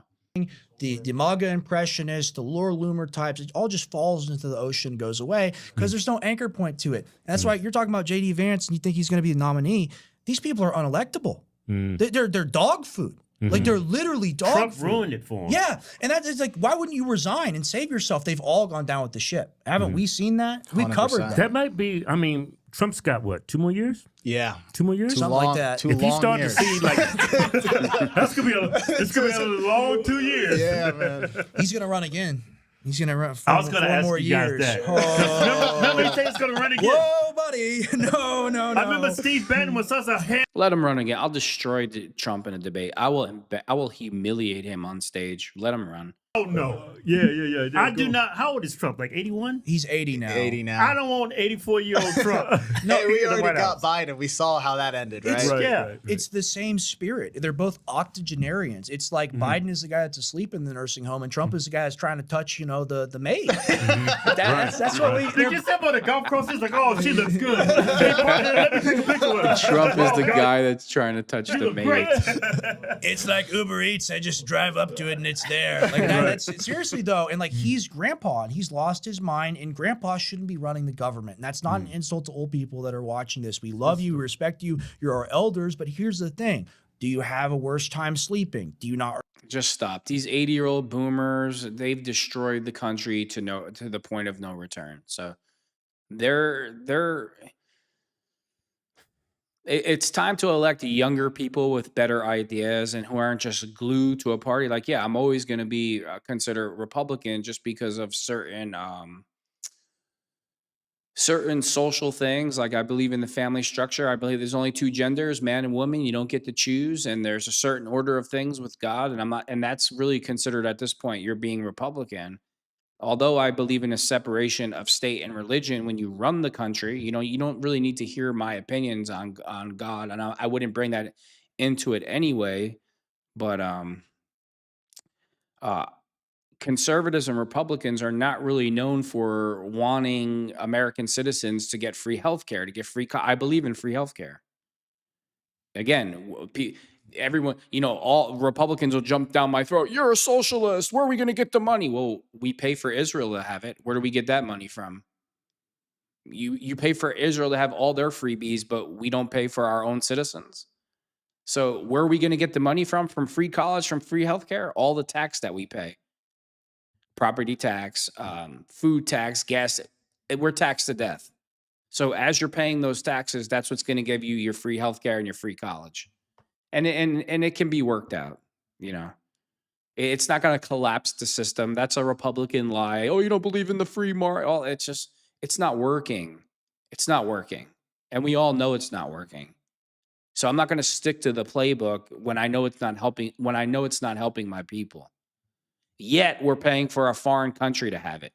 the MAGA impressionists, the Laura Loomer types, it all just falls into the ocean, goes away because there's no anchor point to it. And that's why you're talking about J.D. Vance and you think he's going to be the nominee. These people are unelectable. They're dog food. Like they're literally dog Trump food. ruined it for him. Yeah, and it's like, why wouldn't you resign and save yourself? They've all gone down with the ship. Haven't we seen that? We've covered that. That might be. I mean, Trump's got what? 2 more years? Yeah, 2 more years. Something like that. If he starts to see like, it's gonna be a long 2 years. Yeah, man. He's gonna run again. He's gonna run for I was gonna 4 ask more you guys years. that. Oh. Remember he said he's gonna run again. Whoa, buddy! No. I remember Steve Bannon was such a hand. let him run again. I'll destroy Trump in a debate. I will humiliate him on stage. Let him run. Oh no! Yeah. I do not. How old is Trump? Like 81? He's 80 now. 80 now. I don't want 84-year-old Trump. No, we already got Biden. We saw how that ended, right? Right. It's the same spirit. They're both octogenarians. It's like Biden is the guy that's asleep in the nursing home, and Trump is the guy that's trying to touch, the maid. That's what we. Did you step on the golf course? It's like, oh, she looks good. Hey, partner, let me take a picture with her. Trump is the guy that's trying to touch the maid. It's like Uber Eats. I just drive up to it and it's there. Like that's seriously though, and like he's grandpa and he's lost his mind, and grandpa shouldn't be running the government. And that's not an insult to old people that are watching this. We love you, we respect you, you're our elders, but here's the thing. Do you have a worse time sleeping? Do you not? Just stop. These 80-year-old boomers, they've destroyed the country to the point of no return. So it's time to elect younger people with better ideas and who aren't just glued to a party. Like, yeah, I'm always going to be considered Republican just because of certain social things. Like, I believe in the family structure. I believe there's only two genders, man and woman. You don't get to choose, and there's a certain order of things with God. And that's really considered at this point, you're being Republican. Although I believe in a separation of state and religion when you run the country, you don't really need to hear my opinions on God, and I wouldn't bring that into it anyway. But conservatives and Republicans are not really known for wanting American citizens to get free healthcare, to get free. I believe in free healthcare. Again, everyone, all Republicans will jump down my throat. You're a socialist. Where are we going to get the money? Well, we pay for Israel to have it. Where do we get that money from? You pay for Israel to have all their freebies, but we don't pay for our own citizens. So where are we going to get the money from? From free college, from free healthcare? All the tax that we pay. Property tax, food tax, gas. We're taxed to death. So as you're paying those taxes, that's what's going to give you your free healthcare and your free college. And it can be worked out, It's not going to collapse the system. That's a Republican lie. Oh, you don't believe in the free market. Oh, it's not working. It's not working. And we all know it's not working. So I'm not going to stick to the playbook when I know it's not helping my people. Yet we're paying for a foreign country to have it.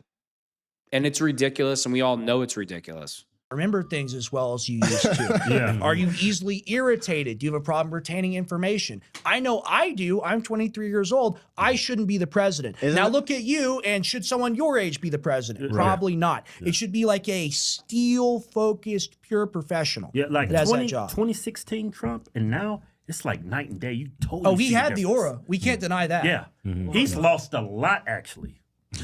And it's ridiculous, and we all know it's ridiculous. Remember things as well as you used to. Yeah. Are you easily irritated? Do you have a problem retaining information? I know I do. I'm 23 years old. I shouldn't be the president. Now look at you, and should someone your age be the president? Right. Probably not. Yeah. It should be like a steel-focused, pure professional. Yeah, like that has that job. 2016 Trump, and now it's like night and day. You totally he had the aura. We can't deny that. Yeah. He's lost a lot, actually.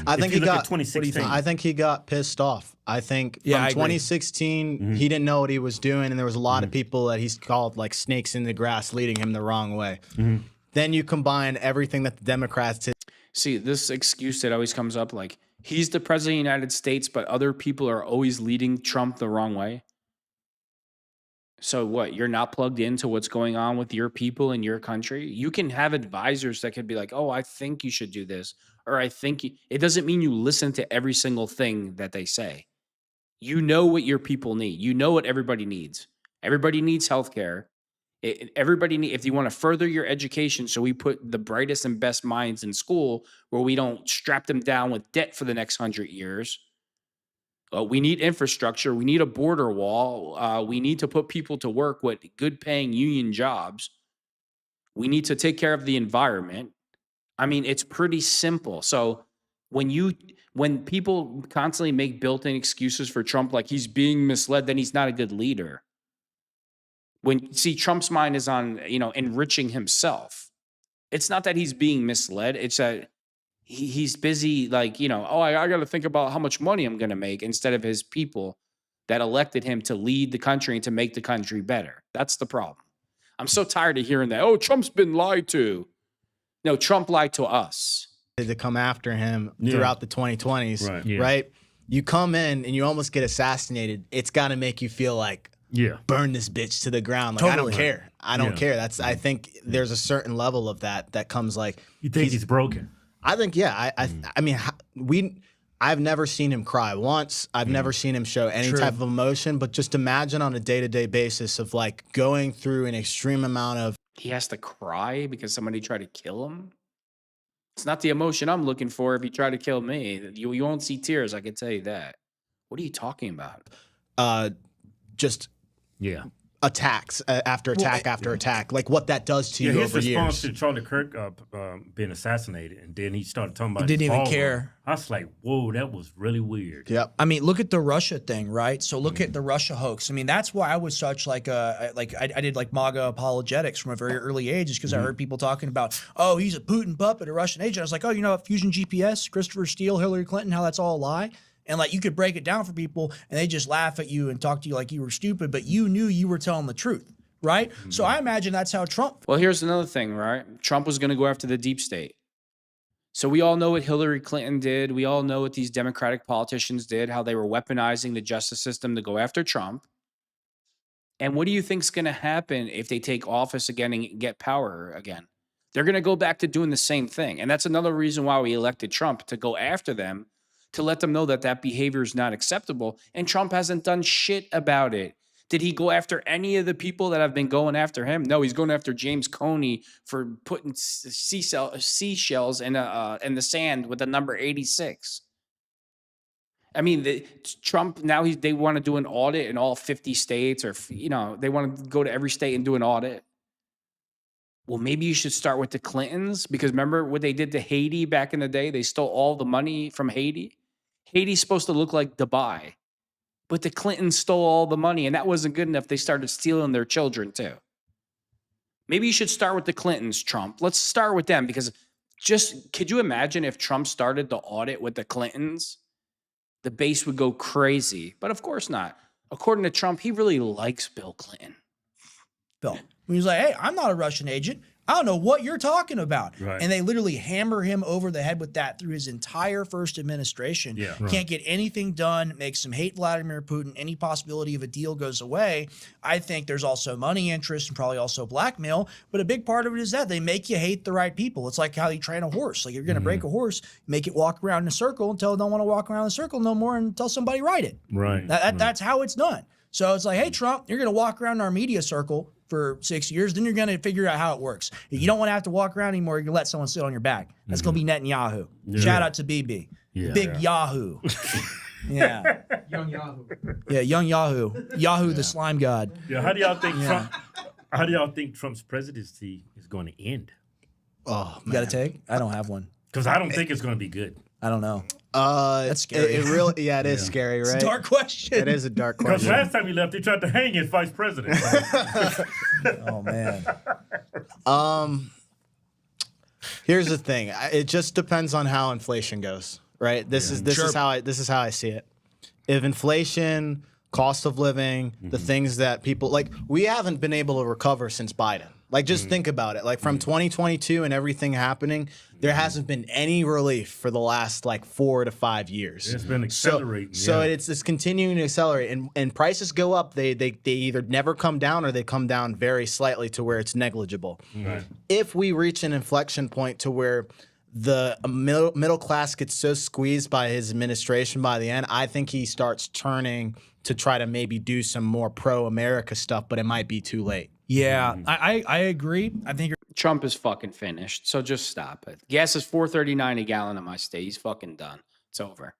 I think he got 2016. I think he got pissed off. I think from 2016 he didn't know what he was doing, and there was a lot of people that he's called like snakes in the grass leading him the wrong way. Then you combine everything that the Democrats did. See, this excuse that always comes up, like he's the president of the United States, but other people are always leading Trump the wrong way. So what? You're not plugged into what's going on with your people in your country? You can have advisors that could be like, oh, I think you should do this. Or I think it doesn't mean you listen to every single thing that they say. You know what your people need. You know what everybody needs. Everybody needs healthcare. If you want to further your education, so we put the brightest and best minds in school where we don't strap them down with debt for the next 100 years. We need infrastructure. We need a border wall. We need to put people to work with good paying union jobs. We need to take care of the environment. I mean, it's pretty simple. So when people constantly make built-in excuses for Trump, like he's being misled, then he's not a good leader. Trump's mind is on, enriching himself. It's not that he's being misled. It's that he's busy, I got to think about how much money I'm going to make instead of his people that elected him to lead the country and to make the country better. That's the problem. I'm so tired of hearing that. Oh, Trump's been lied to. No, Trump lied to us. To come after him throughout the 2020s, right? You come in and you almost get assassinated. It's got to make you feel like, burn this bitch to the ground. Like, totally. I don't care. I don't care. I think there's a certain level of that comes like. You think he's broken? I think, I mean, I've never seen him cry once. I've never seen him show any type of emotion, but just imagine on a day-to-day basis of like going through an extreme amount of. He has to cry because somebody tried to kill him? It's not the emotion I'm looking for if you try to kill me. You won't see tears, I can tell you that. What are you talking about? attacks after attack after attack, like what that does to you his over response years. to Charlie Kirk being assassinated, and then he started talking about. He didn't his even father. care. I was like, "Whoa, that was really weird." Yep. I mean, look at the Russia thing, right? So look at the Russia hoax. I mean, that's why I was such I did like MAGA apologetics from a very early age, is because I heard people talking about, oh, he's a Putin puppet, a Russian agent. I was like, oh, you know, Fusion GPS, Christopher Steele, Hillary Clinton, how that's all a lie. And like you could break it down for people, and they just laugh at you and talk to you like you were stupid, but you knew you were telling the truth. Right? So I imagine that's how Trump. Well, here's another thing, right? Trump was going to go after the deep state. So we all know what Hillary Clinton did. We all know what these Democratic politicians did, how they were weaponizing the justice system to go after Trump. And what do you think's going to happen if they take office again and get power again? They're going to go back to doing the same thing. And that's another reason why we elected Trump, to go after them, to let them know that that behavior is not acceptable. And Trump hasn't done shit about it. Did he go after any of the people that have been going after him? No, he's going after James Comey for putting seashells in the sand with the number 86. I mean, Trump, now they want to do an audit in all 50 states, or, you know, they want to go to every state and do an audit. Well, maybe you should start with the Clintons, because remember what they did to Haiti back in the day? They stole all the money from Haiti. Haiti's supposed to look like Dubai. But the Clintons stole all the money, and that wasn't good enough. They started stealing their children, too. Maybe you should start with the Clintons, Trump. Let's start with them, because could you imagine if Trump started the audit with the Clintons? The base would go crazy. But of course not. According to Trump, he really likes Bill Clinton. Bill. When he's like, hey, I'm not a Russian agent. I don't know what you're talking about. Right. And they literally hammer him over the head with that through his entire first administration. Yeah. Can't get anything done, makes him hate Vladimir Putin. Any possibility of a deal goes away. I think there's also money interest and probably also blackmail. But a big part of it is that they make you hate the right people. It's like how you train a horse. Like, you're going to break a horse, make it walk around in a circle until it don't want to walk around in a circle no more, and tell somebody ride it. Right. That's how it's done. So it's like, hey, Trump, you're going to walk around our media circle for 6 years, then you're going to figure out how it works. You don't want to have to walk around anymore. You can let someone sit on your back. That's going to be Netanyahu. Yeah. Shout out to BB. Yeah. Big Yahoo. Yeah. Young Yahoo. Yeah, young Yahoo. Yahoo, the slime god. Yeah. How do y'all think Trump? How do y'all think Trump's presidency is going to end? Oh, you got a take? I don't have one. Because I don't think it's going to be good. I don't know. That's scary. It really, it is scary, right? It's a dark question. It is a dark Because question. last time he left, he tried to hang his vice president. Oh man. Here's the thing. It just depends on how inflation goes, right? This is how I see it. If inflation, cost of living, the things that people like, we haven't been able to recover since Biden. Like, just think about it. Like, from 2022 and everything happening, there hasn't been any relief for the last like 4 to 5 years. It's been accelerating. So it's continuing to accelerate, and prices go up. They either never come down, or they come down very slightly to where it's negligible. Right. If we reach an inflection point to where the middle class gets so squeezed by his administration by the end, I think he starts turning to try to maybe do some more pro-America stuff, but it might be too late. Yeah, I agree. I think Trump is fucking finished, so just stop it. Gas is $4.39 a gallon in my state. He's fucking done. It's over.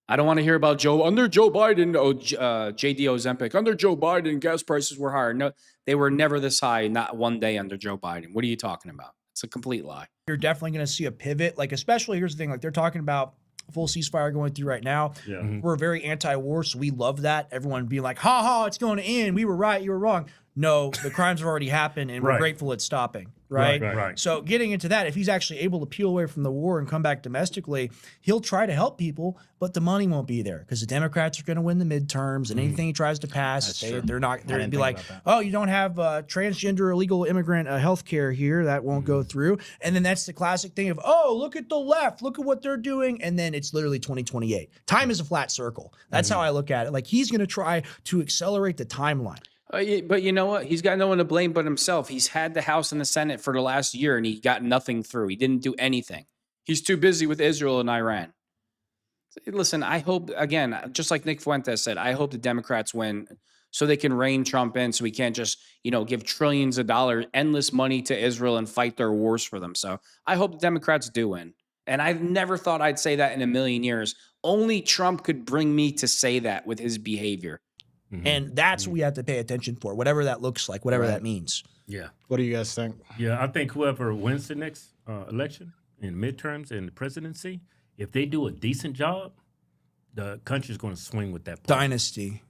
I don't want to hear about under Joe Biden. JD Ozempic, under Joe Biden, gas prices were higher. No, they were never this high. Not one day under Joe Biden. What are you talking about? It's a complete lie. you're definitely going to see a pivot. Like, especially, here's the thing, like they're talking about full ceasefire going through right now. Yeah. Mm-hmm. We're very anti-war, so we love that. Everyone being like, ha ha, it's going to end. We were right, you were wrong. No, the crimes have already happened, and we're grateful it's stopping. Right? So getting into that, if he's actually able to peel away from the war and come back domestically, he'll try to help people, but the money won't be there because the Democrats are going to win the midterms, and anything he tries to pass, they're going to be like, oh, you don't have transgender illegal immigrant health care here. That won't go through. And then that's the classic thing of, oh, look at the left. Look at what they're doing. And then it's literally 2028. Time is a flat circle. That's how I look at it. Like, he's going to try to accelerate the timeline. But you know what? He's got no one to blame but himself. He's had the House and the Senate for the last year, and he got nothing through. He didn't do anything. He's too busy with Israel and Iran. Listen, I hope, again, just like Nick Fuentes said, I hope the Democrats win so they can rein Trump in, so we can't just, give trillions of dollars, endless money to Israel and fight their wars for them. So I hope the Democrats do win. And I've never thought I'd say that in a million years. Only Trump could bring me to say that with his behavior. And that's what we have to pay attention for, whatever that looks like, whatever that means. Yeah. What do you guys think? Yeah, I think whoever wins the next election in midterms and the presidency, if they do a decent job, the country's going to swing with that party. Dynasty.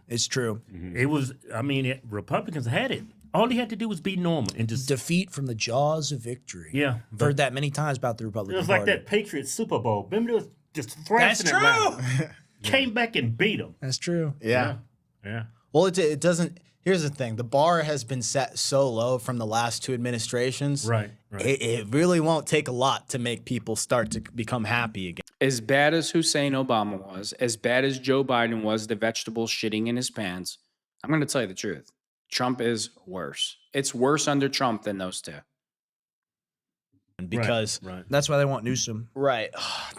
It's true. It was, I mean, Republicans had it. All he had to do was be normal and just defeat from the jaws of victory. Yeah. I've heard that many times about the Republican It was Party. like that Patriots Super Bowl. Remember, it was just thrashing That's Atlanta. Came back and beat them. That's true. Yeah. Yeah. Well, it doesn't. Here's the thing: the bar has been set so low from the last two administrations. Right. It really won't take a lot to make people start to become happy again. As bad as Hussein Obama was, as bad as Joe Biden was, the vegetable shitting in his pants, I'm going to tell you the truth. Trump is worse. It's worse under Trump than those two. Because that's why they want Newsom. Right.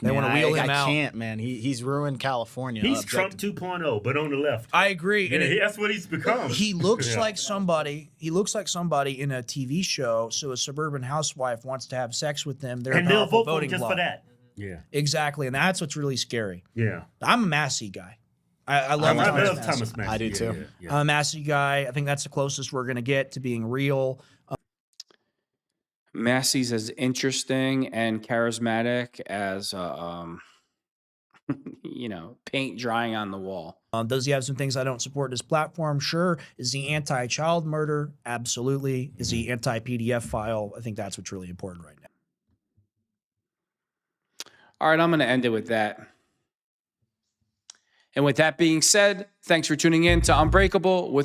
They want to wheel him I out. can't, man. He's ruined California. He's Trump 2.0, but on the left. I agree. Yeah, And that's what he's become. He looks Yeah. like somebody. He looks like somebody in a TV show. So a suburban housewife wants to have sex with them. They're And a they'll powerful vote for him voting just bloc. for that. Yeah. Exactly, and that's what's really scary. Yeah. I'm a Massey guy. I love I Thomas love Massey. Thomas Massey. I do too. I'm a Massey guy. I think that's the closest we're going to get to being real. Massey's as interesting and charismatic as, paint drying on the wall. Does he have some things I don't support his platform? Sure. Is he anti-child murder? Absolutely. Is he anti-PDF file? I think that's what's really important right now. All right, I'm going to end it with that. And with that being said, thanks for tuning in to Unbreakable with